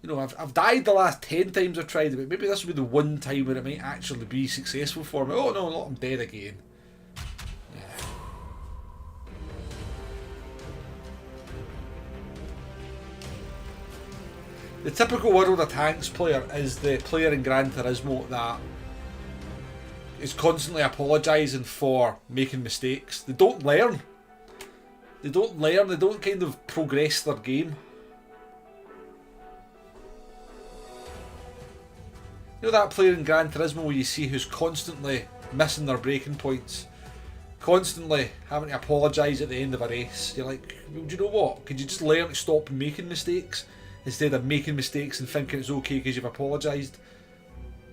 You know, I've died the last 10 times I've tried it, but maybe this will be the one time where it might actually be successful for me. Oh no, I'm dead again. Yeah. The typical World of Tanks player is the player in Gran Turismo that is constantly apologising for making mistakes. They don't learn. They don't learn, they don't kind of progress their game. You know that player in Gran Turismo where you see who's constantly missing their braking points, constantly having to apologise at the end of a race. You're like, well, do you know what? Could you just learn to stop making mistakes instead of making mistakes and thinking it's okay because you've apologised?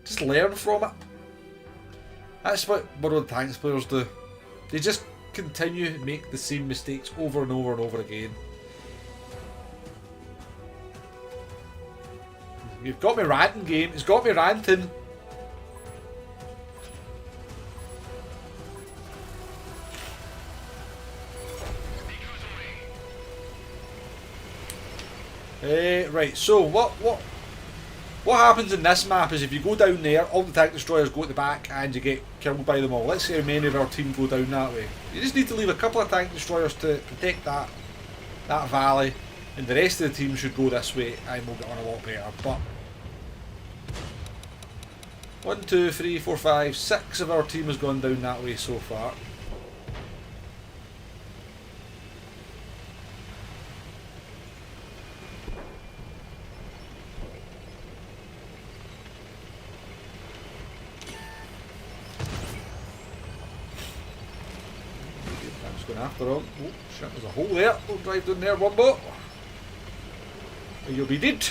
Just learn from it. That's what World of Tanks players do. They just continue to make the same mistakes over and over and over again. You've got me ranting, game. It's got me ranting. Right, so what happens in this map is if you go down there, all the tank destroyers go at the back and you get killed by them all. Let's see how many of our team go down that way. You just need to leave a couple of tank destroyers to protect that valley, and the rest of the team should go this way and we'll get on a lot better. But 1, 2, 3, 4, 5, 6 of our team has gone down that way so far. I'm just going after him. Oh shit, there's a hole there. Don't drive down there, Wombo. You'll be dead.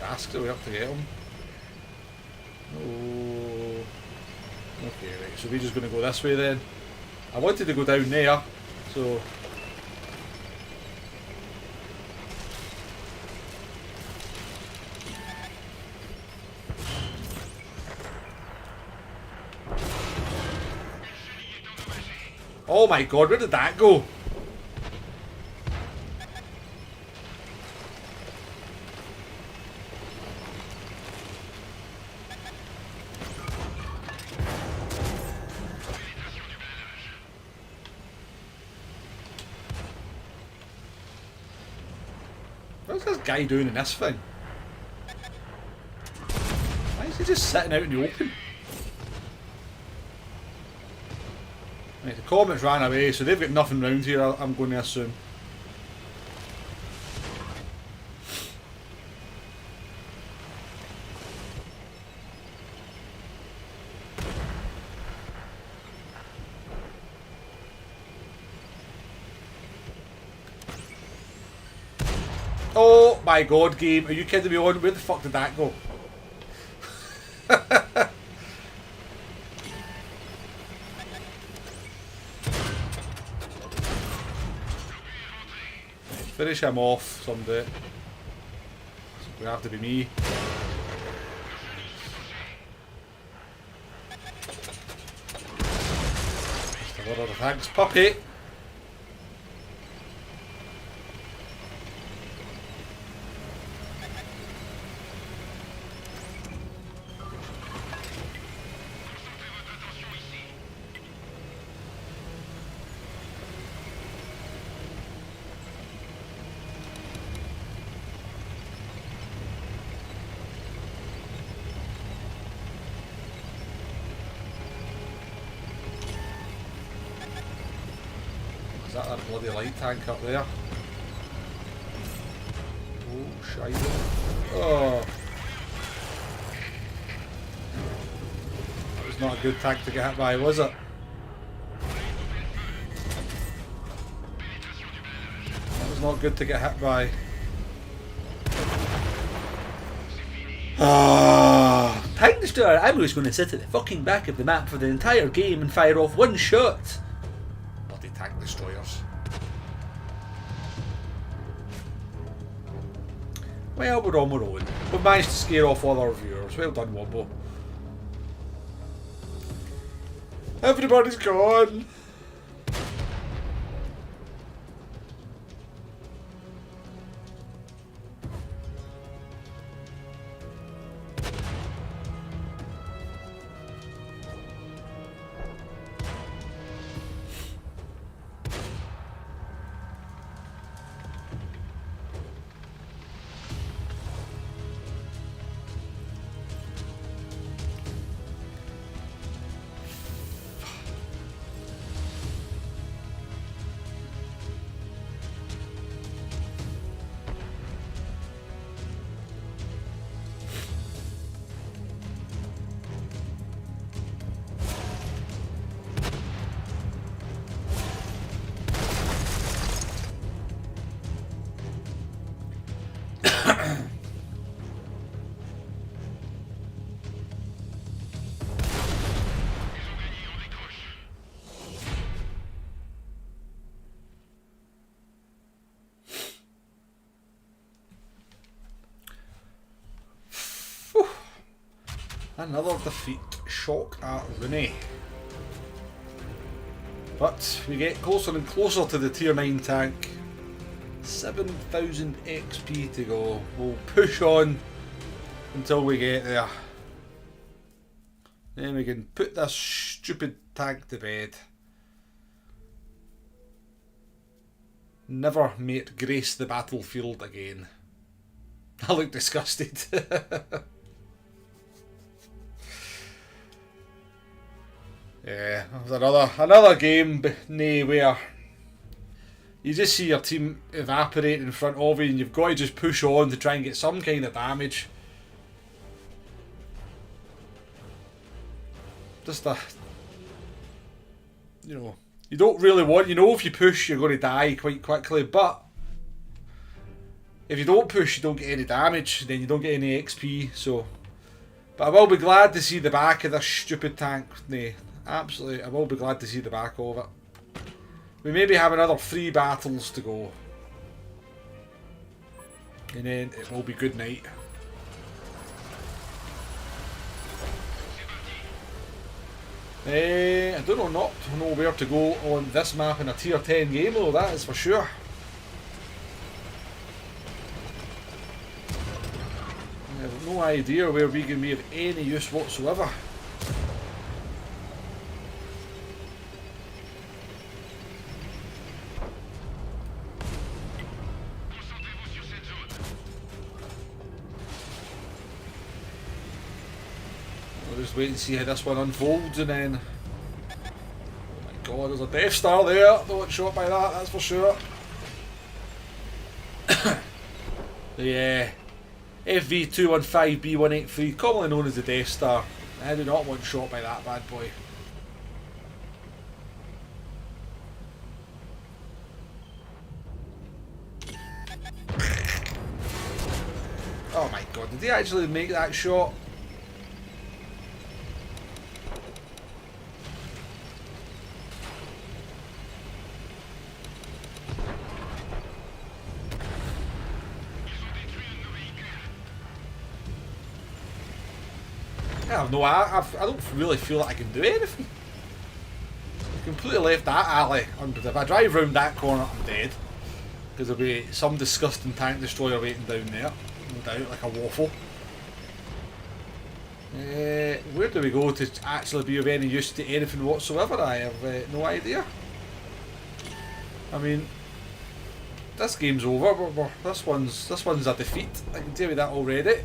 Ask we have to get him. Oh. Okay, right, so we're just going to go this way then. I wanted to go down there, so... Oh my god, where did that go? What's this guy doing in this thing? Why is he just sitting out in the open? Right, the Comets ran away, so they've got nothing round here, I'm going to assume. Oh my god, game. Are you kidding me on? Where the fuck did that go? Finish him off someday. It's going to have to be me. Just a lot of thanks, puppy. Is that that bloody light tank up there? Oh, shite. Oh. That was not a good tank to get hit by, was it? That was not good to get hit by. Ah, Tank Destroyer, I'm just going to sit at the fucking back of the map for the entire game and fire off one shot. Bloody Tank Destroyers. Well, we're on our own. We've managed to scare off all our viewers. Well done, Wombo. Everybody's gone. Another defeat. Shock at Rooney. But we get closer and closer to the tier 9 tank. 7,000 XP to go. We'll push on until we get there. Then we can put this stupid tank to bed. Never may it grace the battlefield again. I look disgusted. Yeah, there's another game where you just see your team evaporate in front of you and you've got to just push on to try and get some kind of damage. Just you know, you don't really want, you know, if you push you're going to die quite quickly, but if you don't push you don't get any damage, then you don't get any XP, so. But I will be glad to see the back of this stupid tank. Absolutely, I will be glad to see the back of it. We maybe have another 3 battles to go. And then it will be good night. I do not know where to go on this map in a tier 10 game though, that is for sure. I have no idea where we can be of any use whatsoever. Just wait and see how this one unfolds, and then oh my god, there's a Death Star there. Don't want shot by that, that's for sure. The FV215B183, commonly known as the Death Star. I do not want shot by that bad boy. Did he actually make that shot? I have no, I don't really feel like I can do anything. I completely left that alley. If I drive round that corner, I'm dead. Because there'll be some disgusting tank destroyer waiting down there. No doubt, like a waffle. Where do we go to actually be of any use to anything whatsoever? I have no idea. I mean, this game's over. This one's a defeat. I can tell you that already.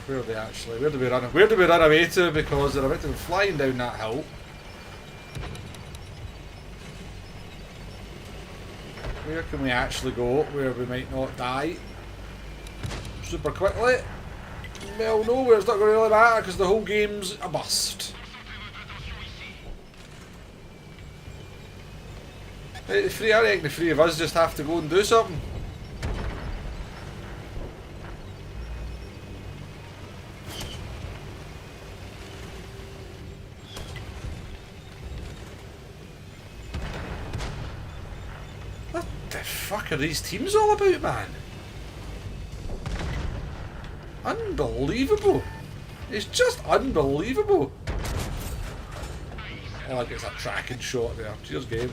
Where are they actually? Where do we run? Where do we run away to? Because they're about to be flying down that hill. Where can we actually go where we might not die super quickly? Well, nowhere. It's not going to really matter because the whole game's a bust. Right, I reckon the three of us just have to go and do something. What the fuck are these teams all about, man? Unbelievable. It's just unbelievable. Oh, I guess a tracking shot there. Cheers, game.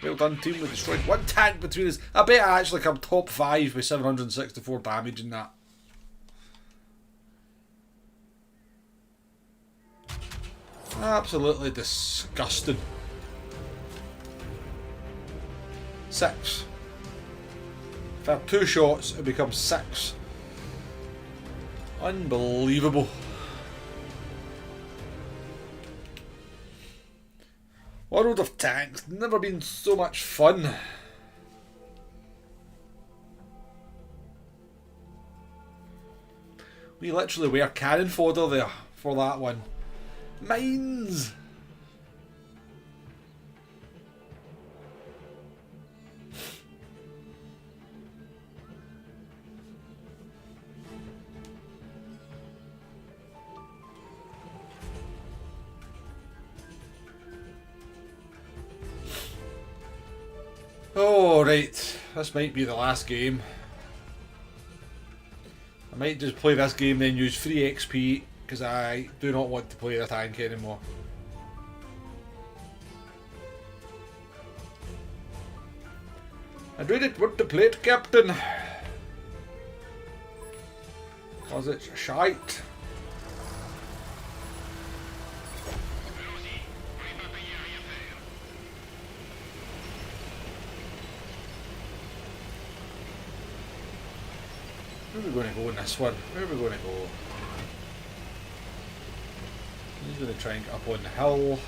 Well done, team. We destroyed one tank between us. I bet I actually come top 5 with 764 damage in that. Absolutely disgusting. 6. If I have 2 shots, it becomes 6. Unbelievable. World of Tanks, never been so much fun. We literally were cannon fodder there for that one. Mines! Oh, right. This might be the last game. I might just play this game then use free XP because I do not want to play the tank anymore. I really want to play it, Captain. Cause it's shite. Where are we going to go in this one? Where are we going to go? He's going to try and get up on the hill.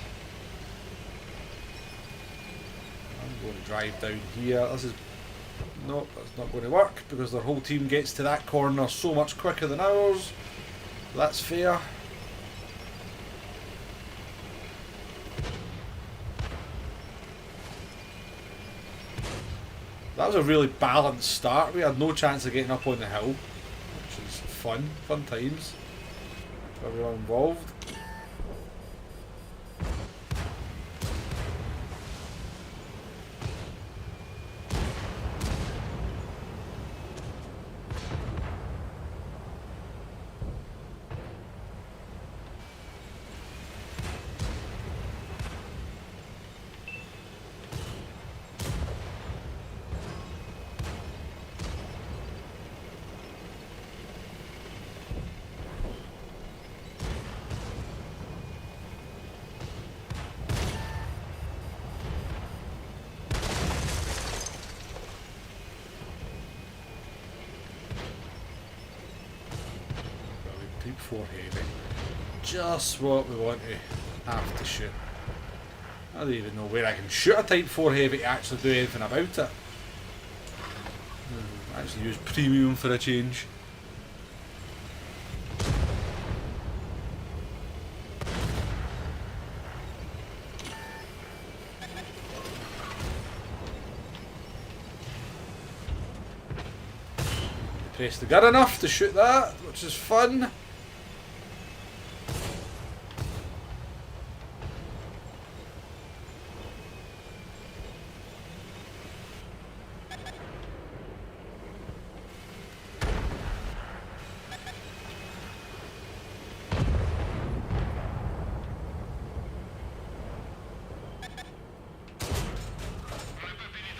I'm going to drive down here. This is... Nope, that's not going to work because their whole team gets to that corner so much quicker than ours. That's fair. That was a really balanced start. We had no chance of getting up on the hill, which is fun times for everyone involved. Type 4 heavy. Just what we want to have to shoot. I don't even know where I can shoot a Type 4 heavy to actually do anything about it. Actually use premium for a change. Press the gun enough to shoot that, which is fun.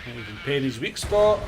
Even Penny's weak spot.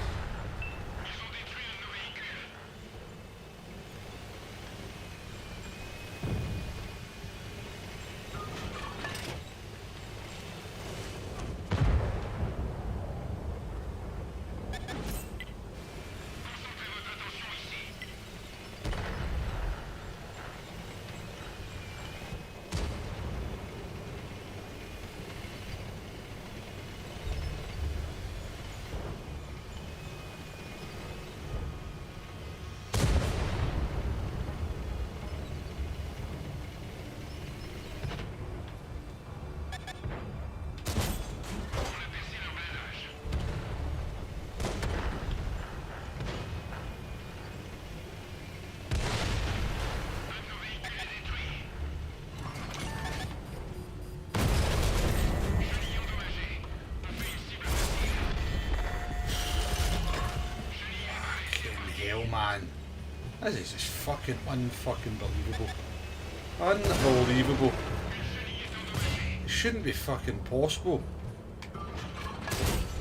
Man, this is just fucking unfucking believable. Unbelievable. It shouldn't be fucking possible.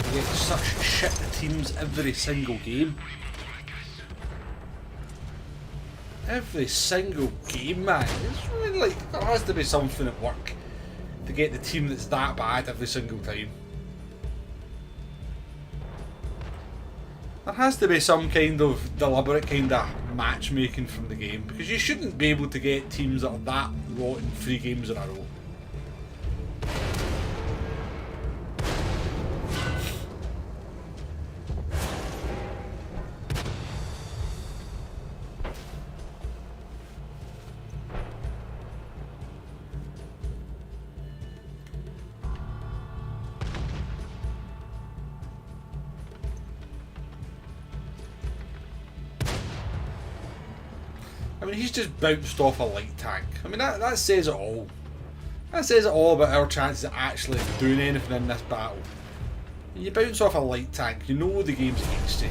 You get such shit teams every single game. Every single game, man. It's really like, there has to be something at work to get the team that's that bad every single time. There has to be some kind of deliberate kind of matchmaking from the game, because you shouldn't be able to get teams that are that rotten 3 games in a row. I mean, he's just bounced off a light tank. I mean, that says it all. That says it all about our chances of actually doing anything in this battle. You bounce off a light tank, you know the game's against you.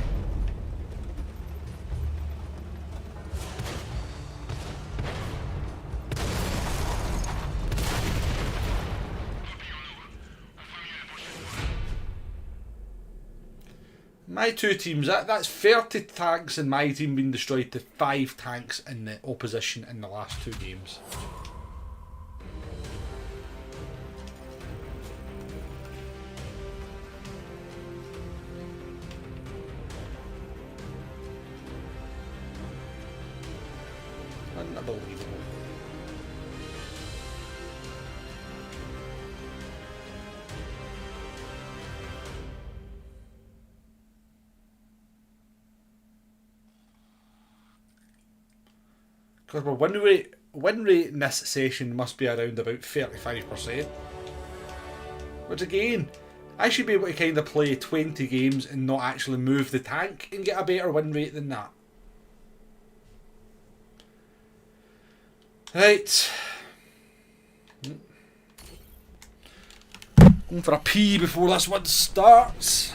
My 2 teams, that's 30 tanks in my team being destroyed to 5 tanks in the opposition in the last 2 games. Unbelievable. Because my win rate in this session must be around about 35%. Which again, I should be able to kind of play 20 games and not actually move the tank and get a better win rate than that. Right. Going for a pee before this one starts.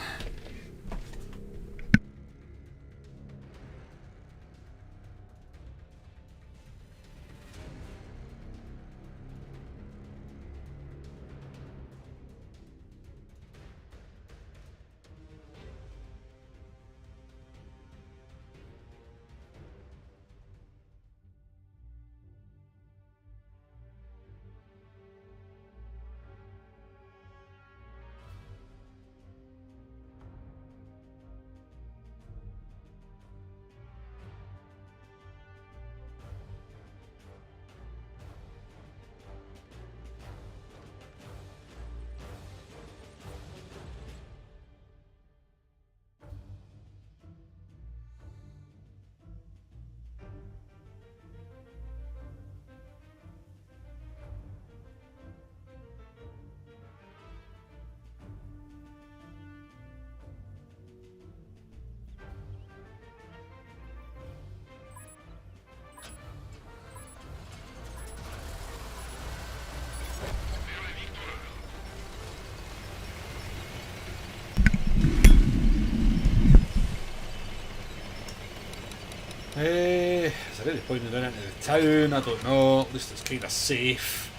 really pointing down into the town, I don't know, at least it's kind of safe.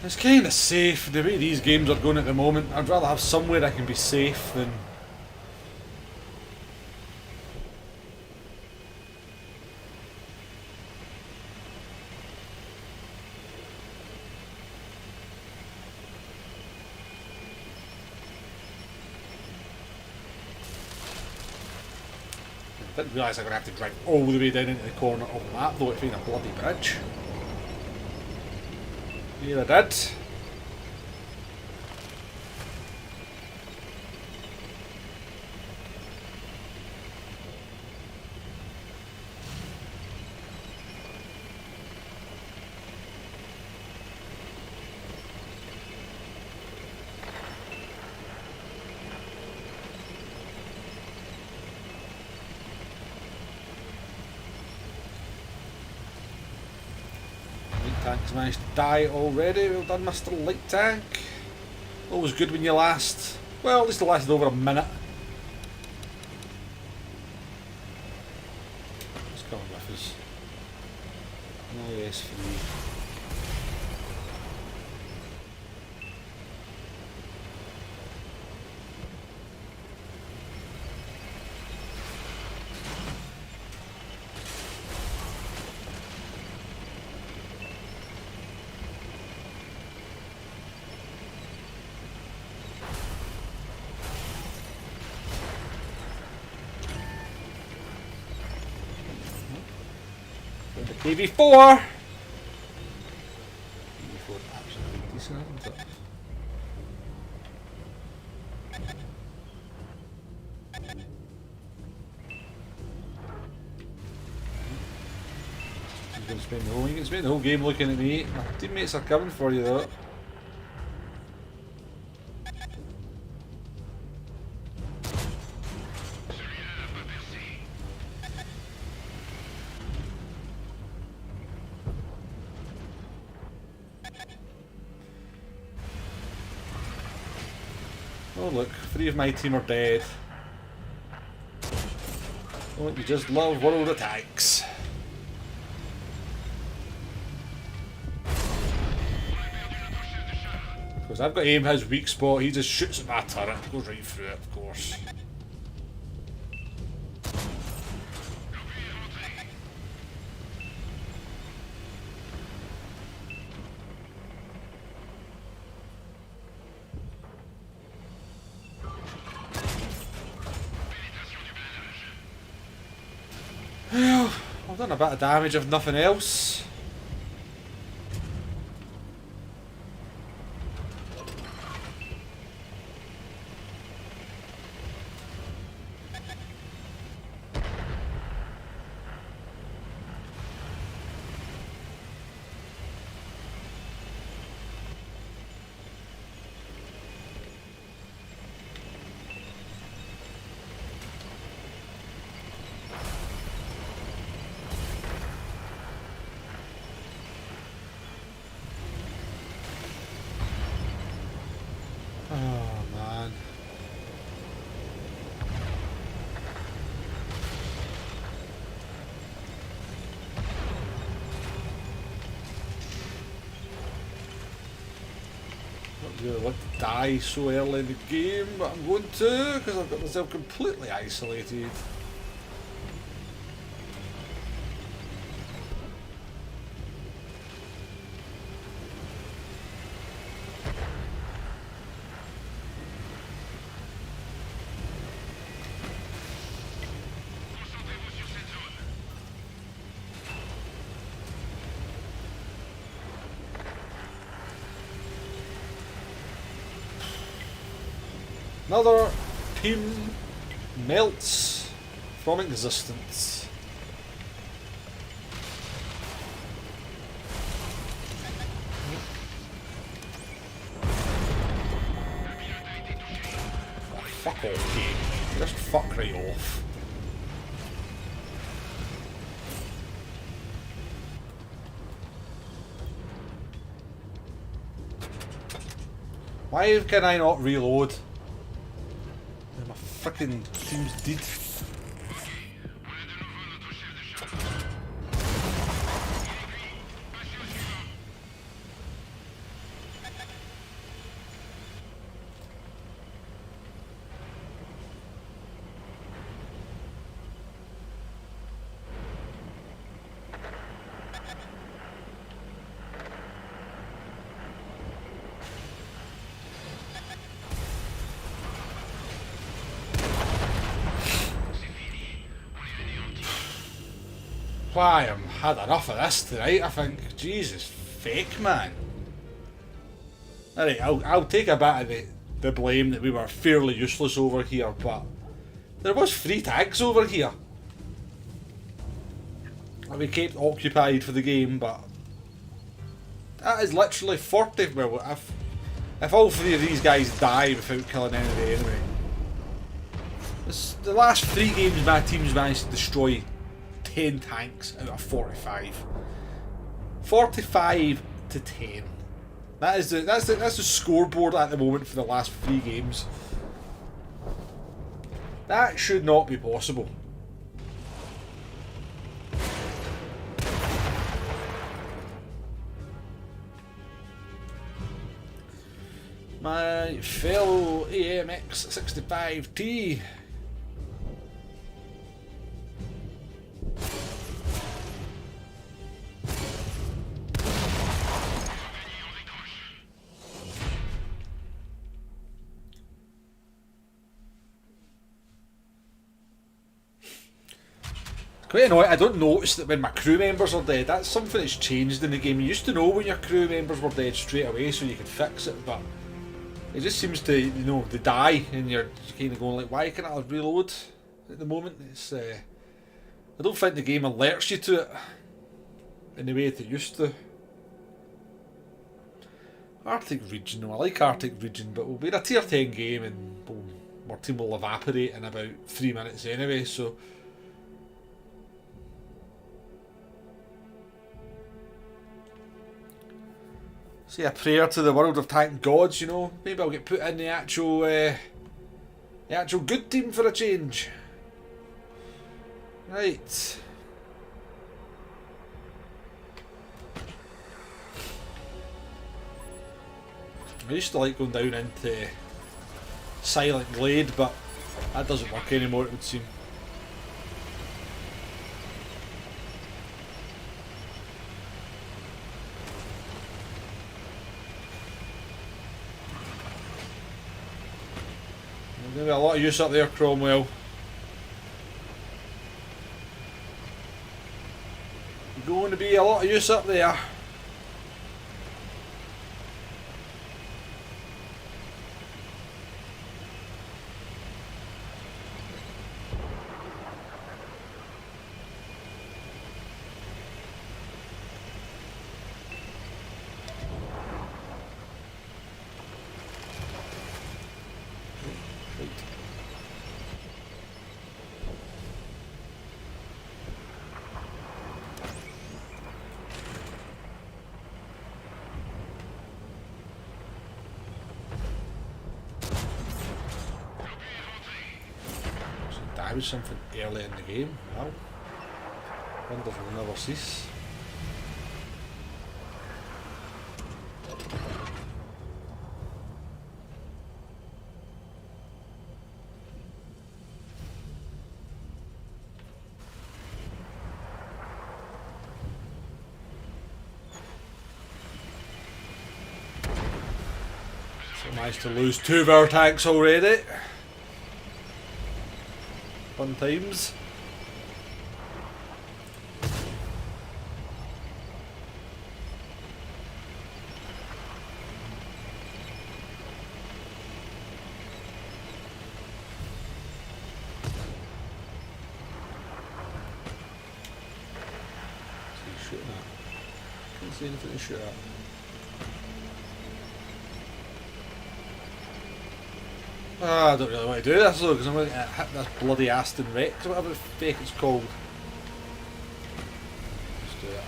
It's kind of safe, the way these games are going at the moment. I'd rather have somewhere I can be safe than... I didn't realise I'm going to have to drive all the way down into the corner of the map though to find a bloody bridge. Yeah, I did. Tank's managed to die already. Well done, Mr. Light Tank. Always good when you last. Well, at least it lasted over a minute. What's coming with us? Oh yes, free. KV4! KV4 absolutely decent, isn't it? He's going to spend the whole game looking at me. My teammates are coming for you though. Oh look, 3 of my team are dead. Don't you just love World of Tanks? Because I've got aim his weak spot, he just shoots at my turret, goes right through it of course. Well, I've done a bit of damage if nothing else. Oh man. Not really want to die so early in the game, but I'm going to because I've got myself completely isolated. Another team melts from existence. Oh, fuck off, game. Just fuck right off. Why can I not reload? My freaking team's dead. Why, I've had enough of this tonight, I think. Jesus, fake, man. Alright, I'll take a bit of the blame that we were fairly useless over here, but there was 3 tags over here. And we kept occupied for the game, but that is literally 40. Well, if all 3 of these guys die without killing anybody anyway. The last 3 games my team's managed to destroy 10 tanks out of 45. 45 to 10. That's the scoreboard at the moment for the last 3 games. That should not be possible. My fellow AMX 65T. Quite annoying. I don't notice that when my crew members are dead. That's something that's changed in the game. You used to know when your crew members were dead straight away so you could fix it, but it just seems to, you know, they die and you're kind of going like, why can't I reload at the moment? It's I don't think the game alerts you to it in the way that it used to. Arctic region, no, I like Arctic region, but we'll be in a tier 10 game and our team will evaporate in about 3 minutes anyway, so say a prayer to the world of tank gods, you know. Maybe I'll get put in the actual good team for a change. Right. I used to like going down into Silent Glade, but that doesn't work anymore, it would seem. There's going to be a lot of use up there, Cromwell. There's going to be a lot of use up there. That was something early in the game. Wow. Wonderful never cease. So nice to lose 2 of our tanks already. Fun times. What's he shooting at? Can't see anything to shoot at. I don't really want to do this though, because I'm going to hit this bloody Aston Rex or whatever the fake it's called. Let's do it.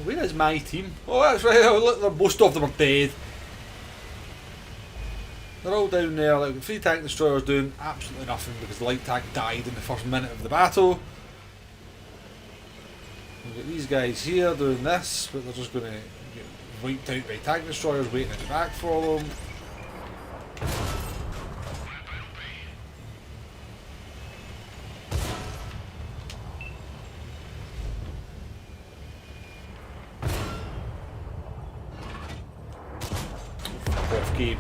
Where is my team? Oh, that's right. Look, most of them are dead. They're all down there. Like, 3 tank destroyers doing absolutely nothing because the light tank died in the first minute of the battle. We've got these guys here doing this, but they're just going to get wiped out by tank destroyers waiting at the back for them. Off game.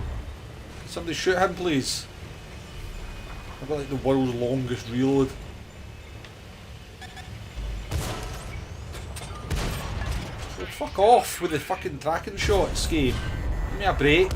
Can somebody shoot him, please? I've got like the world's longest reload. Oh, fuck off with the fucking tracking shots, game. Give me a break.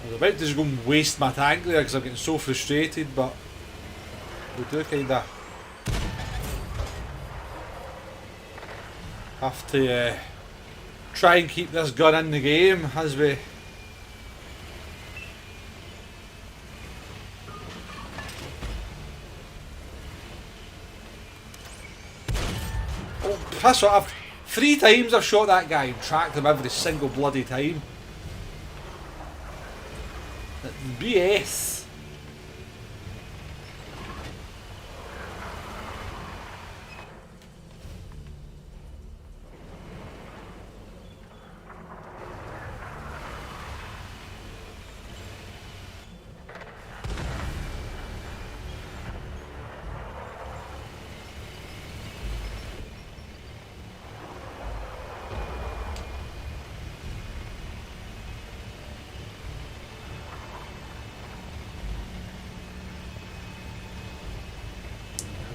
I was about to just go and waste my tank there because I'm getting so frustrated, but we do kinda have to try and keep this gun in the game as we piss off. 3 times I've shot that guy and tracked him every single bloody time. That's BS.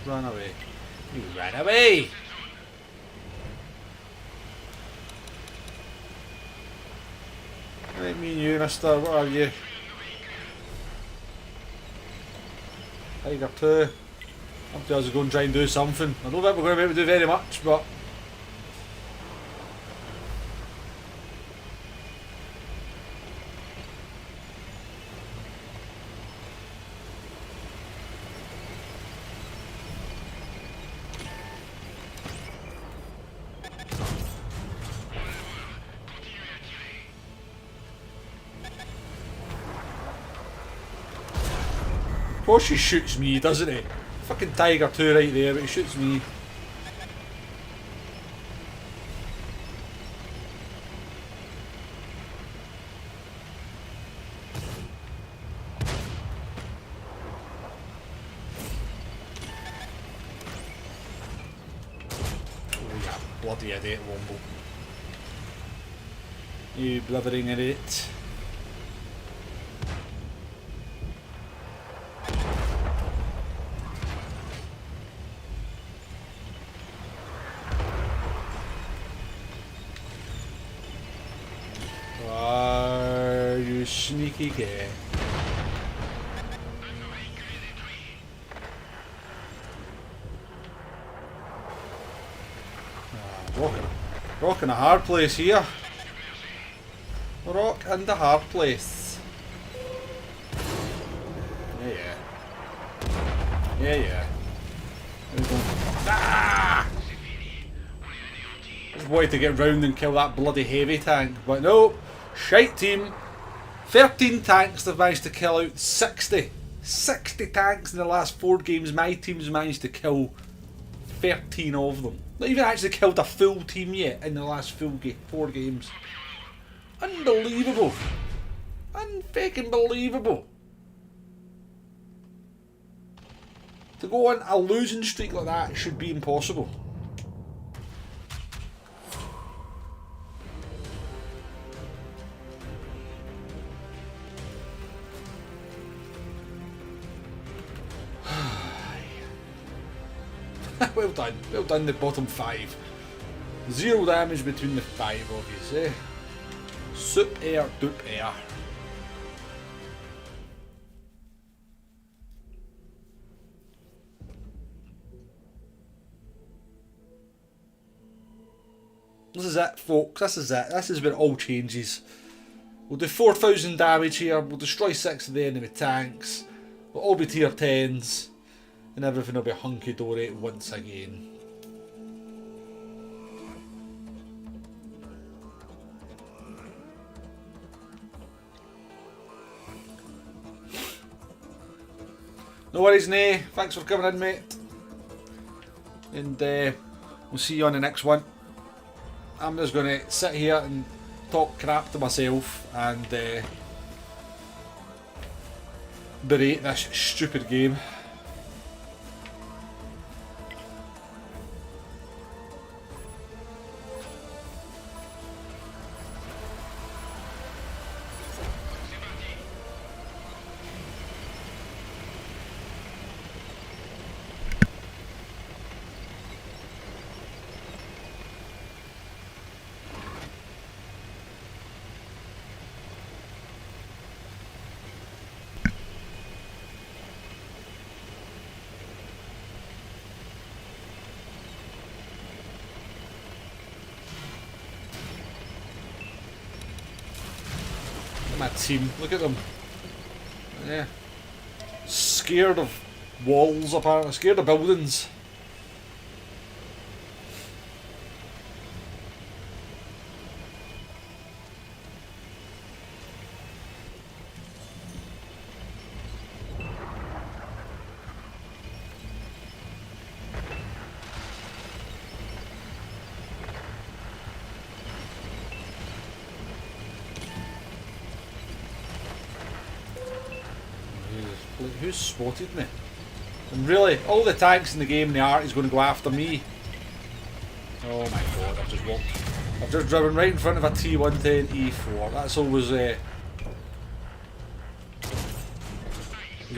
Run away. You ran away! Right, me and you, mister, what are you? Tiger 2. Up to us to go and try and do something. I don't think we're going to be able to do very much, but of course he shoots me, doesn't he? Fucking Tiger 2 right there, but he shoots me. Oh yeah, bloody idiot, Womble. You blithering idiot. Sneaky gay. Rock in a hard place here. Rock in the hard place. Yeah. There we go. Ah! Just wanted to get round and kill that bloody heavy tank, but no. Shite team. 13 tanks they've managed to kill out 60. 60 tanks in the last 4 games. My team's managed to kill 13 of them. Not even actually killed a full team yet in the last 4 games. Unbelievable. Unfucking believable. To go on a losing streak like that should be impossible. Well done the bottom 5. 0 damage between the 5 of you, eh? Soup air, dupe air. This is it, folks. This is it. This is where it all changes. We'll do 4,000 damage here. We'll destroy 6 of the enemy tanks. We'll all be tier 10s. And everything will be hunky-dory once again. No worries, Nay. Thanks for coming in, mate. And we'll see you on the next one. I'm just going to sit here and talk crap to myself and berate this stupid game. My team, look at them. Yeah. Scared of walls apparently, scared of buildings. Who's spotted me? And really, all the tanks in the game and the art is going to go after me. Oh my god, I've just driven right in front of a T110 E4. That's always it's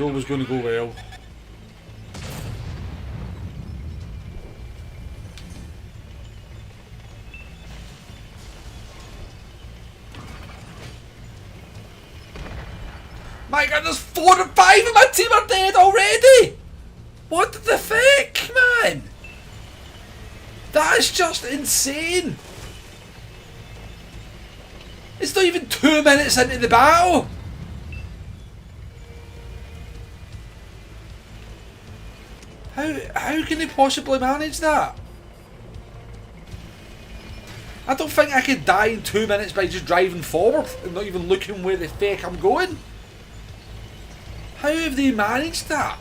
always going to go well. My goodness, 4 and 5 of my team are dead already! What the fuck, man? That is just insane! It's not even 2 minutes into the battle! How can they possibly manage that? I don't think I could die in 2 minutes by just driving forward and not even looking where the fuck I'm going. How have they managed that?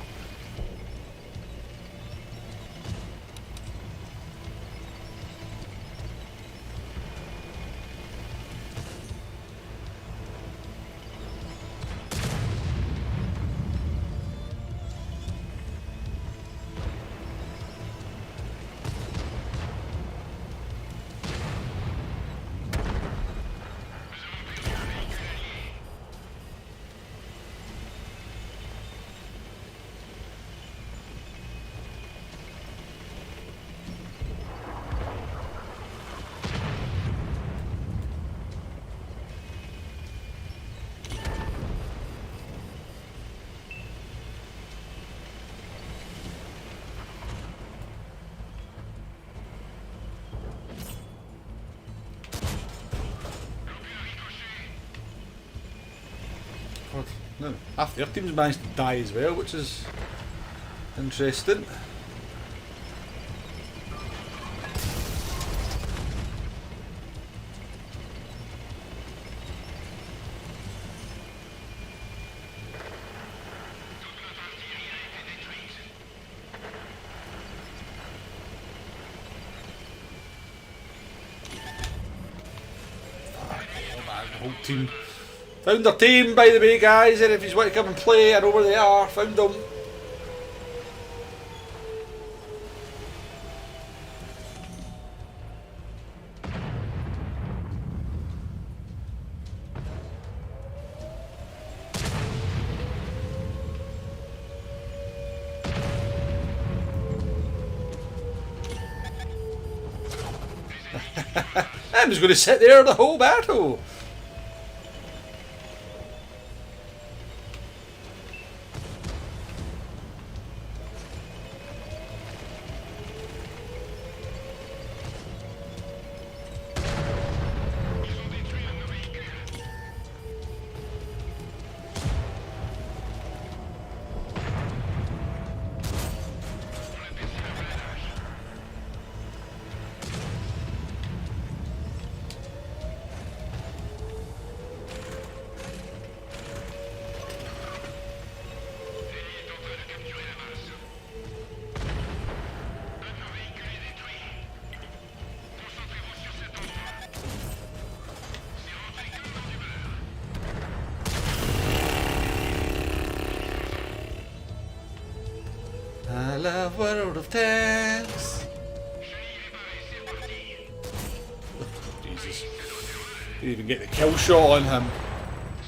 No, half their team's managed to die as well, which is interesting. The whole team. Found their team, by the way, guys, and if you want to come and play, I know where they are. Found them. I'm just going to sit there the whole battle. I love World of Tanks. Jesus. Didn't even get the kill shot on him.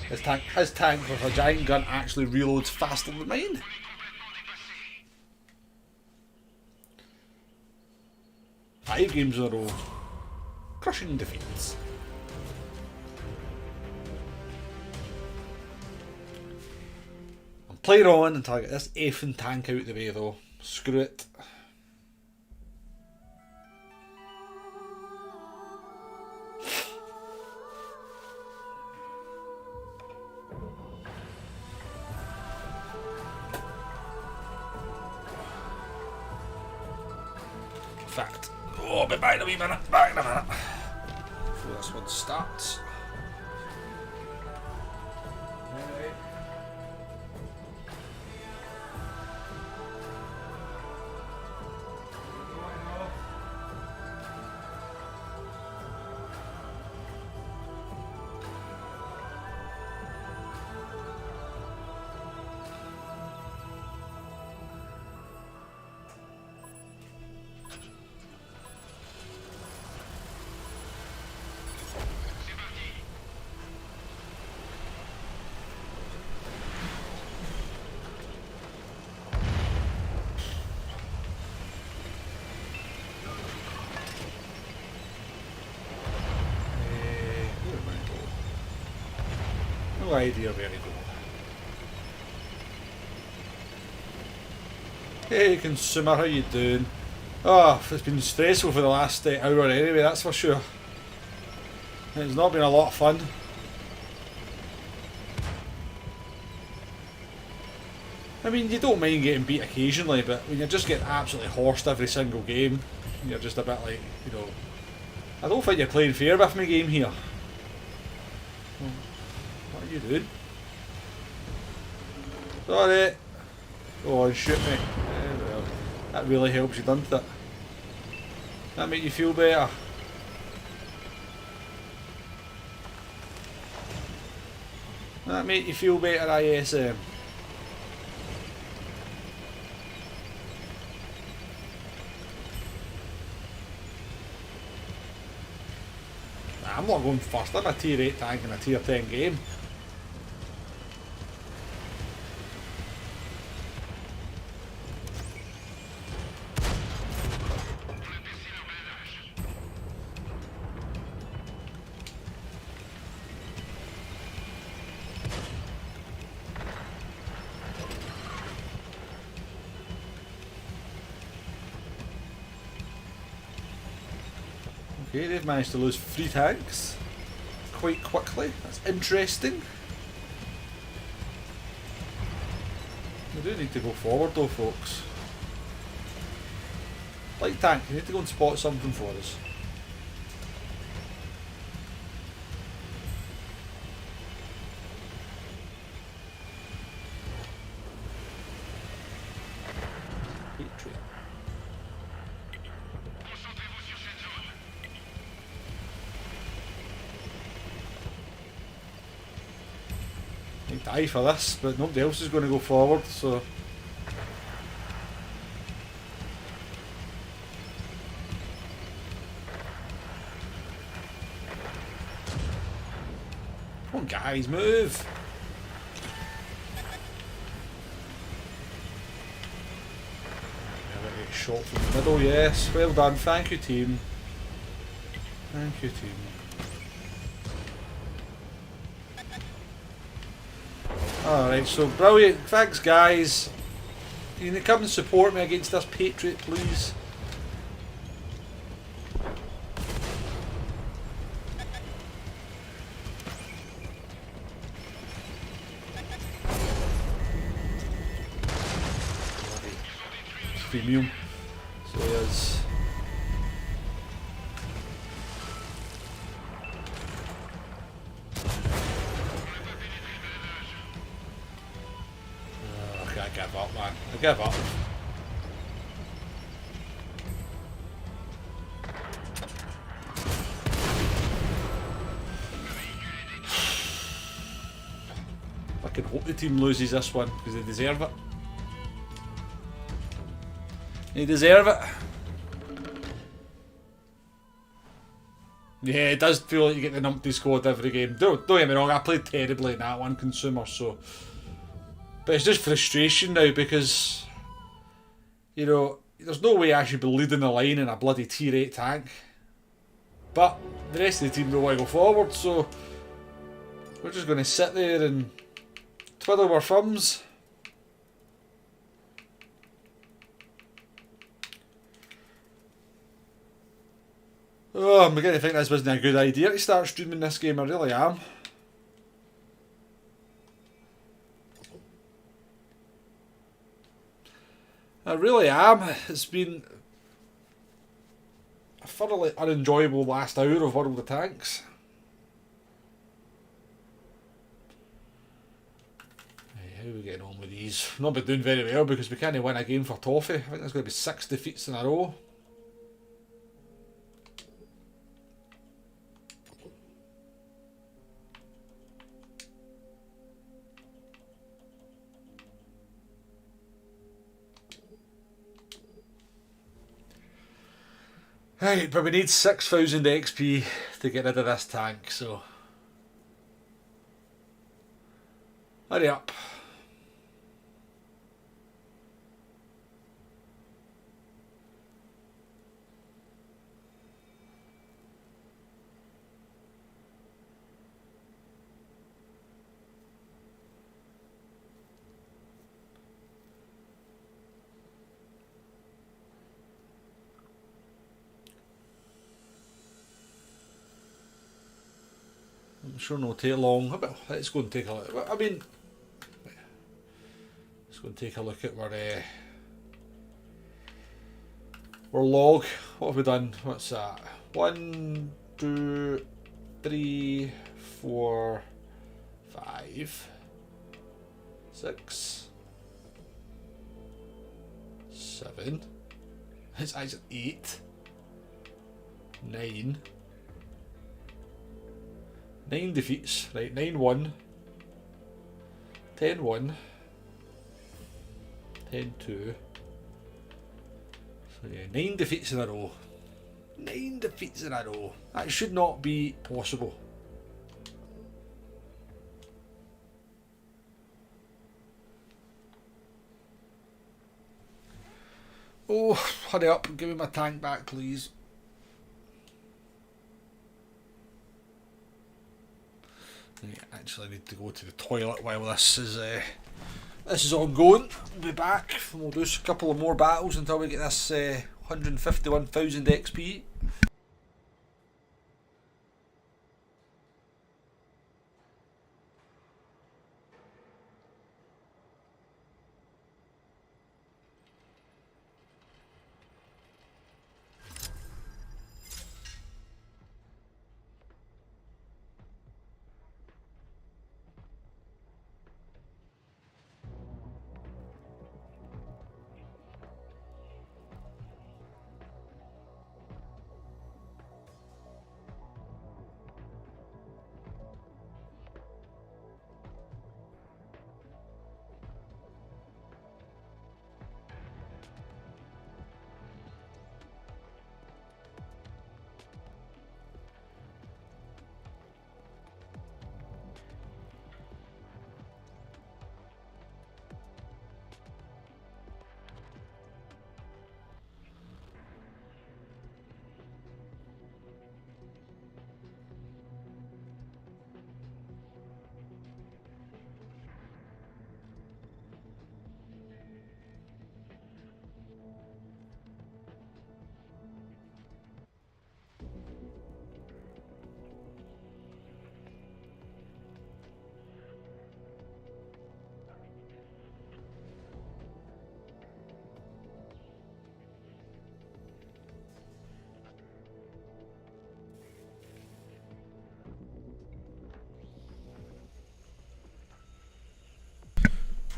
His tank with a giant gun actually reloads faster than mine. Five games in a row. Crushing defeats. I'm playing on until I get this effing tank out of the way though. Screw it. In fact, oh, but back in a wee minute, back in a minute. Before this one starts. No idea where to go. Hey consumer, how you doing? Oh, it's been stressful for the last hour anyway, that's for sure. It's not been a lot of fun. I mean, you don't mind getting beat occasionally, but when you're just getting absolutely horsed every single game, you're just a bit like, you know, I don't think you're playing fair with my game here. What are you doing? Sorry. Go on, shoot me. Well, that really helps you, doesn't it? That make you feel better? That make you feel better, ISM? I'm not going first, I'm a tier 8 tank in a tier 10 game. Okay, they've managed to lose 3 tanks quite quickly. That's interesting. We do need to go forward though, folks. Light tank, you need to go and spot something for us. Die for this, but nobody else is going to go forward, so come on guys, move. Shot from the middle, yes, well done, thank you team. Thank you, team. Alright, so brilliant. Thanks, guys. Can you come and support me against this Patriot, please? Premium. So there's... I give up, man. I give up. I can hope the team loses this one because they deserve it. They deserve it. Yeah, it does feel like you get the numpty squad every game. Don't get me wrong, I played terribly in that one, Consumer, so... But it's just frustration now because, you know, there's no way I should be leading the line in a bloody tier 8 tank. But the rest of the team don't want to go forward, so we're just going to sit there and twiddle our thumbs. Oh, I'm beginning to think this wasn't a good idea to start streaming this game, I really am. I really am. It's been a thoroughly unenjoyable last hour of World of Tanks. Hey, how are we getting on with these? Not been doing very well because we can't win a game for Toffee. I think there's going to be 6 defeats in a row. Right, but we need 6,000 XP to get rid of this tank, so... Hurry up. I'm sure it'll take long. But let's go and take a look. I mean, let's go and take a look at our log. What have we done? What's that? 1, 2, 3, 4, 5, 6, 7. It's actually 8, 9. 9 defeats, right, 9-1, 10-1, 10-2, so yeah, 9 defeats in a row, 9 defeats in a row, that should not be possible. Oh, hurry up, give me my tank back please. I actually need to go to the toilet while this is ongoing. We'll be back and we'll do a couple of more battles until we get this 151,000 XP.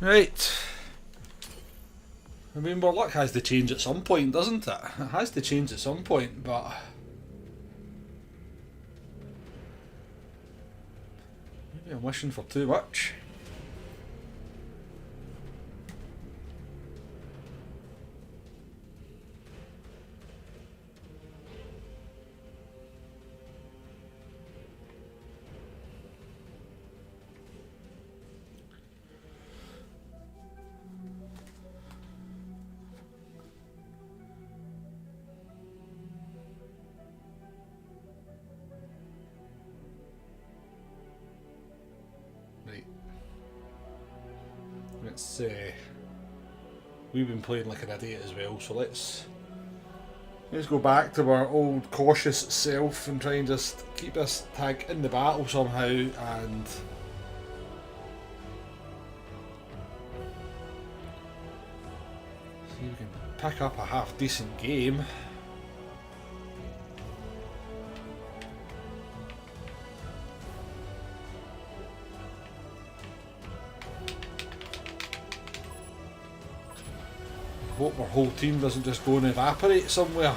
Right. I mean, our luck has to change at some point, doesn't it? It has to change at some point, but... maybe I'm wishing for too much. Let's we've been playing like an idiot as well, so let's go back to our old cautious self and try and just keep this tag in the battle somehow, and see if we can pick up a half decent game. Hope our whole team doesn't just go and evaporate somewhere.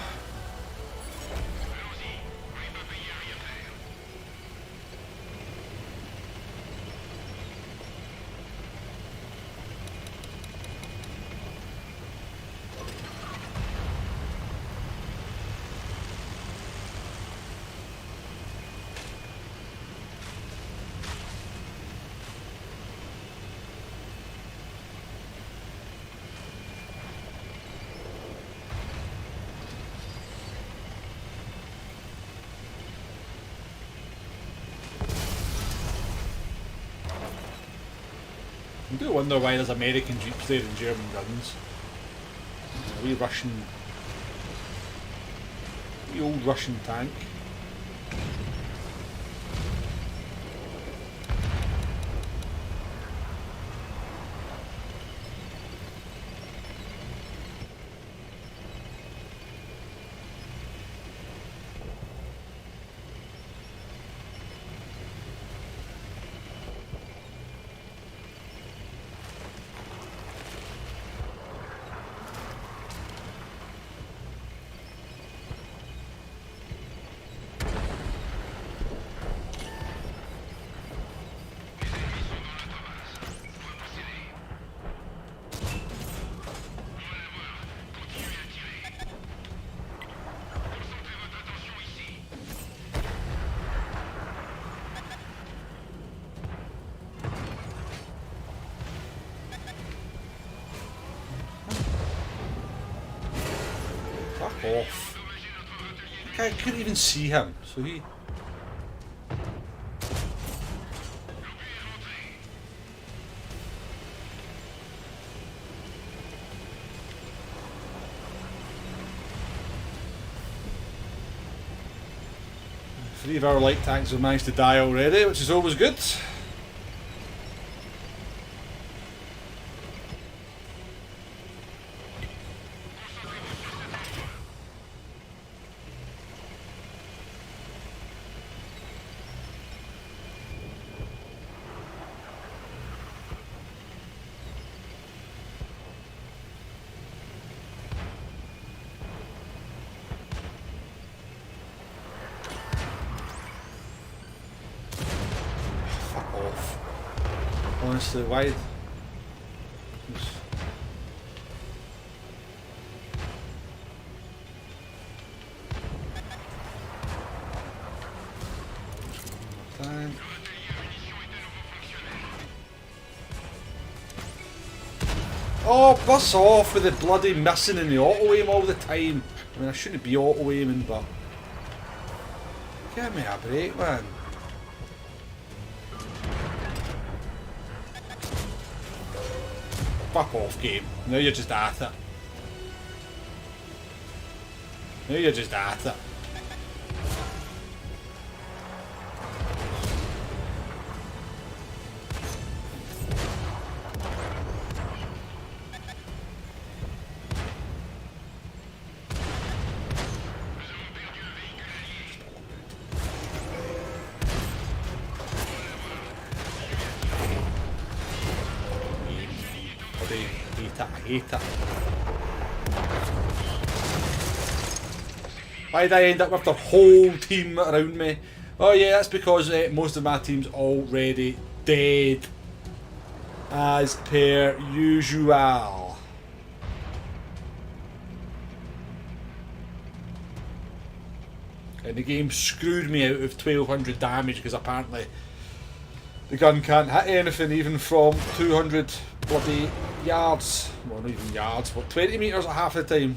I do wonder why there's American jeeps there and German guns. A wee old Russian tank. Fuck off. I couldn't even see him, so he... Three of our light tanks have managed to die already, which is always good. Honestly, why? Oh, bus off with the bloody missing in the auto aim all the time. I mean, I shouldn't be auto aiming, but give me a break, man. Fuck off, game. Now you're just at it. Now you're just at it. it, I hate it. Why did I end up with the whole team around me? Oh yeah, that's because most of my team's already dead. As per usual. And the game screwed me out of 1200 damage because apparently the gun can't hit anything even from 200 bloody yards. Well, not even yards, but 20 metres at half the time.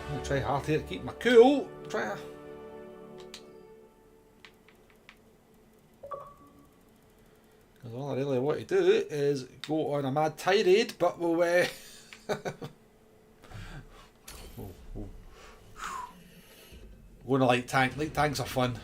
I'll try hard here to keep my cool. Try. Because all I really want to do is go on a mad tirade, but we'll. Going to light tank. Light tanks are fun.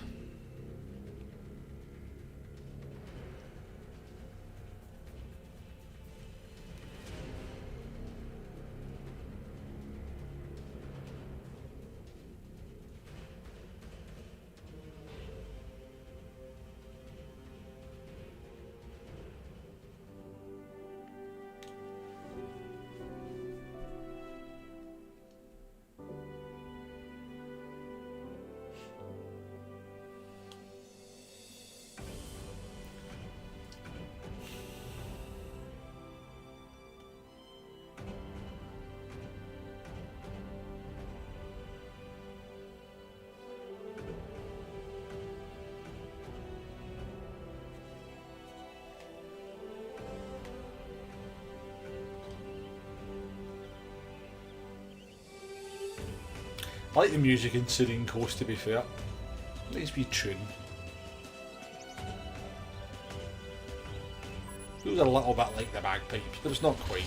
I like the music in Serene Coast, to be fair. Nice wee tune. Feels a little bit like the bagpipes, but it's not quite.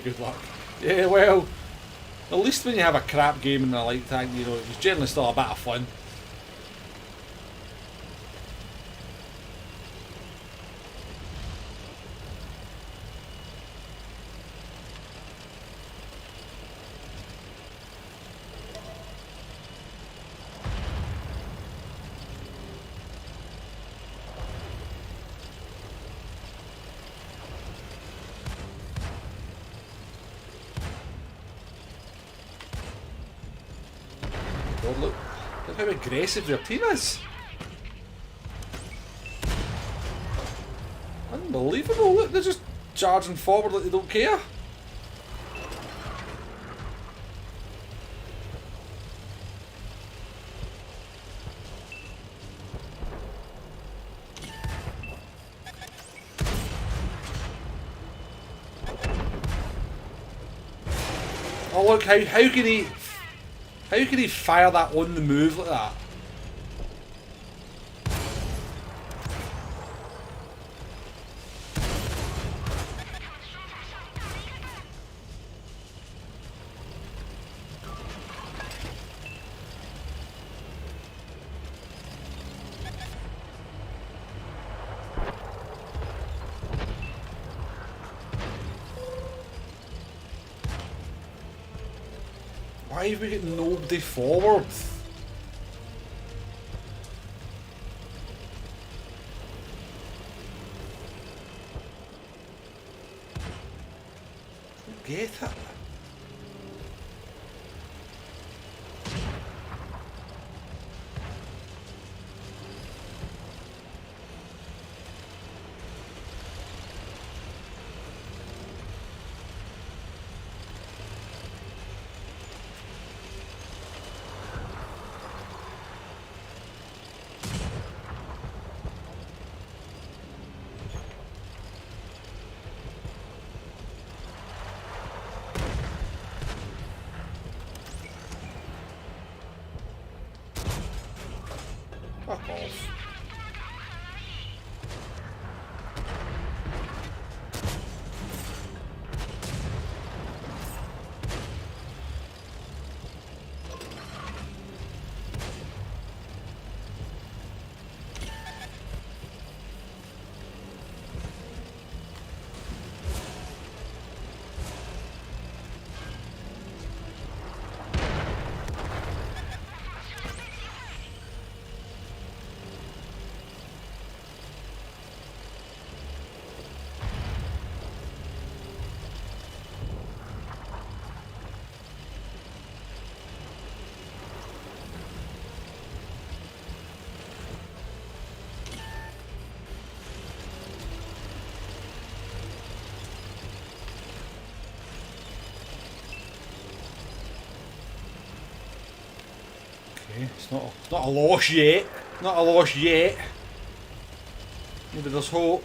Good luck. Yeah, well, at least when you have a crap game in a light tank, you know, it's generally still a bit of fun. God, look how aggressive their team is. Unbelievable, look, they're just charging forward like they don't care. Oh look, how can he fire that on the move like that? Why have we got nobody forward? Get it. It's not a loss yet. Not a loss yet. Maybe there's hope.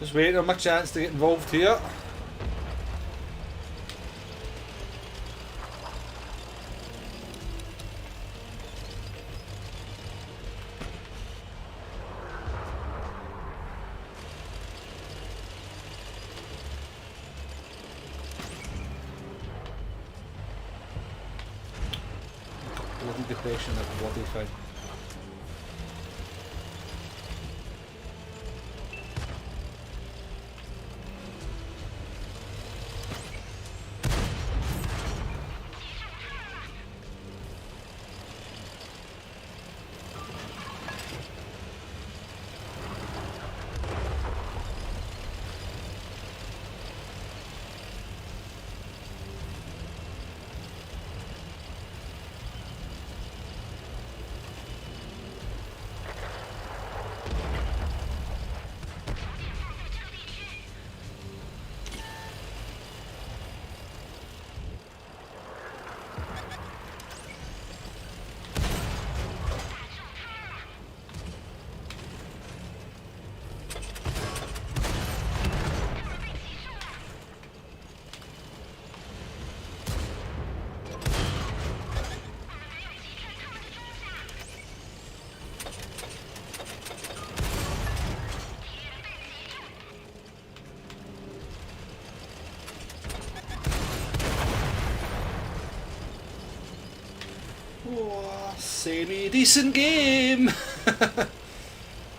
Just waiting on my chance to get involved here. Bloody depression, that bloody thing. Oh, semi-decent game.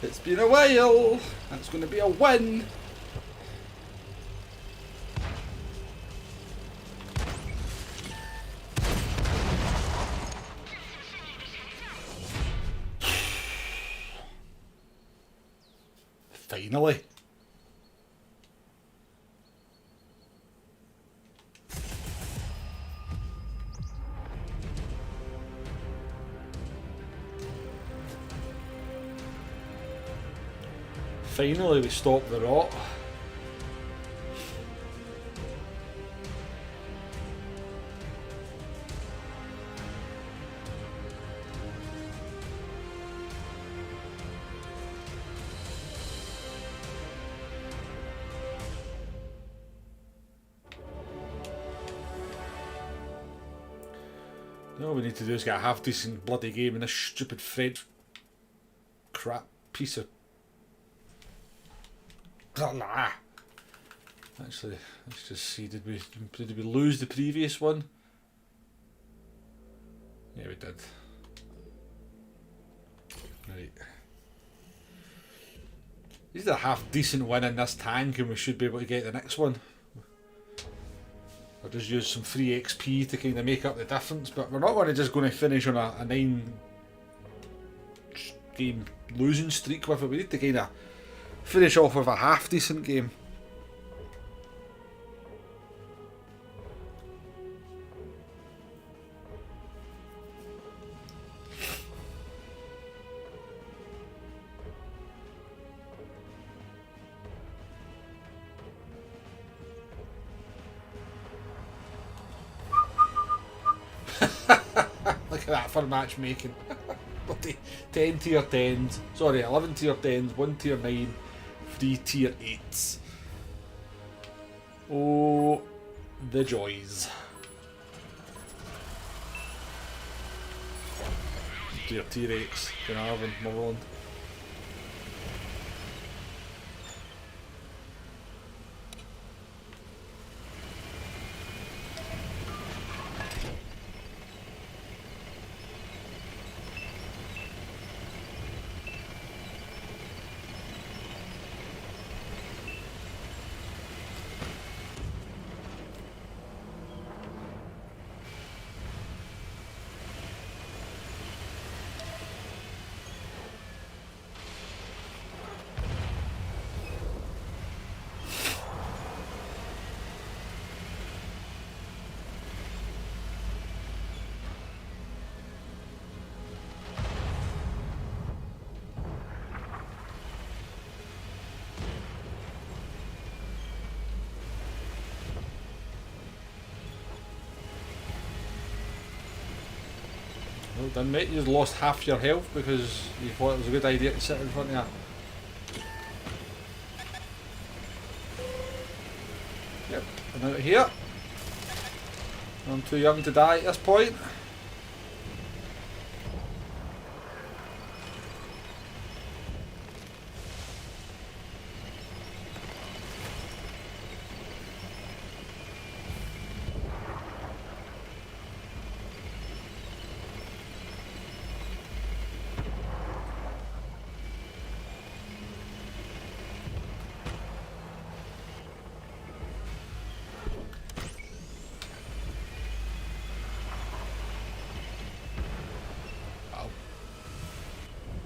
It's been a while. That's going to be a win. Finally. Finally we stopped the rot. All we need to do is get a half decent bloody game in this stupid French crap piece of... Nah. Actually, let's just see, did we lose the previous one? Yeah, we did. Right. This is a half decent win in this tank and we should be able to get the next one. I'll just use some free XP to kind of make up the difference, but we're not just going to finish on a 9 game losing streak with it. We need to kind of finish off with a half decent game. Look at that for matchmaking. quality. 10 tier 10s, sorry, 11 tier 10s, 1 tier 9, 3 tier 8s. Oh, the joys. Tier 8s, Glenarvan, Mulholland. Well done, mate. You've lost half your health because you thought it was a good idea to sit in front of you. Yep, I'm out of here. I'm too young to die at this point.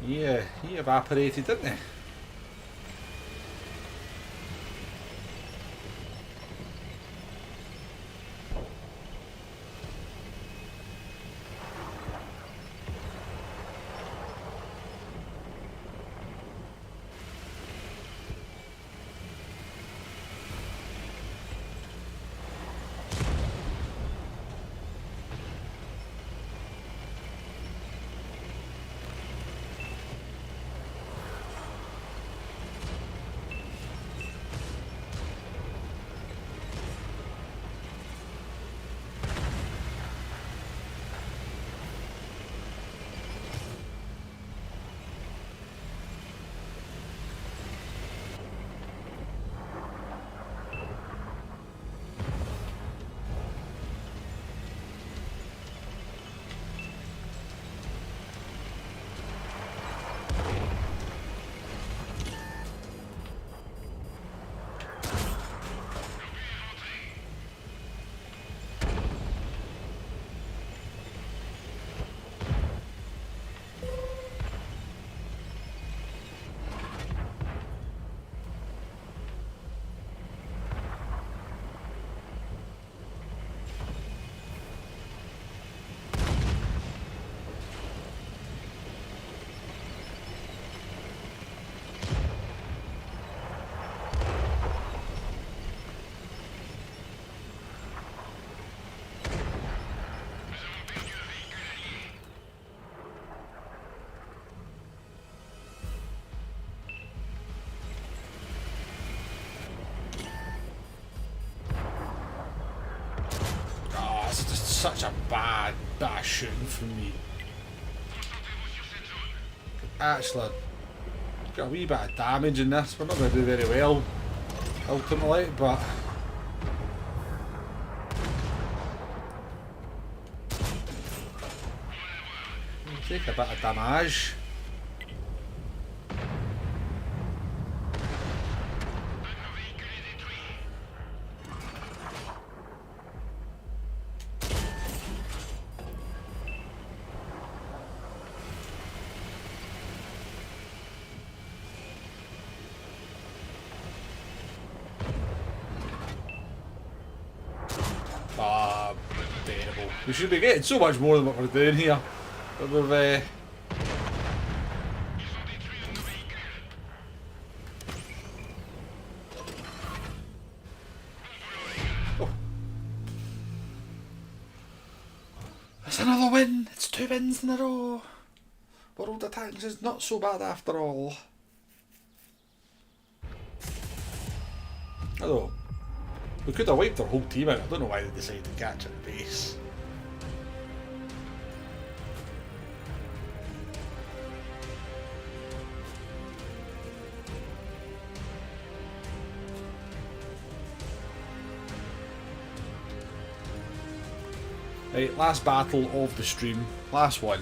Yeah, he evaporated, didn't he? It's just such a bad shooting from me. Actually, got a wee bit of damage in this. We're not going to do very well, ultimately, but we'll take a bit of damage. Terrible. We should be getting so much more than what we're doing here. But we've oh. It's another win. It's 2 wins in a row. World of Tanks is not so bad after all. Although, we could have wiped their whole team out. I don't know why they decided to catch at base. Right, last battle of the stream. Last one.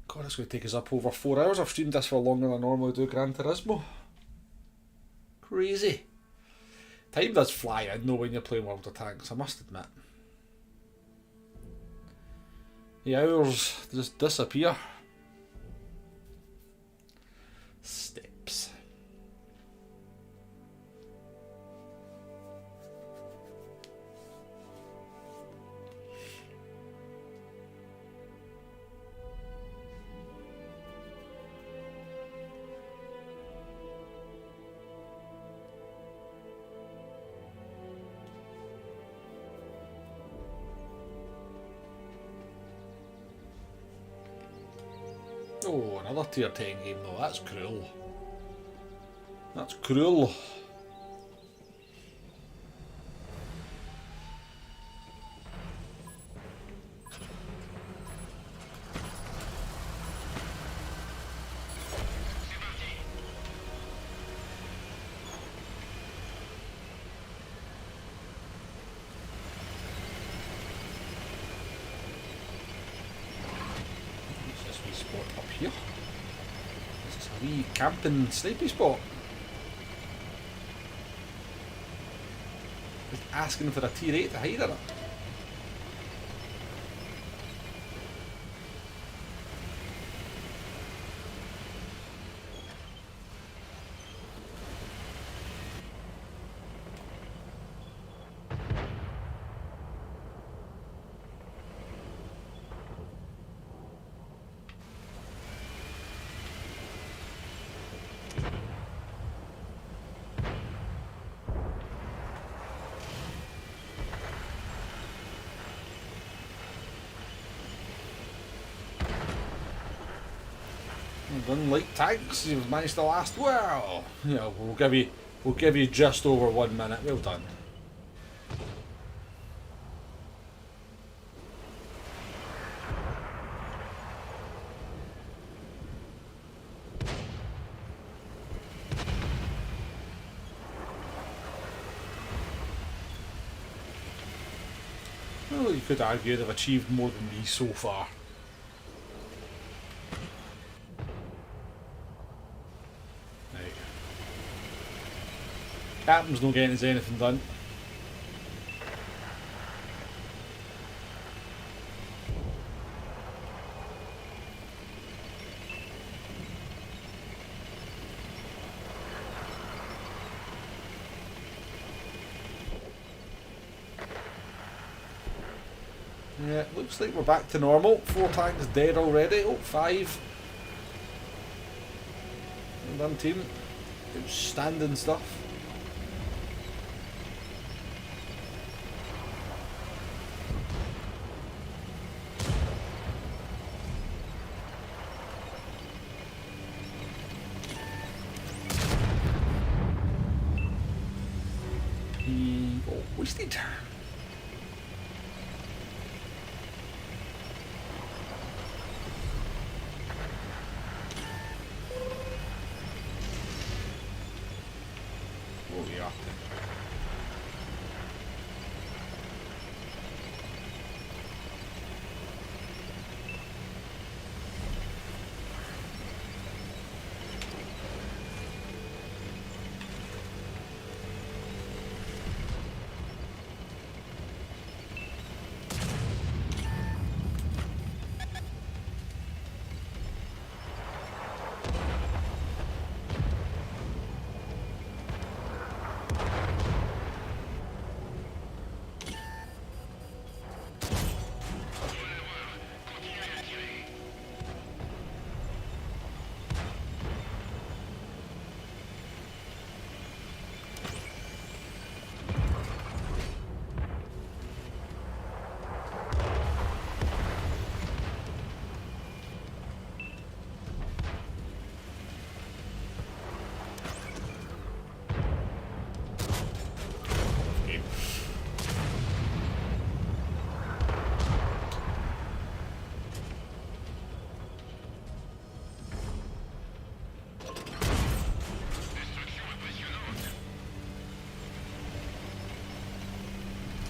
God, it's going to take us up over 4 hours. I've streamed this for longer than I normally do Gran Turismo. Crazy. Time does fly in though when you're playing World of Tanks, I must admit. The hours just disappear. Steps. Oh, another tier 10 game though, that's cruel. That's cruel. Here. This is a wee camping snipey spot. Just asking for a tier 8 to hide in it. Unlike tanks, you've managed to last well. Yeah, we'll give you just over 1 minute. Well done. Well, you could argue they've achieved more than me so far. Captain's not getting us anything done. Yeah, looks like we're back to normal. 4 tanks dead already. Oh, 5. Well done, team. Outstanding stuff. Wasted. Oh yeah.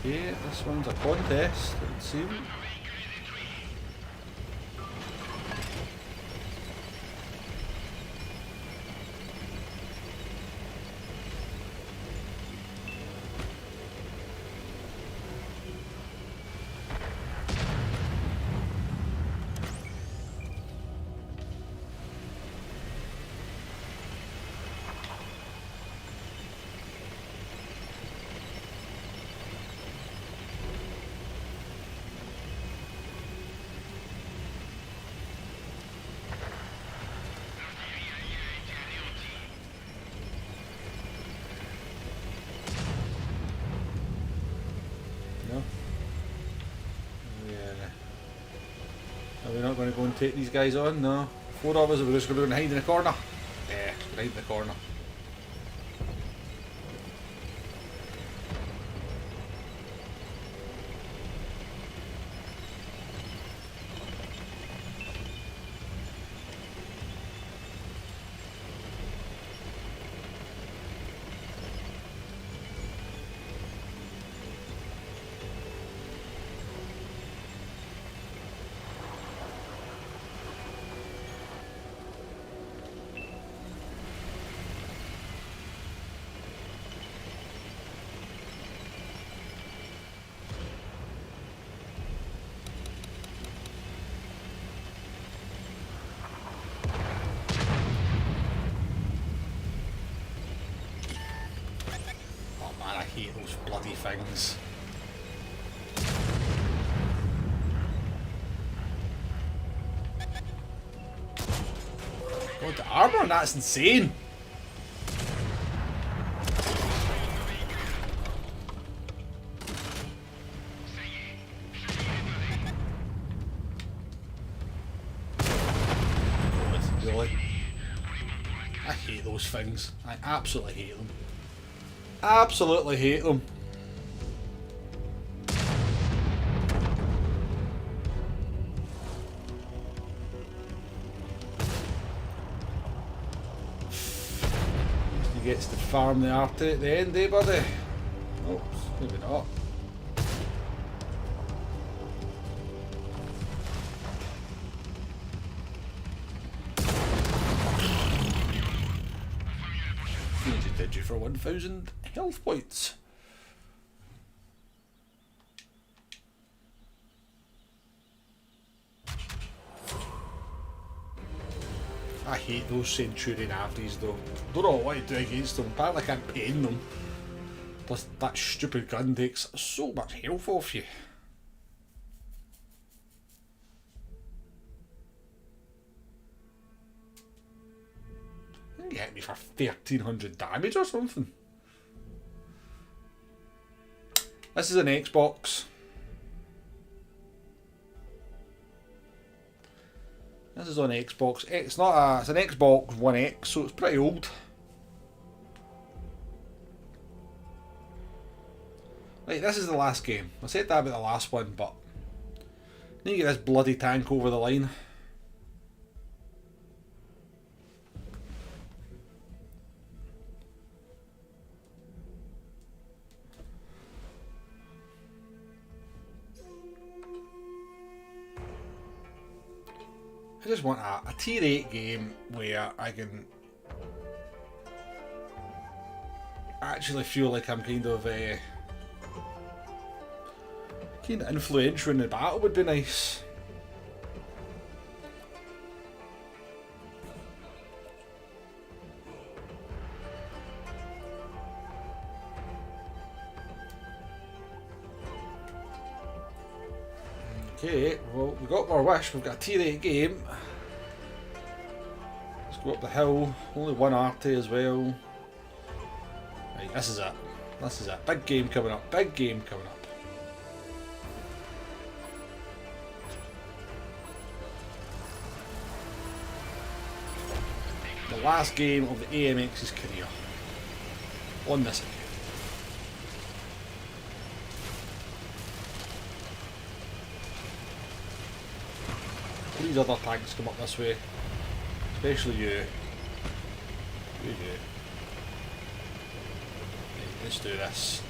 Okay, this one's a contest, it would seem. No? Yeah. Are we not going to go and take these guys on? No. 4 of us, are we just going to go and hide in the corner? Yeah, hide in the corner. I hate those bloody things. God, the armour on that's insane. God, really? I hate those things. I absolutely hate them. Absolutely hate them. He gets to farm the artery at the end, eh, buddy? Oops, maybe not. Did you for 1,000 health points? I hate those Centurion Avies though. Don't know what to do against them. Apparently I can't pain them. Plus that stupid gun takes so much health off you. Get me for 1,300 damage or something. This is an Xbox. This is on Xbox. It's not a. It's an Xbox One X, so it's pretty old. Right, this is the last game. I said that about the last one, but I need to get this bloody tank over the line. I just want a tier 8 game where I can actually feel like I'm kind of influential in the battle would be nice. Okay, well, we got our wish. We've got a tier 8 game. Let's go up the hill. Only one arty as well. Right, this is it. This is it. Big game coming up. Big game coming up. The last game of the AMX's career. On this account. These other tanks come up this way, especially you. You. Right, let's do this.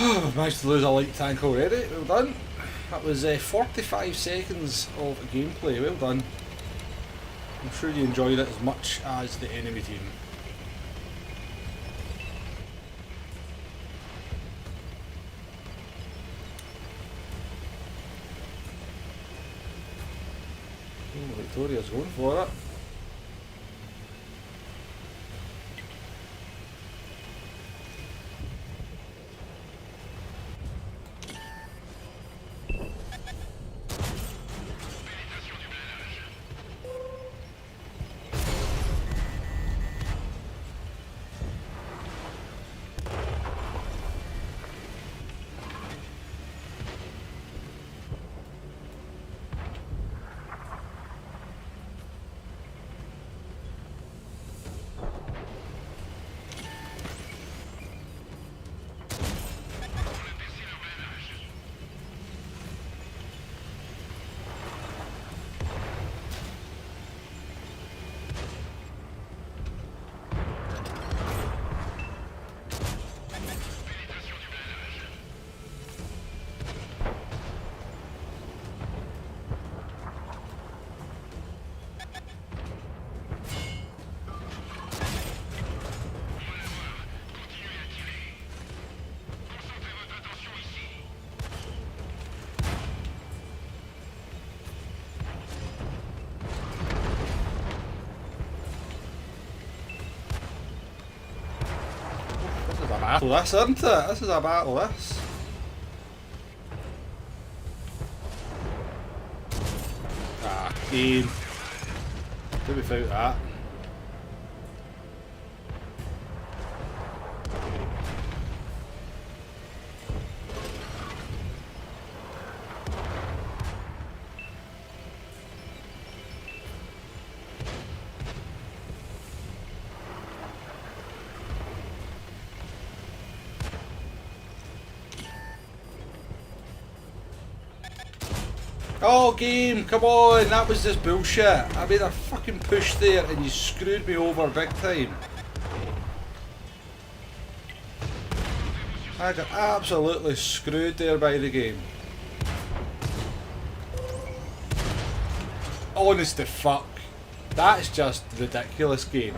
We've managed to lose a light tank already. Well done. That was 45 seconds of gameplay. Well done. I'm sure you enjoyed it as much as the enemy team. Oh, Victoria's going for it. Battle this, isn't it? This is a battle, this. Ah, game. Do without that. Oh game, come on, that was just bullshit. I made a fucking push there and you screwed me over big time. I got absolutely screwed there by the game. Honest to fuck. That's just ridiculous game.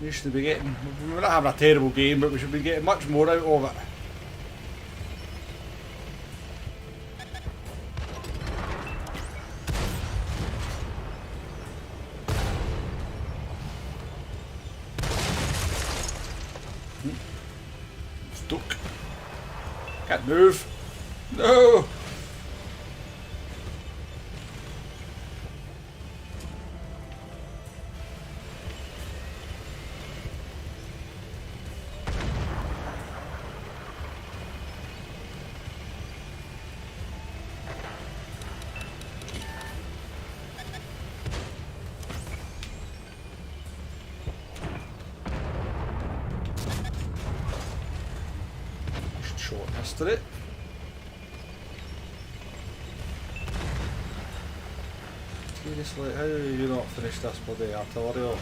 We should be getting, we're not having a terrible game, but we should be getting much more out of it. Stuck. Can't move. No! Short history. Seriously, how do you not finish this bloody artillery off?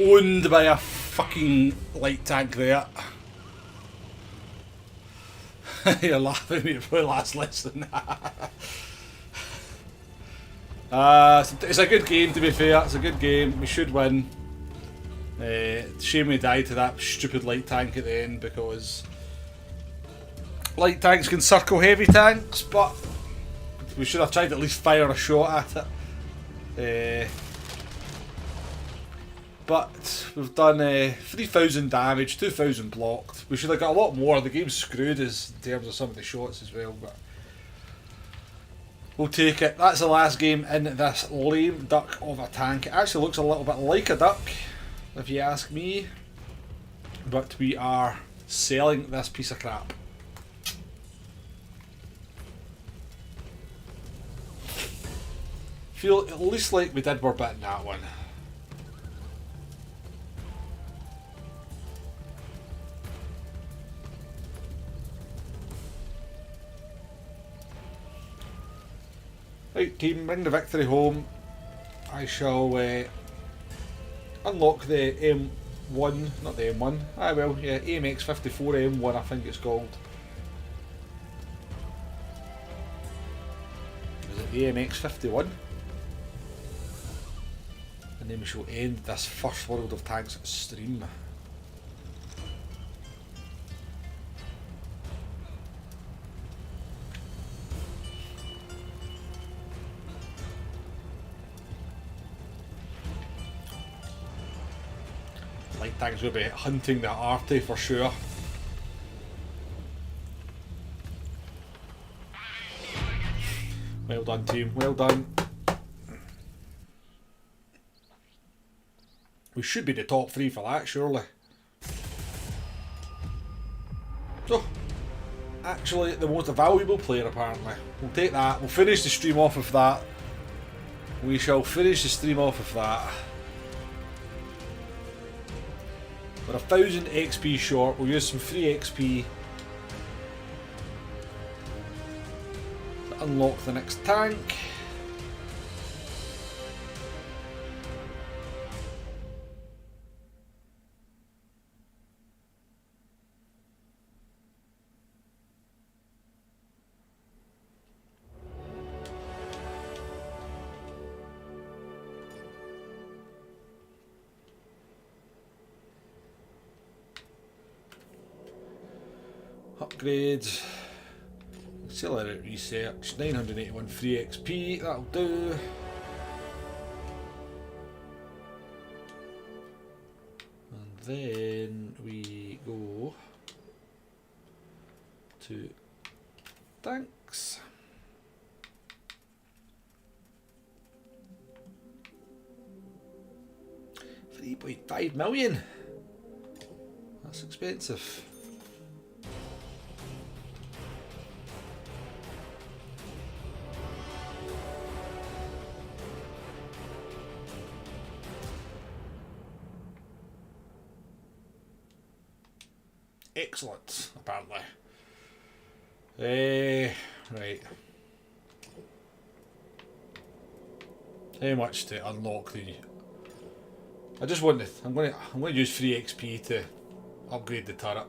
owned by a fucking light tank there. You're laughing at me, it probably lasts less than that. It's a good game, to be fair. It's a good game. We should win. Shame we died to that stupid light tank at the end, because light tanks can circle heavy tanks, but we should have tried to at least fire a shot at it. But we've done 3,000 damage, 2,000 blocked. We should have got a lot more. The game's screwed as in terms of some of the shots as well, but we'll take it. That's the last game in this lame duck of a tank. It actually looks a little bit like a duck, if you ask me. But we are selling this piece of crap. Feel at least like we did more bit in that one. Right, team, bring the victory home. I shall unlock the M1, not the M1. Ah well, yeah, AMX 54 M1 I think it's called. Is it the AMX 51? And then we shall end this first World of Tanks stream. Light tanks will be hunting the arty for sure. Well done, team, well done. We should be the top 3 for that, surely. So, actually the most valuable player apparently. We'll take that, we'll finish the stream off of that. We shall finish the stream off of that. We're 1,000 XP short, we'll use some free XP to unlock the next tank. Upgrades, accelerate research, 981 free XP, that'll do. And then we go to tanks. £3.5 million. That's expensive. Excellent, apparently. Right. How much to unlock the? I just want to. I'm going to use free XP to upgrade the turret.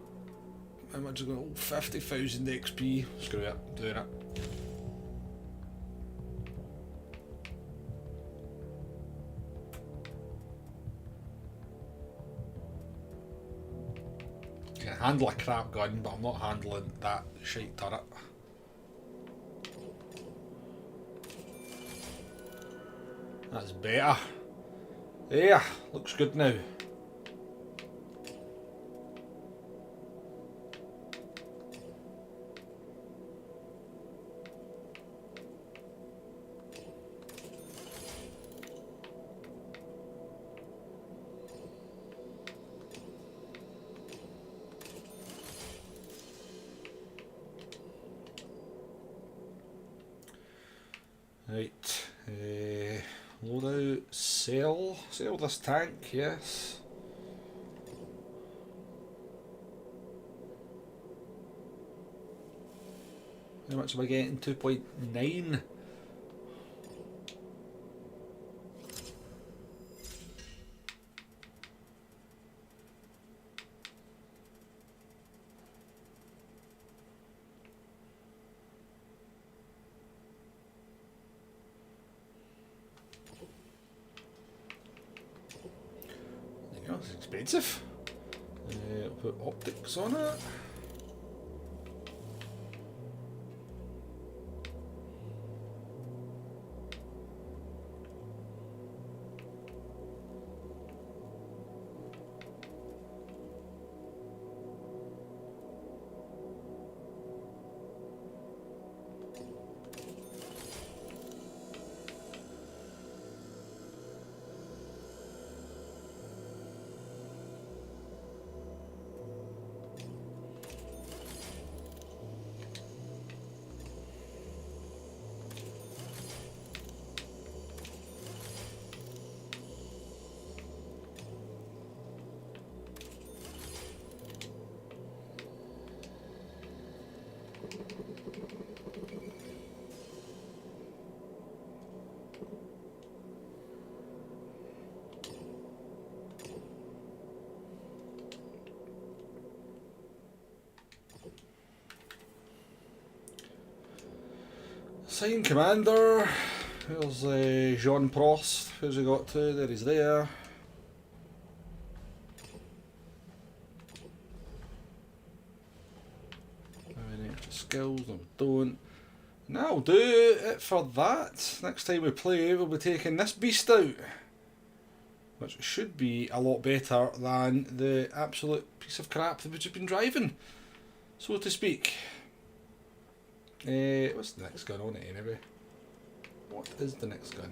How much is it going? 50,000 XP. Screw it, I'm doing it. Handle a crap gun, but I'm not handling that shite turret. That's better. Yeah, looks good now. Right, load out, sell this tank, yes. How much am I getting? 2.9. looks expensive. Put optics on it. Sign Commander. Here's Jean Prost. Where's he got to? There he's there. Any extra skills? No, we don't. And that'll do it for that. Next time we play, we'll be taking this beast out, which should be a lot better than the absolute piece of crap that we've just been driving, so to speak. What's the next gun on it anyway? What is the next gun?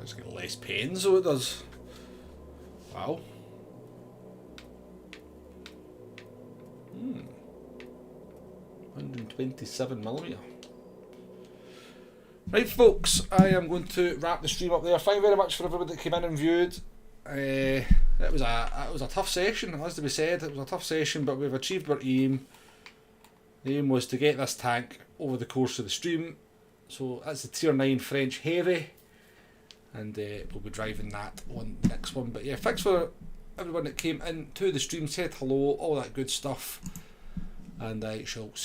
It's got less pain, so it does. Wow. 127mm. Right folks, I am going to wrap the stream up there. Thank you very much for everybody that came in and viewed. It was a tough session, as to be said. It was a tough session, but we've achieved our aim. The aim was to get this tank over the course of the stream. So that's the tier 9 French Heavy, and we'll be driving that on the next one. But yeah, thanks for everyone that came in to the stream, said hello, all that good stuff, and I shall see